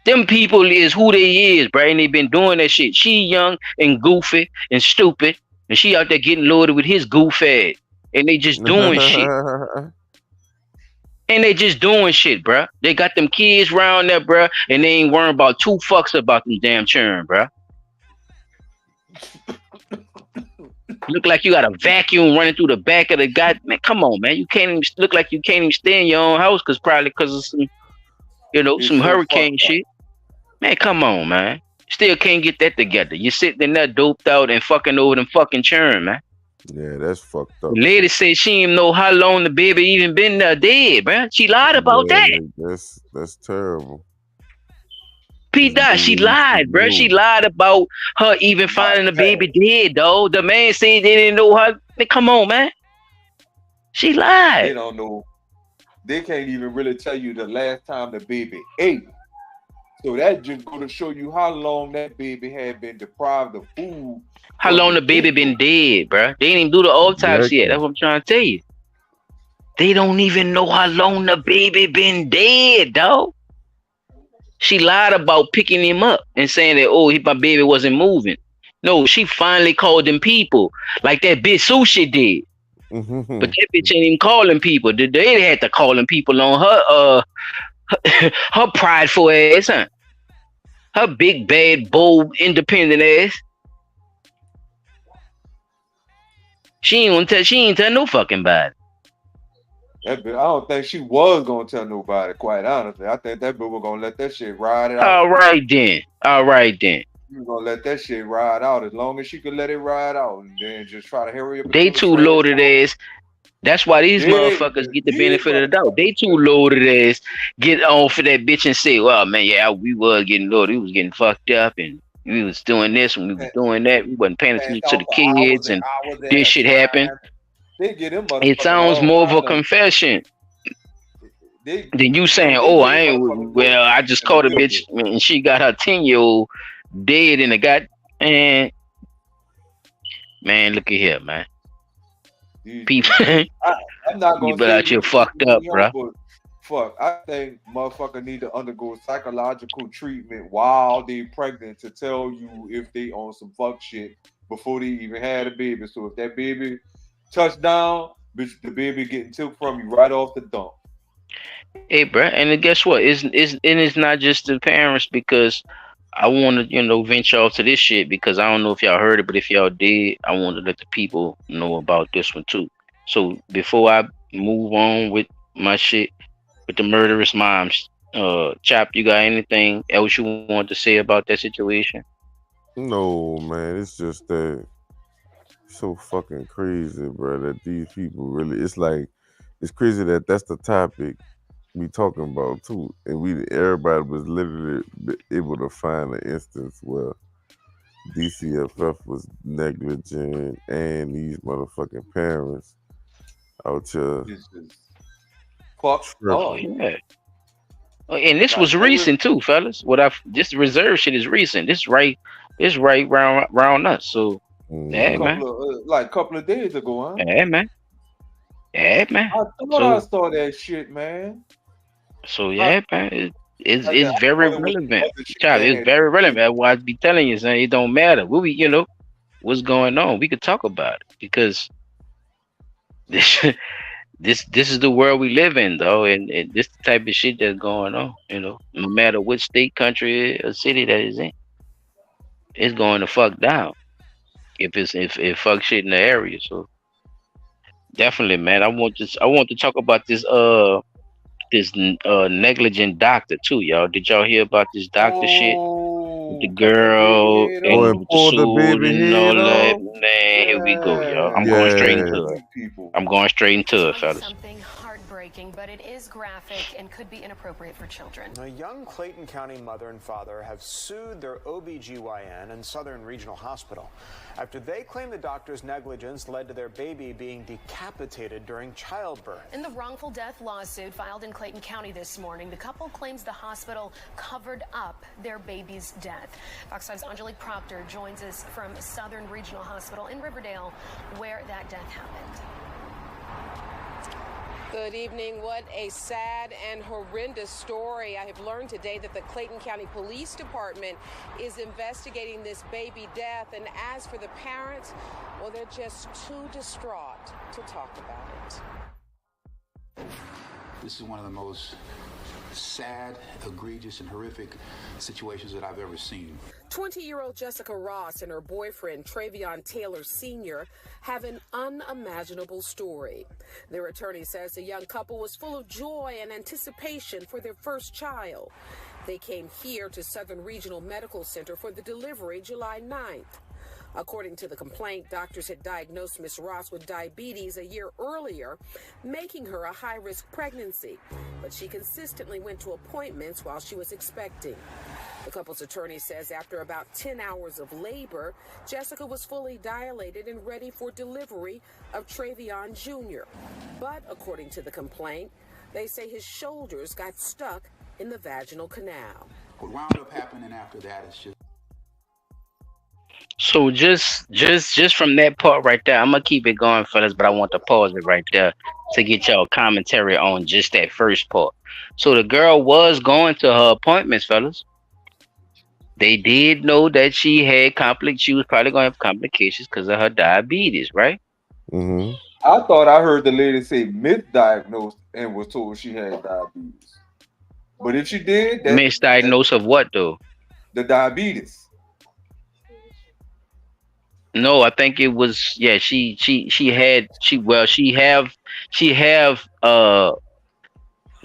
Them people is who they is, bro, and they been doing that shit. She young and goofy and stupid, and she out there getting loaded with his goof ass, and they just doing shit. And they just doing shit, bro. They got them kids around there, bro, and they ain't worrying about two fucks about them damn children, bro. Look like you got a vacuum running through the back of the guy. Man, come on, man. You can't even look like you can't even stay in your own house because of some, some hurricane shit. Man, come on, man. Still can't get that together. You sitting in there doped out and fucking over them fucking churn, man. Yeah, that's fucked up. The lady said she didn't know how long the baby even been dead, man. She lied about that. That's terrible. P. Dot, she lied, bro. She lied about her even finding the baby dead, though. The man said they didn't know her. Man, come on, man. She lied. They don't know. They can't even really tell you the last time the baby ate. So that just going to show you how long that baby had been deprived of food. How long the baby been dead, bro? They didn't even do the autopsy yet. That's what I'm trying to tell you. They don't even know how long the baby been dead, dog. She lied about picking him up and saying that, my baby wasn't moving. No, she finally called them people like that bitch Sushi did. But that bitch ain't even calling people. They had to call them people on her prideful ass, huh? Her big, bad, bold, independent ass. She ain't tell no fucking body. I don't think she was gonna tell nobody, quite honestly. I think that bitch was gonna let that shit ride it out. All right then. She was gonna let that shit ride out as long as she could let it ride out and then just try to hurry up. They too loaded ass. That's why these motherfuckers get the benefit of the doubt. They too loaded ass get on for that bitch and say, well, man, yeah, we was getting loaded. We was getting fucked up and we was doing this and we was doing that. We wasn't paying attention to the kids and this shit happened. It sounds more of a confession than you saying, I just caught a bitch and she got her 10-year-old dead in the gut. And man, look at here, man. People, I'm not gonna you been out here fucked up, bro. Fuck, I think motherfucker need to undergo psychological treatment while they pregnant to tell you if they on some fuck shit before they even had a baby. So if that baby touchdown, bitch, the baby getting took from you right off the dump. Hey, bro, and guess what? It's not just the parents, because I want to, venture off to this shit because I don't know if y'all heard it, but if y'all did, I want to let the people know about this one too. So before I move on with my shit with the murderous moms, Chop, you got anything else you want to say about that situation? No, man, it's just that so fucking crazy, bro, that these people really, it's crazy that that's the topic we talking about too, and everybody was literally able to find an instance where DCFF was negligent and these motherfucking parents out here. Oh yeah. And this was recent too, fellas. This reserve shit is recent. This right round us. So yeah, man. Like a couple of days ago, huh? Yeah, man. Yeah, man. I thought I saw that shit, man. So yeah, man. It's very relevant, child. It's very relevant. That's why I be telling you, saying it don't matter. What we, what's going on. We could talk about it because this is the world we live in, though, and this the type of shit that's going on. No matter what state, country, or city that is in, it's going to fuck down. If fuck shit in the area, so definitely, man. I want to talk about this negligent doctor too, y'all. Did y'all hear about this doctor shit? The girl and the baby and all head that. Man, here we go, y'all. I'm going straight into it. I'm going straight into it, fellas. Something heartbreaking, but it is graphic and could be inappropriate for children. A young Clayton County mother and father have sued their OBGYN and Southern Regional Hospital after they claim the doctor's negligence led to their baby being decapitated during childbirth. In the wrongful death lawsuit filed in Clayton County this morning, the couple claims the hospital covered up their baby's death. Fox 5's Angelique Proctor joins us from Southern Regional Hospital in Riverdale, where that death happened. Good evening. What a sad and horrendous story. I have learned today that the Clayton County Police Department is investigating this baby death. And as for the parents, well, they're just too distraught to talk about it. This is one of the most sad, egregious, and horrific situations that I've ever seen. 20-year-old Jessica Ross and her boyfriend, Travion Taylor Sr., have an unimaginable story. Their attorney says the young couple was full of joy and anticipation for their first child. They came here to Southern Regional Medical Center for the delivery July 9th. According to the complaint, doctors had diagnosed Ms. Ross with diabetes a year earlier, making her a high-risk pregnancy. But she consistently went to appointments while she was expecting. The couple's attorney says after about 10 hours of labor, Jessica was fully dilated and ready for delivery of Travion Jr. But according to the complaint, they say his shoulders got stuck in the vaginal canal. What wound up happening after that is just... So just from that part right there, I'm gonna keep it going, fellas, but I want to pause it right there to get y'all commentary on just that first part. So the girl was going to her appointments, fellas. They did know that she had she was probably gonna have complications because of her diabetes, right? Mm-hmm. I thought I heard the lady say misdiagnosed and was told she had diabetes. But if she did, misdiagnosed of what though? The diabetes. No, I think it was she have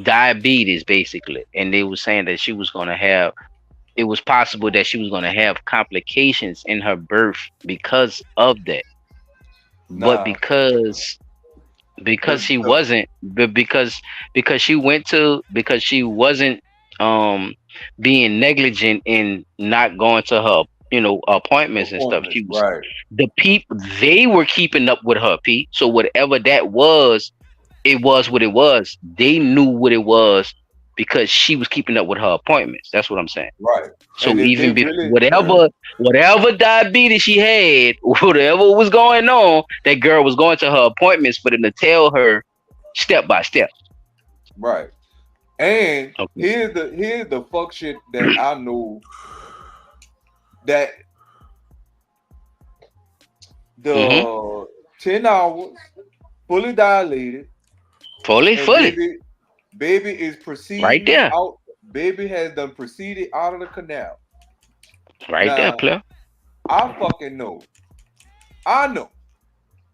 diabetes basically, and they were saying that she was gonna have. It was possible that she was gonna have complications in her birth because of that, but because she wasn't, but because she wasn't being negligent in not going to her appointments and stuff. She was they were keeping up with her, Pete. So whatever that was, it was what it was. They knew what it was because she was keeping up with her appointments. That's what I'm saying. Right. So even whatever diabetes she had, whatever was going on, that girl was going to her appointments for them to tell her step by step. Right. And here's the fuck shit that I know. That the 10 hours fully dilated, fully baby is proceeding right there out. Baby has done proceeded out of the canal right now, there, player. I fucking know. I know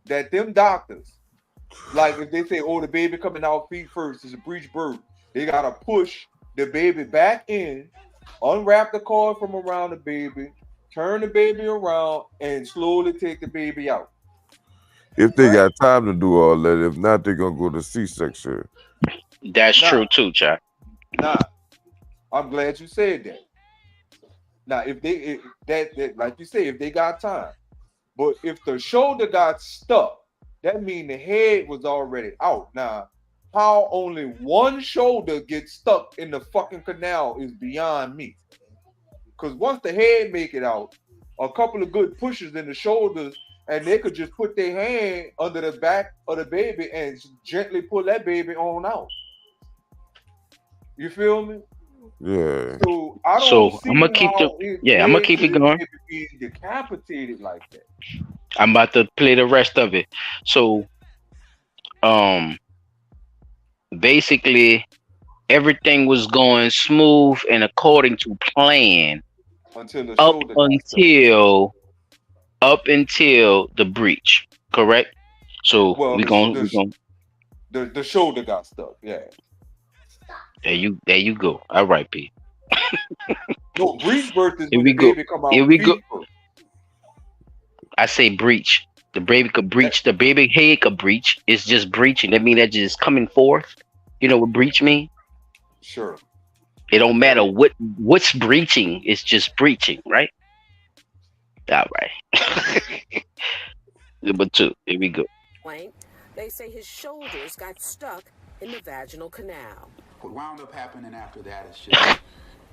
that them doctors, like if they say, oh, the baby coming out feet first, it's a breech birth, they gotta push the baby back in, unwrap the cord from around the baby, turn the baby around, and slowly take the baby out. If they got time to do all that, if not, they're gonna go to C-section. That's true too, Chuck. Nah, I'm glad you said that. Now, if like you say, if they got time, but if the shoulder got stuck, that means the head was already out. Now, how only one shoulder gets stuck in the fucking canal is beyond me. Because once the head make it out, a couple of good pushes in the shoulders, and they could just put their hand under the back of the baby and gently pull that baby on out. You feel me? Yeah. So I don't So see I'm gonna keep the how it I'm gonna led keep to it this going. baby being decapitated like that. I'm about to play the rest of it. So um basically everything was going smooth and according to plan Until the up shoulder got stuck. until the breach. Correct? So Well, the shoulder got stuck. Yeah. there you go. All right, P. No, breech birth is Here when we the go. baby come out Here we go. feet first. I say breach. The baby could breach. The baby head could breach. It's just breaching. That mean that just coming forth. You know what breach mean? Sure. It don't matter what's breaching. It's just breaching, right? All right. Number 2. Here we go. They say his shoulders got stuck in the vaginal canal. What wound up happening after that is just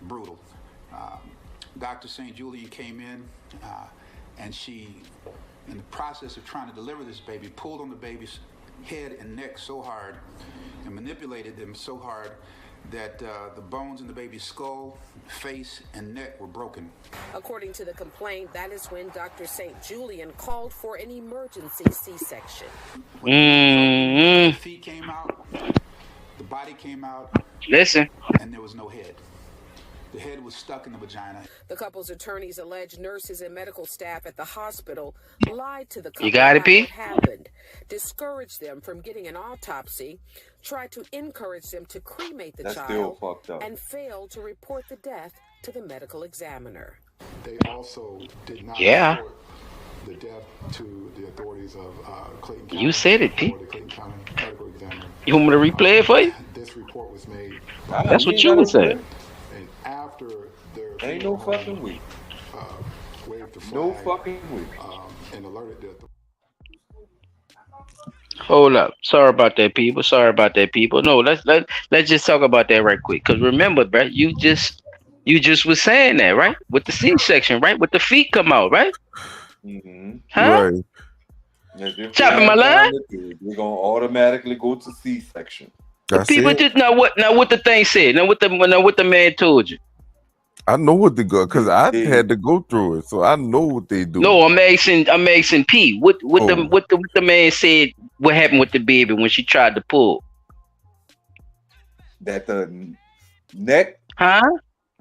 brutal. Dr. St. Julian came in, and she, in the process of trying to deliver this baby, pulled on the baby's head and neck so hard and manipulated them so hard that the bones in the baby's skull, face, and neck were broken. According to the complaint, that is when Dr. St. Julian called for an emergency C-section. The feet came out, the body came out, Listen. and there was no head. The head was stuck in the vagina. The couple's attorneys allege nurses and medical staff at the hospital lied to the couple You got it, about P? what happened, discouraged them from getting an autopsy, tried to encourage them to cremate the That's child, still fucked up. and failed to report the death to the medical examiner. They also did not Yeah. report the death to the authorities of Clayton County. You said it, P. or the Clayton County Medical Examiner. You want me to replay it for you? This report was made. That's what you would say. And after their Ain't no fucking way. waved the flag, No fucking way. And alerted the Hold up. Sorry about that, people. Sorry about that, people. No, let's just talk about that right quick. Cause remember, bro, you just was saying that, right? With the C-section, right? With the feet come out, right? Mm-hmm. Huh? Right. Chopping my line? We're gonna automatically go to C-section. That's People it. just now what the thing said. Now what the man told you. I know what to go because I had to go through it, so I know what they do. No, I'm asking P. What the man said? What happened with the baby when she tried to pull? That the neck,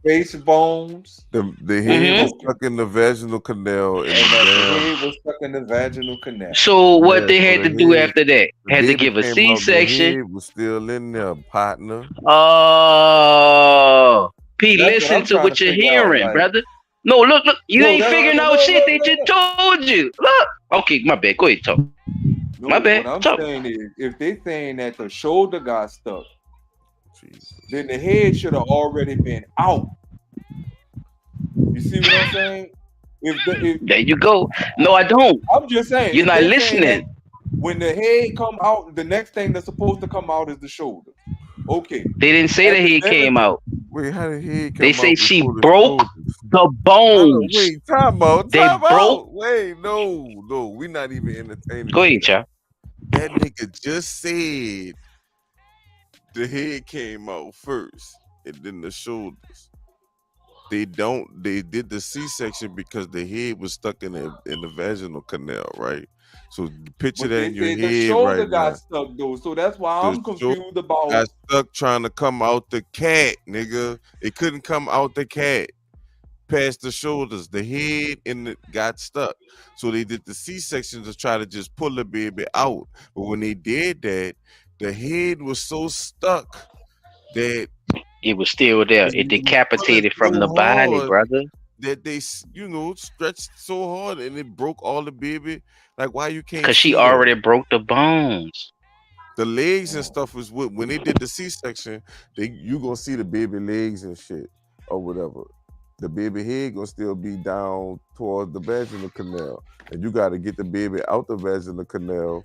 face bones, The head was stuck in the vaginal canal, and and that the head was stuck in the vaginal canal. So what they so had the to do head- after that? the Had to baby give a came out, the C-section. head was still in there, partner. Oh, P, That's what listen I'm to trying what to you're figure out, hearing, like- brother. No, look, you No, ain't no, figuring no, out no, shit. no, They no, just told you. Look. Okay, my bad. Go ahead, talk. No, My bad. What I'm Talk. saying is, if they saying that the shoulder got stuck, then the head should have already been out. You see what I'm saying? There you go. No, I don't. I'm just saying. You're if not they saying listening. that when the head come out, the next thing that's supposed to come out is the shoulder. Okay. They didn't say the head came out. Wait, how did he come They out say she before the broke shoulders? the bones. Wait, time out. They Time broke. out. Wait, no, we're not even entertaining. Go ahead, y'all. That nigga just said the head came out first and then the shoulders. They did the C-section because the head was stuck in the vaginal canal, right? So picture But that they in your said the head shoulder right got now. stuck though, so that's why The I'm confused shoulder about. got stuck trying to come out the cat, nigga. It couldn't come out the cat past the shoulders. The head got stuck. So they did the C-section to try to just pull the baby out. But when they did that, the head was so stuck that It was still there. It decapitated from the body, hard brother. that they, stretched so hard and it broke all the baby. Like, why you can't? Because she see that? already broke the bones. The legs and stuff was when they did the C-section. You gonna see the baby legs and shit or whatever. The baby head gonna still be down towards the vaginal canal, and you got to get the baby out the vaginal canal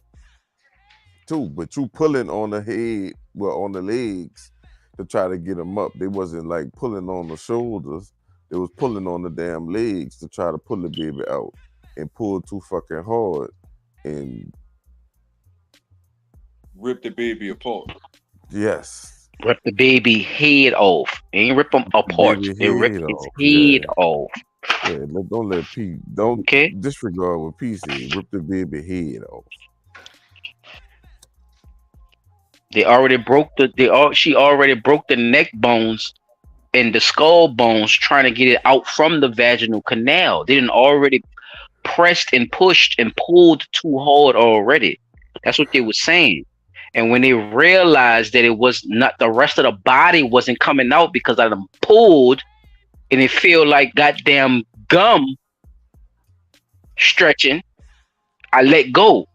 too. But you pulling on the head, on the legs to try to get them up. They wasn't like pulling on the shoulders. They was pulling on the damn legs to try to pull the baby out, and pull too fucking hard and Rip the baby apart. yes. Rip the baby head off. Ain't rip him apart. Baby They rip head his off. head Yeah. off. Yeah, don't let P don't disregard what P said. Rip the baby head off. They already broke she already broke the neck bones and the skull bones trying to get it out from the vaginal canal. They didn't already pressed and pushed and pulled too hard already. That's what they were saying. And when they realized that it was not, the rest of the body wasn't coming out because I done pulled and it feel like goddamn gum stretching, I let go.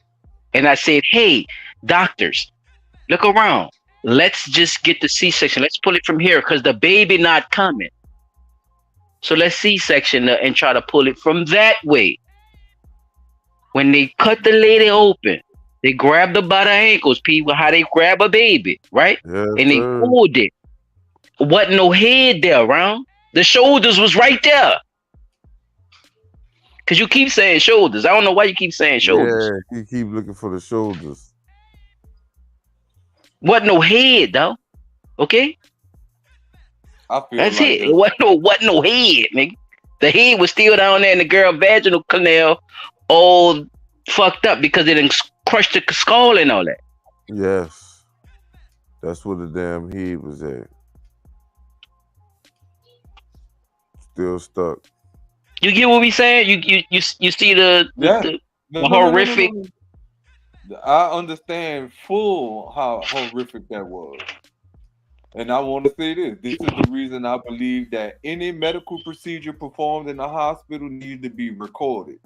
And I said, hey, doctors, look around. Let's just get the C-section. Let's pull it from here because the baby not coming. So let's C-section and try to pull it from that way. When they cut the lady open, they grabbed her by the ankles, people, how they grab a baby, right? Yes, and they sir. pulled it. Wasn't no head there, around. The shoulders was right there. Because you keep saying shoulders. I don't know why you keep saying shoulders. Yeah, he keep looking for the shoulders. Wasn't no head, though. Okay? I feel That's like it. It wasn't no head, nigga. The head was still down there in the girl vaginal canal, all fucked up because it didn't crush the skull and all that. Yes. That's where the damn head was at. Still stuck. You get what we saying? You see the horrific. No. I understand full how horrific that was. And I want to say this. This is the reason I believe that any medical procedure performed in the hospital needs to be recorded.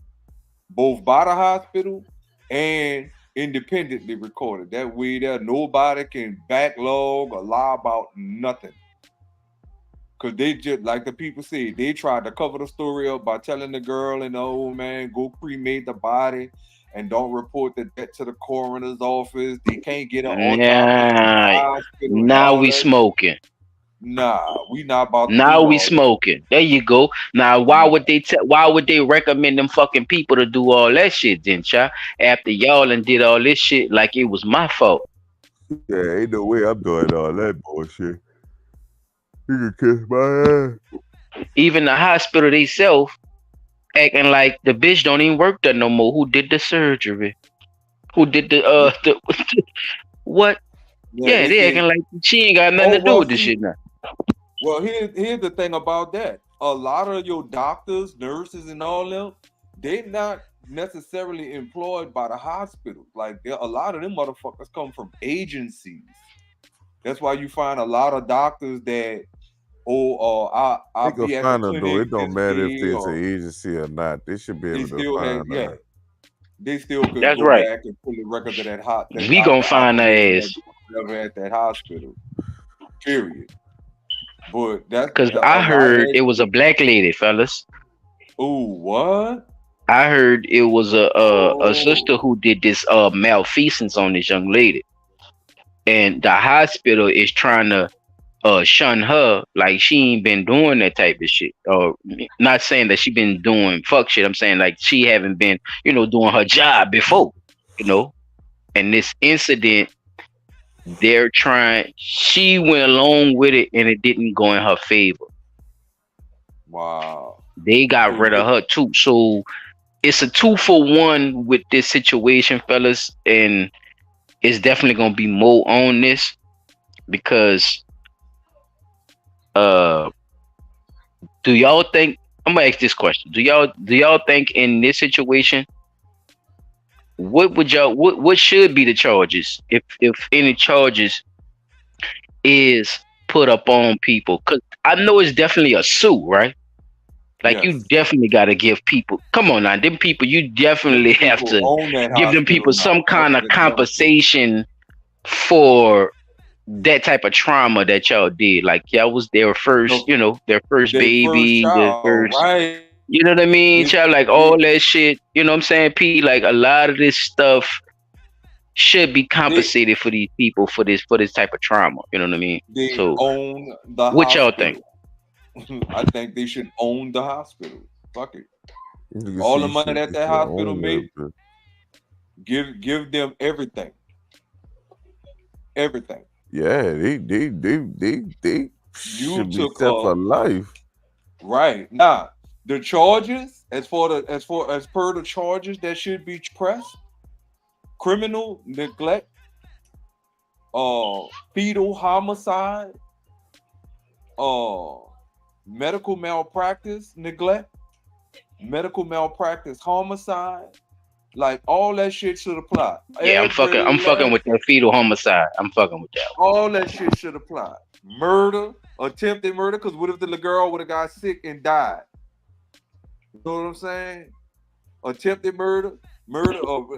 Both by the hospital and independently recorded. That way there nobody can backlog or lie about nothing. Because they just, like the people say, they tried to cover the story up by telling the girl and the old man, go cremate the body and don't report the death to the coroner's office. They can't get an autopsy. Now we smoking. Nah, we not about to Now do we all that. smoking. There you go. Now why would they recommend them fucking people to do all that shit then, child? After y'all and did all this shit like it was my fault. Yeah, ain't no way I'm doing all that bullshit. You can kiss my ass. Even the hospital themselves acting like the bitch don't even work there no more. Who did the surgery? Who did the what? Yeah, they acting like she ain't got nothing to do with this shit now. Well, here's the thing about that. A lot of your doctors, nurses, and all them, they're not necessarily employed by the hospital. Like a lot of them motherfuckers come from agencies. That's why you find a lot of doctors that I'll They be can at find the them though. clinic It don't this matter if day, it's or an agency or not. They should be they able to still have, find yeah, out. they still could That's go right. back and pull the records of that hot. We gonna find her ass. Never at that hospital. Period. But that's Cause I heard it was a black lady, fellas. Oh, what? I heard it was a sister who did this malfeasance on this young lady, and the hospital is trying to shun her like she ain't been doing that type of shit. Or not saying that she been doing fuck shit. I'm saying like she haven't been, doing her job before, And this incident, she went along with it and it didn't go in her favor. Wow. They got rid of her too. So it's a 2-for-1 with this situation, fellas, and it's definitely gonna be more on this because do y'all think, I'm gonna ask this question. Do y'all think in this situation, what should be the charges if any charges is put up on people? Because I know it's definitely a suit, right? Like you definitely got to give people, come on now, them people, you definitely have to give them people some kind of compensation for that type of trauma that y'all did. Like y'all was their first, their first baby, child, their first, right? you know what I mean? Child, like all that shit, you know what I'm saying? P, like a lot of this stuff should be compensated for these people for this type of trauma. You know what I mean? They So own the what y'all hospital. think? I think they should own the hospital. Fuck it. You All see the money shit that that you hospital own made, that, give them everything. Everything. Yeah, they You should be took set for life. right now the charges as per the charges that should be pressed: criminal neglect, fetal homicide, medical malpractice neglect, medical malpractice homicide. Like all that shit should apply. Yeah, I'm fucking with that fetal homicide. I'm fucking with that. All that shit should apply. Murder, attempted murder, because what if the little girl would have got sick and died? You know what I'm saying? Attempted murder.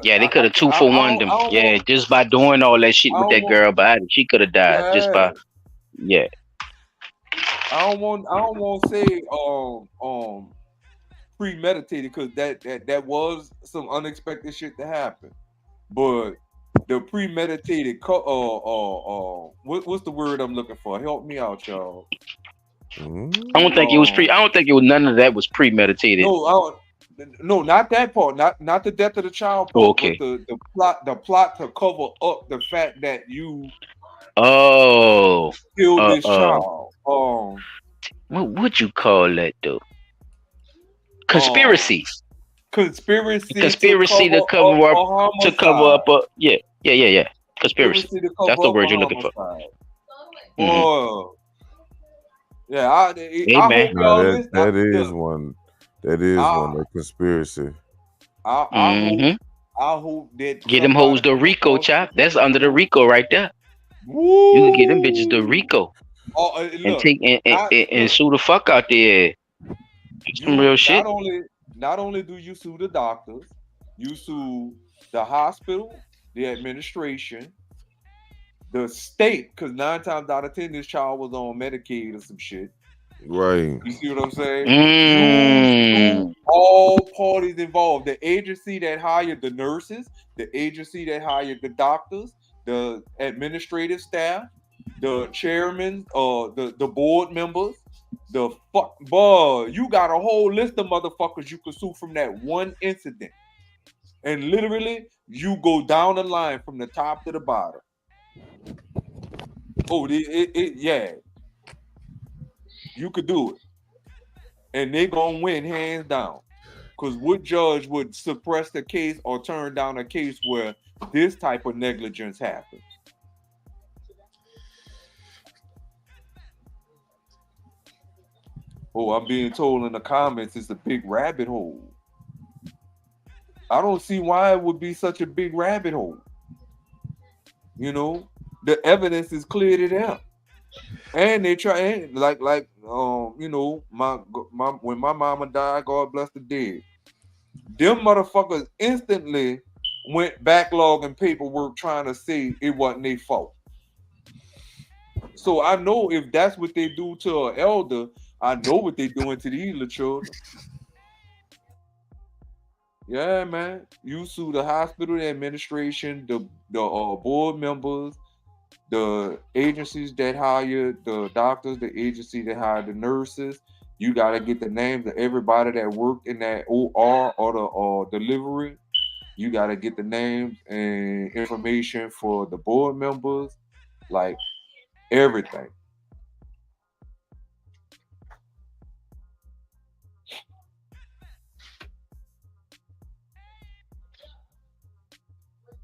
Yeah, they could have 2-for-1 them. Yeah, just by doing all that shit with that girl body, she could have died just by. Yeah. I don't want to say premeditated, because that was some unexpected shit to happen. But the premeditated what's the word I'm looking for? Help me out, y'all. I don't think it was none of that was premeditated. No, not that part. Not the death of the child part. Okay. But the plot to cover up the fact that you killed this child. What would you call that though? Conspiracy. Conspiracy to cover up. Yeah. Conspiracy. That's the word you're looking for. Mm-hmm. Yeah, that is one. That is one. That conspiracy. I hope that get them hoes the RICO, chap. That's under the RICO right there. Woo! You can get them bitches the RICO and take and sue the fuck out there. Some real shit. Not only do you sue the doctors, you sue the hospital, the administration, the state, because 9 times out of 10 this child was on Medicaid or some shit. Right. You see what I'm saying? You sue all parties involved. The agency that hired the nurses, the agency that hired the doctors, the administrative staff, the chairmen, the board members. You got a whole list of motherfuckers you could sue from that one incident, and literally you go down the line from the top to the bottom. Yeah, you could do it, and they gonna win hands down. Because what judge would suppress the case or turn down a case where this type of negligence happens? Oh, I'm being told in the comments it's a big rabbit hole. I don't see why it would be such a big rabbit hole. You know, the evidence is cleared it out, and they try like you know, when my mama died, God bless the dead, them motherfuckers instantly went backlogging paperwork trying to say it wasn't their fault. So I know if that's what they do to an elder, I know what they're doing to these little children. Yeah, man. You sue the hospital, the administration, the board members, the agencies that hire the doctors, the agency that hire the nurses. You got to get the names of everybody that worked in that OR or the delivery. You got to get the names and information for the board members, like everything.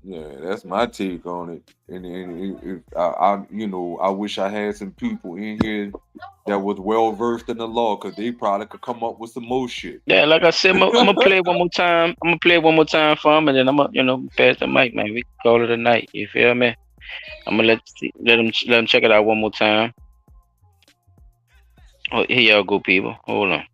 Yeah, that's my take on it. And I wish I had some people in here that was well versed in the law, because they probably could come up with some more shit. Yeah, like I said, I'm gonna play it one more time. I'm gonna play it one more time for him, and then I'm gonna pass the mic, man. We can call it a night. You feel me? I'm gonna let them check it out one more time. Oh, here y'all go, people. Hold on.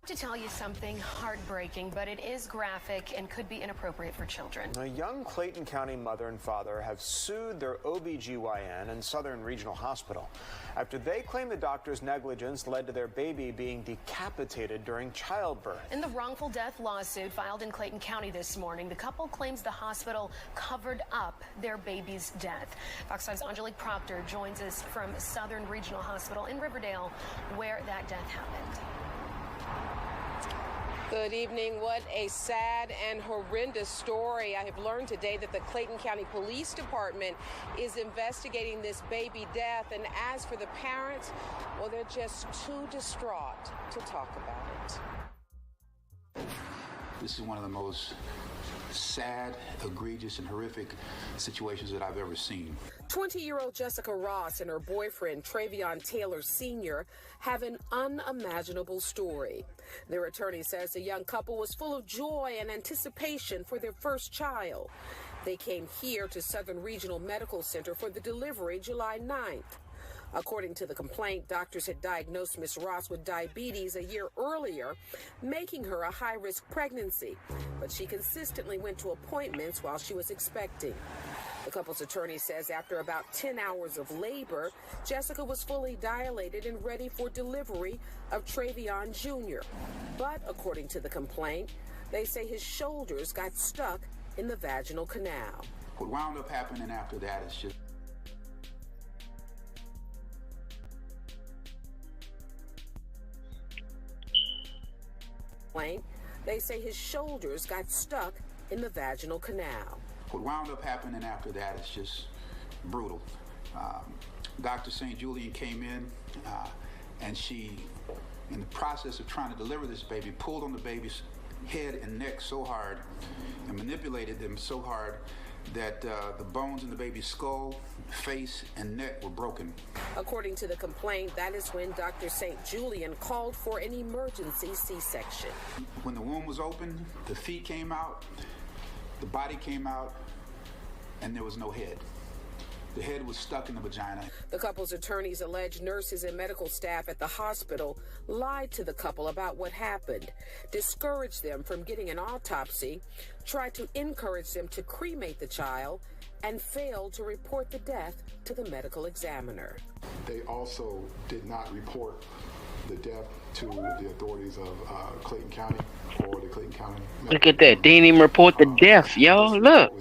To tell you something heartbreaking, but it is graphic and could be inappropriate for children. A young Clayton County mother and father have sued their OBGYN and Southern Regional Hospital after they claim the doctor's negligence led to their baby being decapitated during childbirth. In the wrongful death lawsuit filed in Clayton County this morning, the couple claims the hospital covered up their baby's death. Fox 5's Angelique Proctor joins us from Southern Regional Hospital in Riverdale, where that death happened. Good evening. What a sad and horrendous story. I have learned today that the Clayton County Police Department is investigating this baby death. And as for the parents, well, they're just too distraught to talk about it. This is one of the most sad, egregious, and horrific situations that I've ever seen. 20-year-old Jessica Ross and her boyfriend, Travion Taylor Sr., have an unimaginable story. Their attorney says the young couple was full of joy and anticipation for their first child. They came here to Southern Regional Medical Center for the delivery July 9th. According to the complaint, doctors had diagnosed Ms. Ross with diabetes a year earlier, making her a high-risk pregnancy. But she consistently went to appointments while she was expecting. The couple's attorney says after about 10 hours of labor, Jessica was fully dilated and ready for delivery of Travion Jr. But according to the complaint, they say his shoulders got stuck in the vaginal canal. What wound up happening after that is just They say his shoulders got stuck in the vaginal canal. What wound up happening after that is just brutal. Dr. St. Julian came in and she, in the process of trying to deliver this baby, pulled on the baby's head and neck so hard and manipulated them so hard that the bones in the baby's skull, face, and neck were broken. According to the complaint, that is when Dr. St. Julian called for an emergency C-section. When the womb was open, the feet came out, the body came out, and there was no head. The head was stuck in the vagina. The couple's attorneys allege nurses and medical staff at the hospital lied to the couple about what happened, discouraged them from getting an autopsy, tried to encourage them to cremate the child, and failed to report the death to the medical examiner. They also did not report the death to the authorities of Clayton County or the Clayton County. Look at that. They didn't even report the death, y'all. Look.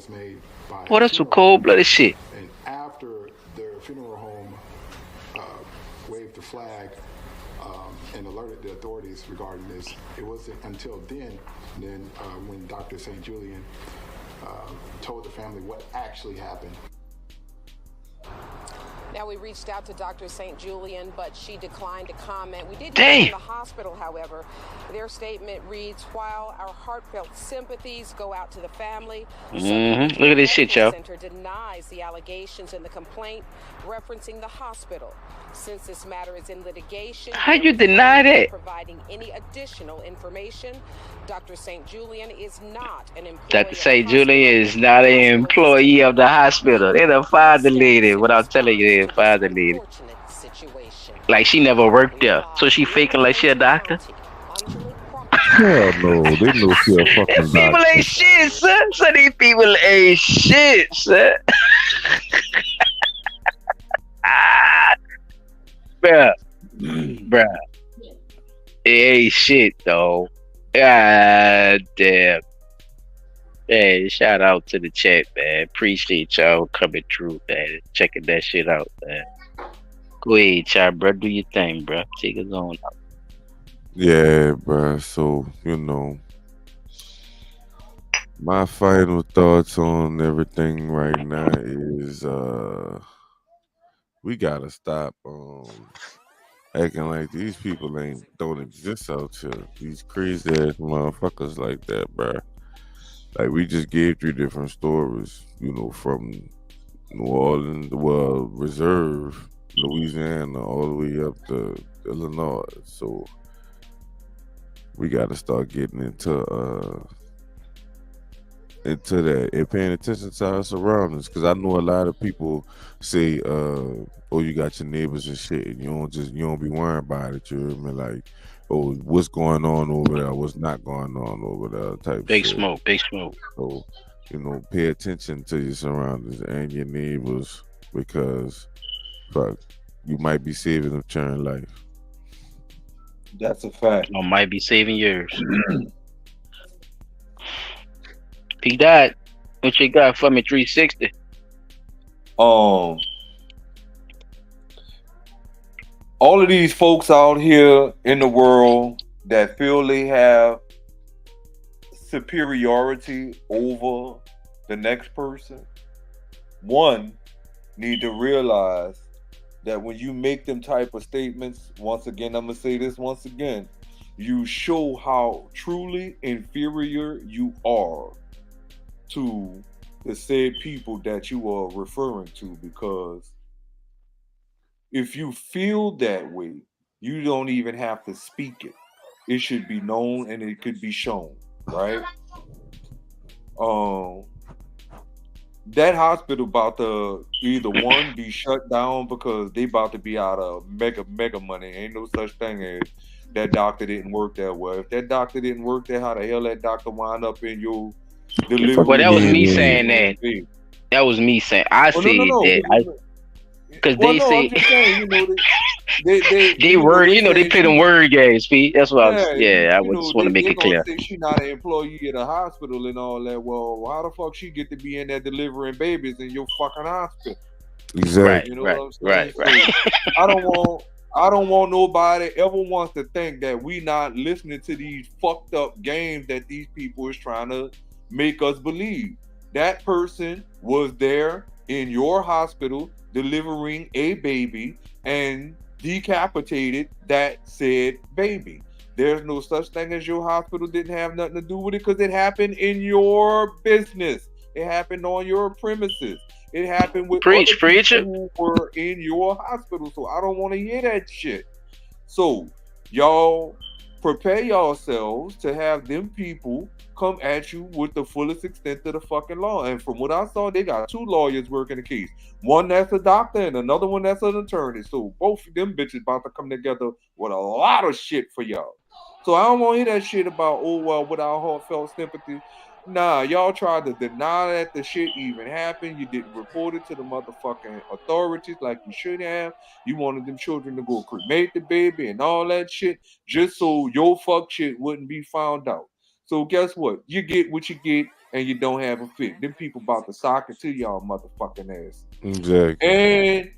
Boy, that's some cold-blooded shit. And after their funeral home waved the flag and alerted the authorities regarding this, it wasn't until then when Dr. St. Julian told the family what actually happened. Now, we reached out to Dr. St. Julian, but she declined to comment. We did Damn. hear from the hospital, however. Their statement reads, while our heartfelt sympathies go out to the family, Look at this shit, y'all. Center denies the allegations in the complaint, referencing the hospital. Since this matter is in litigation, How'd you deny that? providing any additional information, Dr. St. Julian is not an employee. Dr. St. Julian is not an employee of the hospital. They're the father lady. What I'm telling you, they're the father lady. Like she never worked there. So she faking like she a doctor? Hell no, they know she a fucking These people doctor. ain't shit, son. So these people ain't shit, son. Bruh. Bruh. It ain't shit, though. God damn. Hey, shout out to the chat, man. Appreciate y'all coming through, man. Checking that shit out, man. Go ahead, y'all, bro. Do your thing, bro. Take us on out. Yeah, bruh. So, you know, my final thoughts on everything right now is we gotta stop acting like these people don't exist out here. These crazy ass motherfuckers like that, bruh. Like, we just gave 3 different stories, you know, from New Orleans, well, Reserve, Louisiana, all the way up to Illinois. So we got to start getting into that and paying attention to our surroundings. Because I know a lot of people say, "Oh, you got your neighbors and shit, and you don't be worrying about it." You know what I mean? Like, oh, what's going on over there? What's not going on over there? Type Big shit. smoke, big smoke. So, you know, pay attention to your surroundings and your neighbors, because fuck, you might be saving a churn life. That's a fact. Or might be saving yours. P. Dot, what you got for me? 360. All of these folks out here in the world that feel they have superiority over the next person, one, need to realize that when you make them type of statements, once again, I'm gonna say this once again, you show how truly inferior you are to the said people that you are referring to, because if you feel that way, you don't even have to speak it. It should be known and it could be shown, right? That hospital about to either one be shut down because they about to be out of mega money. Ain't no such thing as that doctor didn't work that well. If that doctor didn't work there, how the hell that doctor wind up in your delivery? Well, that was me saying that. That was me saying. I said that. Because they say they word, they play them word games, Pete. That's what I was. Yeah, I just want to make it clear. She's not an employee at a hospital and all that. Well, how the fuck she get to be in there delivering babies in your fucking hospital? Exactly. You know what I'm saying? Right. I don't want nobody ever wants to think that we not listening to these fucked up games that these people is trying to make us believe. That person was there in your hospital delivering a baby and decapitated that said baby. There's no such thing as your hospital didn't have nothing to do with it, because it happened in your business. It happened on your premises. It happened with other people who were in your hospital. So I don't want to hear that shit. So y'all prepare yourselves to have them people come at you with the fullest extent of the fucking law. And from what I saw, they got 2 lawyers working the case. One that's a doctor and another one that's an attorney. So both of them bitches about to come together with a lot of shit for y'all. So I don't want to hear that shit about, oh, well, without heartfelt sympathy. Nah, y'all tried to deny that the shit even happened. You didn't report it to the motherfucking authorities like you should have. You wanted them children to go cremate the baby and all that shit just so your fuck shit wouldn't be found out. So guess what? You get what you get and you don't have a fit. Them people about to sock it to y'all motherfucking ass. Exactly. And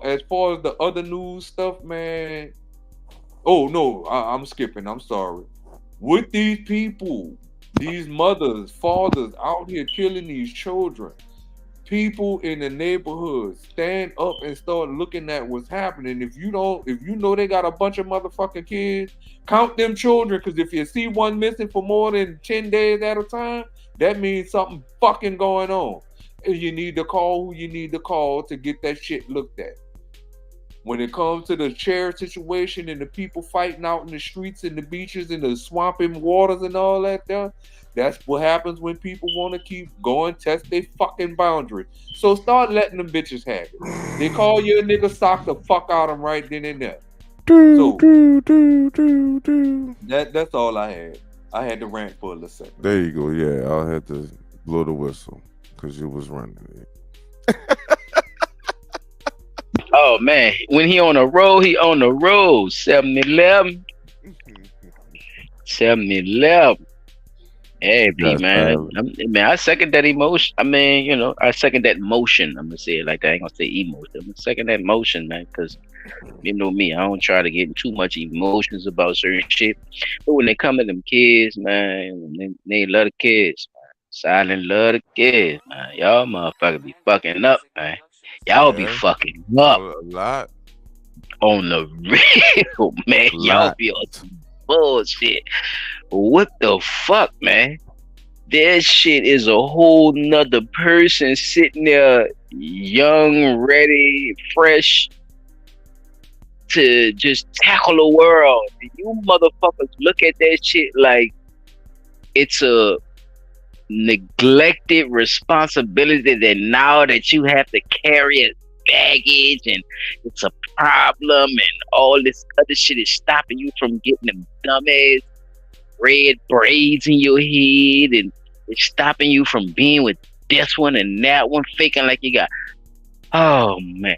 as far as the other news stuff, man. Oh no, I'm skipping. I'm sorry. With these people, these mothers, fathers out here killing these children, people in the neighborhood stand up and start looking at what's happening. If you know they got a bunch of motherfucking kids, count them children, because if you see one missing for more than 10 days at a time, that means something fucking going on. And you need to call who you need to call to get that shit looked at. When it comes to the chair situation and the people fighting out in the streets and the beaches and the swamping waters and all that there, that's what happens when people want to keep going, test their fucking boundaries. So start letting them bitches have it. They call you a nigga, sock the fuck out of them right then and there. So that's all I had. I had to rant for a little second. There you go. Yeah, I had to blow the whistle because you was running it. Oh man, when he on the road, 7-Eleven. 7-Eleven. Hey, B, man. I second that emotion. I second that motion. I'm gonna say it like that. I ain't gonna say emotion. I'm gonna second that motion, man, because you know me, I don't try to get too much emotions about certain shit. But when they come to them kids, man, they love the kids, man. Silent love the kids, man. Y'all motherfuckers be fucking up, man. Y'all be fucking up a lot on the real, man. Y'all be on some bullshit. What the fuck, man? That shit is a whole nother person sitting there, young, ready, fresh to just tackle the world. You motherfuckers look at that shit like it's a neglected responsibility that now that you have to carry as baggage, and it's a problem, and all this other shit is stopping you from getting them dumbass red braids in your head, and it's stopping you from being with this one and that one, faking like you got. Oh man.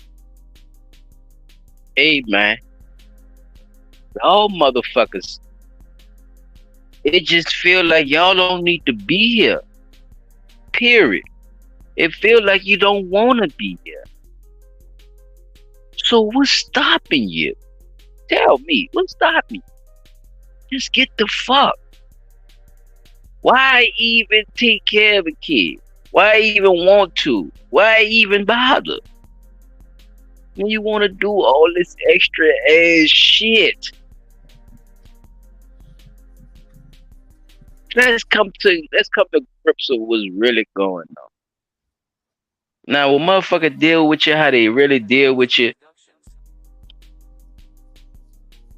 Hey man, y'all motherfuckers, it just feel like y'all don't need to be here. Period. It feel like you don't want to be here. So what's stopping you? Tell me, what's stopping you? Just get the fuck. Why even take care of a kid? Why even want to? Why even bother? When you want to do all this extra ass shit. Let's come to grips with what's really going on. Now, when motherfucker deal with you how they really deal with you,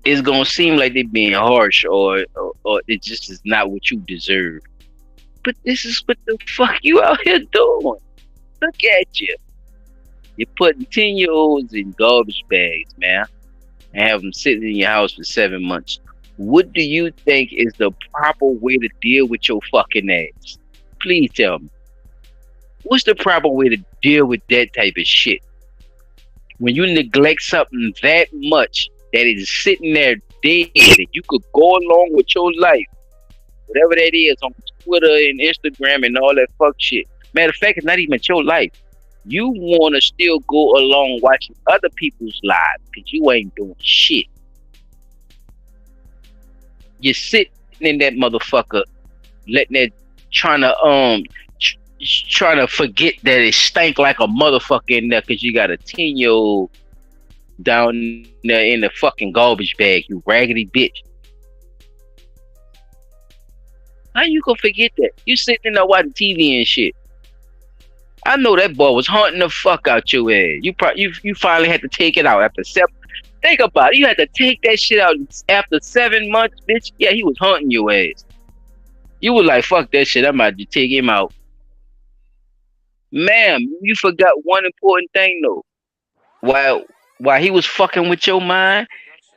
it's gonna seem like they being harsh or it just is not what you deserve. But this is what the fuck you out here doing. Look at you. You're putting 10-year-olds in garbage bags, man, and have them sitting in your house for 7 months. What do you think is the proper way to deal with your fucking ass? Please tell me. What's the proper way to deal with that type of shit? When you neglect something that much that is sitting there dead and you could go along with your life, whatever that is on Twitter and Instagram and all that fuck shit. Matter of fact, it's not even your life. You want to still go along watching other people's lives because you ain't doing shit. You're sitting in that motherfucker, letting that trying to forget that it stank like a motherfucker in there because you got a 10-year-old down there in the fucking garbage bag, you raggedy bitch. How you gonna forget that? You sitting in there watching TV and shit. I know that boy was haunting the fuck out your ass. You finally had to take it out after 7. Think about it. You had to take that shit out after 7 months, bitch. Yeah, he was haunting your ass. You were like, fuck that shit. I'm about to take him out. Ma'am, you forgot one important thing though. While he was fucking with your mind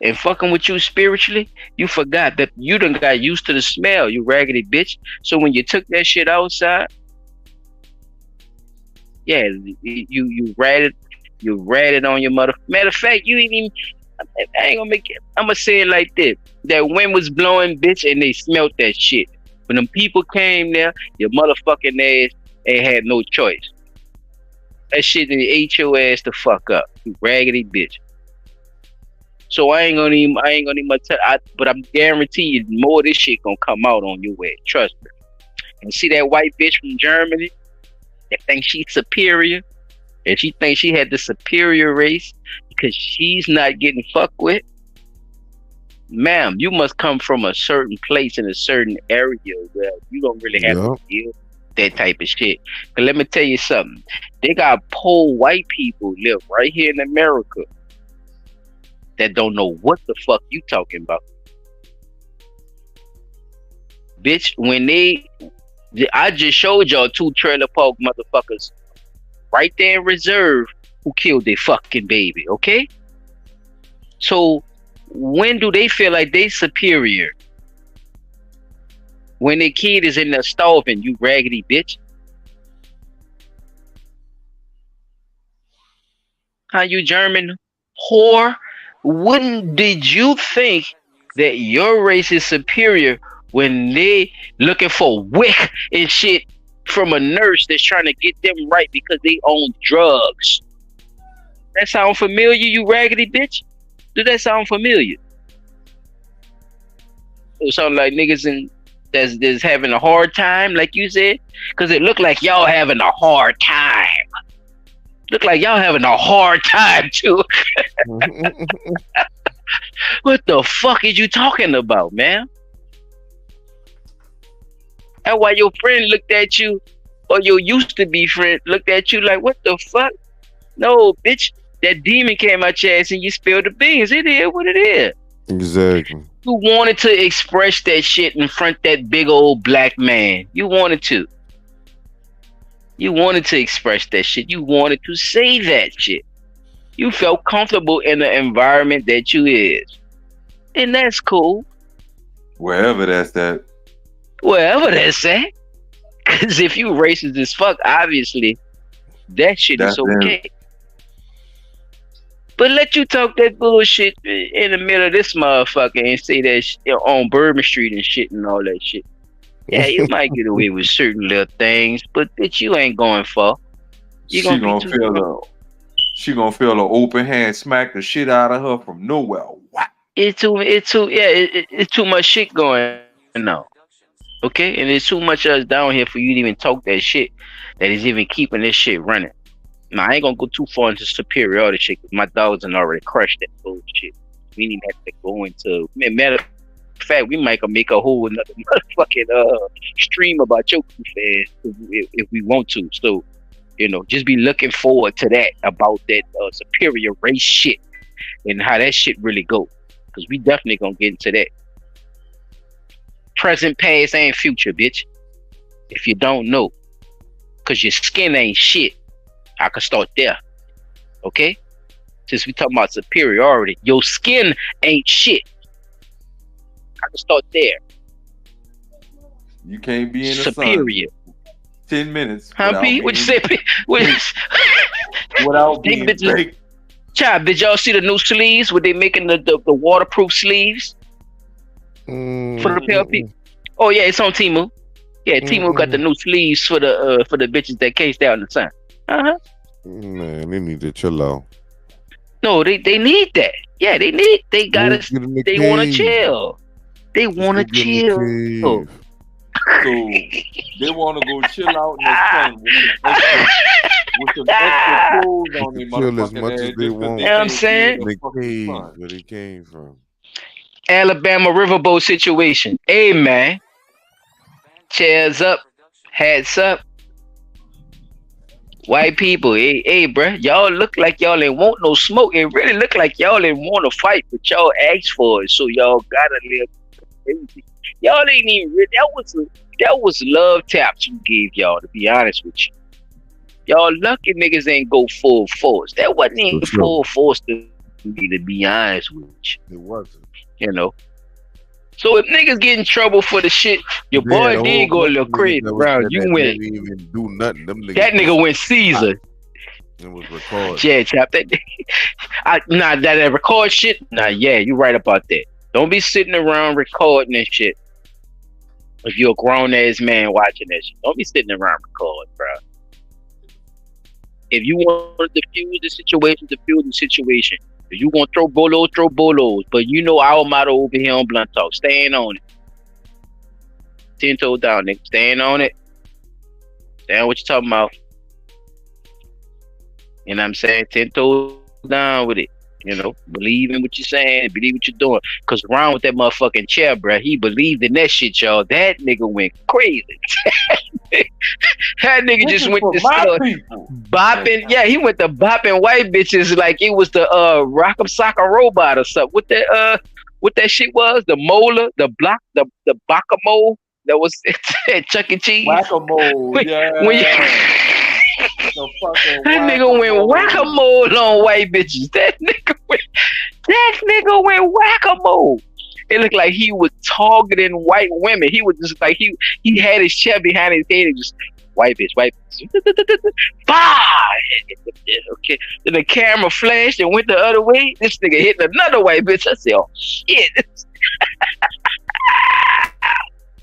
and fucking with you spiritually, you forgot that you done got used to the smell, you raggedy bitch. So when you took that shit outside, yeah, you ratted on your mother. Matter of fact, you ain't even. I ain't gonna make it. I'm gonna say it like this: that wind was blowing, bitch, and they smelt that shit. When them people came there, your motherfucking ass ain't had no choice. That shit ate your ass the fuck up, you raggedy bitch. So I ain't gonna even tell. But I'm guarantee you, more of this shit gonna come out on your way. Trust me. And see that white bitch from Germany that thinks she's superior, and she thinks she had the superior race because she's not getting fucked with. Ma'am, you must come from a certain place in a certain area where you don't really have to deal with that type of shit. But let me tell you something. They got poor white people live right here in America that don't know what the fuck you talking about. Bitch, I just showed y'all 2 trailer park motherfuckers right there in reserve who killed their fucking baby, okay? So when do they feel like they superior? When their kid is in there starving, you raggedy bitch. How you German whore? When did you think that your race is superior when they looking for wick and shit from a nurse that's trying to get them right because they own drugs? That sound familiar, you raggedy bitch? Do that sound familiar? It sound like niggas that's having a hard time, like you said? Because it look like y'all having a hard time. Look like y'all having a hard time too. What the fuck is you talking about, man? That's why your friend looked at you, or your used to be friend looked at you like, what the fuck? No, bitch, that demon came out your ass and you spilled the beans. It is what it is. Exactly. You wanted to express that shit in front of that big old black man. You wanted to. You wanted to express that shit. You wanted to say that shit. You felt comfortable in the environment that you is. And that's cool. Wherever that's at. Wherever that's at. Because if you racist as fuck, obviously, that shit is okay. But let you talk that bullshit in the middle of this motherfucker and say that shit on Bourbon Street and shit and all that shit. Yeah, you might get away with certain little things, but bitch, you ain't going far. She gonna feel an open hand smack the shit out of her from nowhere. What? It's too much shit going on. Okay, and there's too much of us down here for you to even talk that shit that is even keeping this shit running. Now I ain't gonna go too far into superiority shit because my dogs done already crushed that bullshit. We didn't even have to go into matter of fact, we might make a whole another motherfucking stream about your fans if we want to. So, you know, just be looking forward to that about that superior race shit and how that shit really go. Because we definitely gonna get into that. Present, past, and future, bitch. If you don't know. Because your skin ain't shit. I can start there. Okay? Since we talking about superiority, your skin ain't shit. I can start there. You can't be in the superior. sun 10 minutes. Huh, P? What you say, P? Without being baked. Child, did y'all see the new sleeves? Were they making the waterproof sleeves for the pair of people? Oh yeah, it's on Temu. Yeah, Temu got the new sleeves for the bitches that cased out in the sun. Man, they need to chill out. No, they need that. Yeah, they gotta. They want to chill. They want to chill. So they want to go chill out in the sun with some extra clothes on their Chill as motherfucking much ass as they just 'cause want. You know what I'm saying? They came where they came from. Alabama riverboat situation. Hey man, chairs up, hats up. White people, hey, bruh, y'all look like y'all ain't want no smoke. It really look like y'all ain't want to fight, but y'all asked for it, so y'all gotta live crazy. Y'all ain't even really. That was love taps we gave y'all. To be honest with you, y'all lucky niggas ain't go full force. That wasn't even full force to me. To be honest with you, it wasn't. You know. So if niggas get in trouble for the shit, your boy did go a little crazy around. You went. Didn't even do nothing. Them niggas That nigga went Caesar. It was recorded. Yeah, chap. That record shit. Nah, yeah, you right about that. Don't be sitting around recording and shit. If you're a grown ass man watching that shit, don't be sitting around recording, bro. If you want to defuse the situation. If you want to throw bolos. But you know our motto over here on Blunt Talk. Stand on it. 10 toes down, nigga. Stand on it. Stand what you talking about. You know what I'm saying? 10 toes down with it. You know, believe in what you're saying, believe what you're doing. Cause around with that motherfucking chair, bro, he believed in that shit, y'all. That nigga went crazy. That nigga just went to start bopping. Yeah, he went to bopping white bitches like it was the Rock'em Sock'em Robot or something. What that shit was? The molar, the Bacamo that was at Chuck E. Cheese. Whack-a-mole, yeah. That nigga went whack-a-mole on white bitches. That nigga went whack-a-mole. It looked like he was targeting white women. He was just like he had his chair behind his head and just white bitch. Bah! Okay. Then the camera flashed and went the other way. This nigga hit another white bitch. I said, oh shit.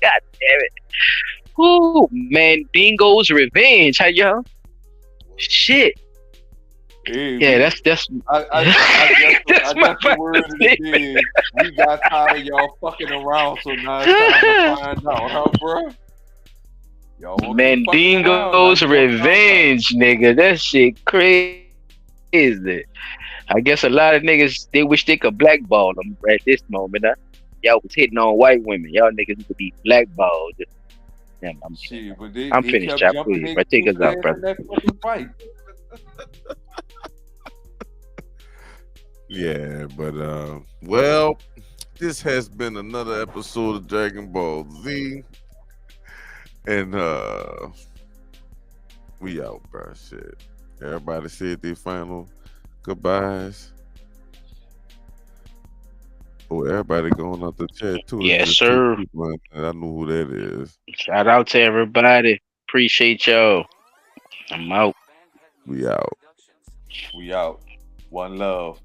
God damn it. Ooh, man, Dingo's revenge. How y'all? Shit. Hey, yeah, that's I guess the word of the day. We got tired of y'all fucking around, so now it's time to find out, huh, bro? Mandingo's revenge, nigga. That shit crazy. I guess a lot of niggas, they wish they could blackball them at this moment. Huh? Y'all was hitting on white women. Y'all niggas need to be blackballed. Damn, I'm finished, Chop. Please, but take us out, brother. Yeah, but well, this has been another episode of Dragon Ball Z, and we out, bro. Shit. Everybody said their final goodbyes. Oh, everybody going out the chat too. Yes, sir. I know who that is. Shout out to everybody. Appreciate y'all. I'm out. We out. We out. One love.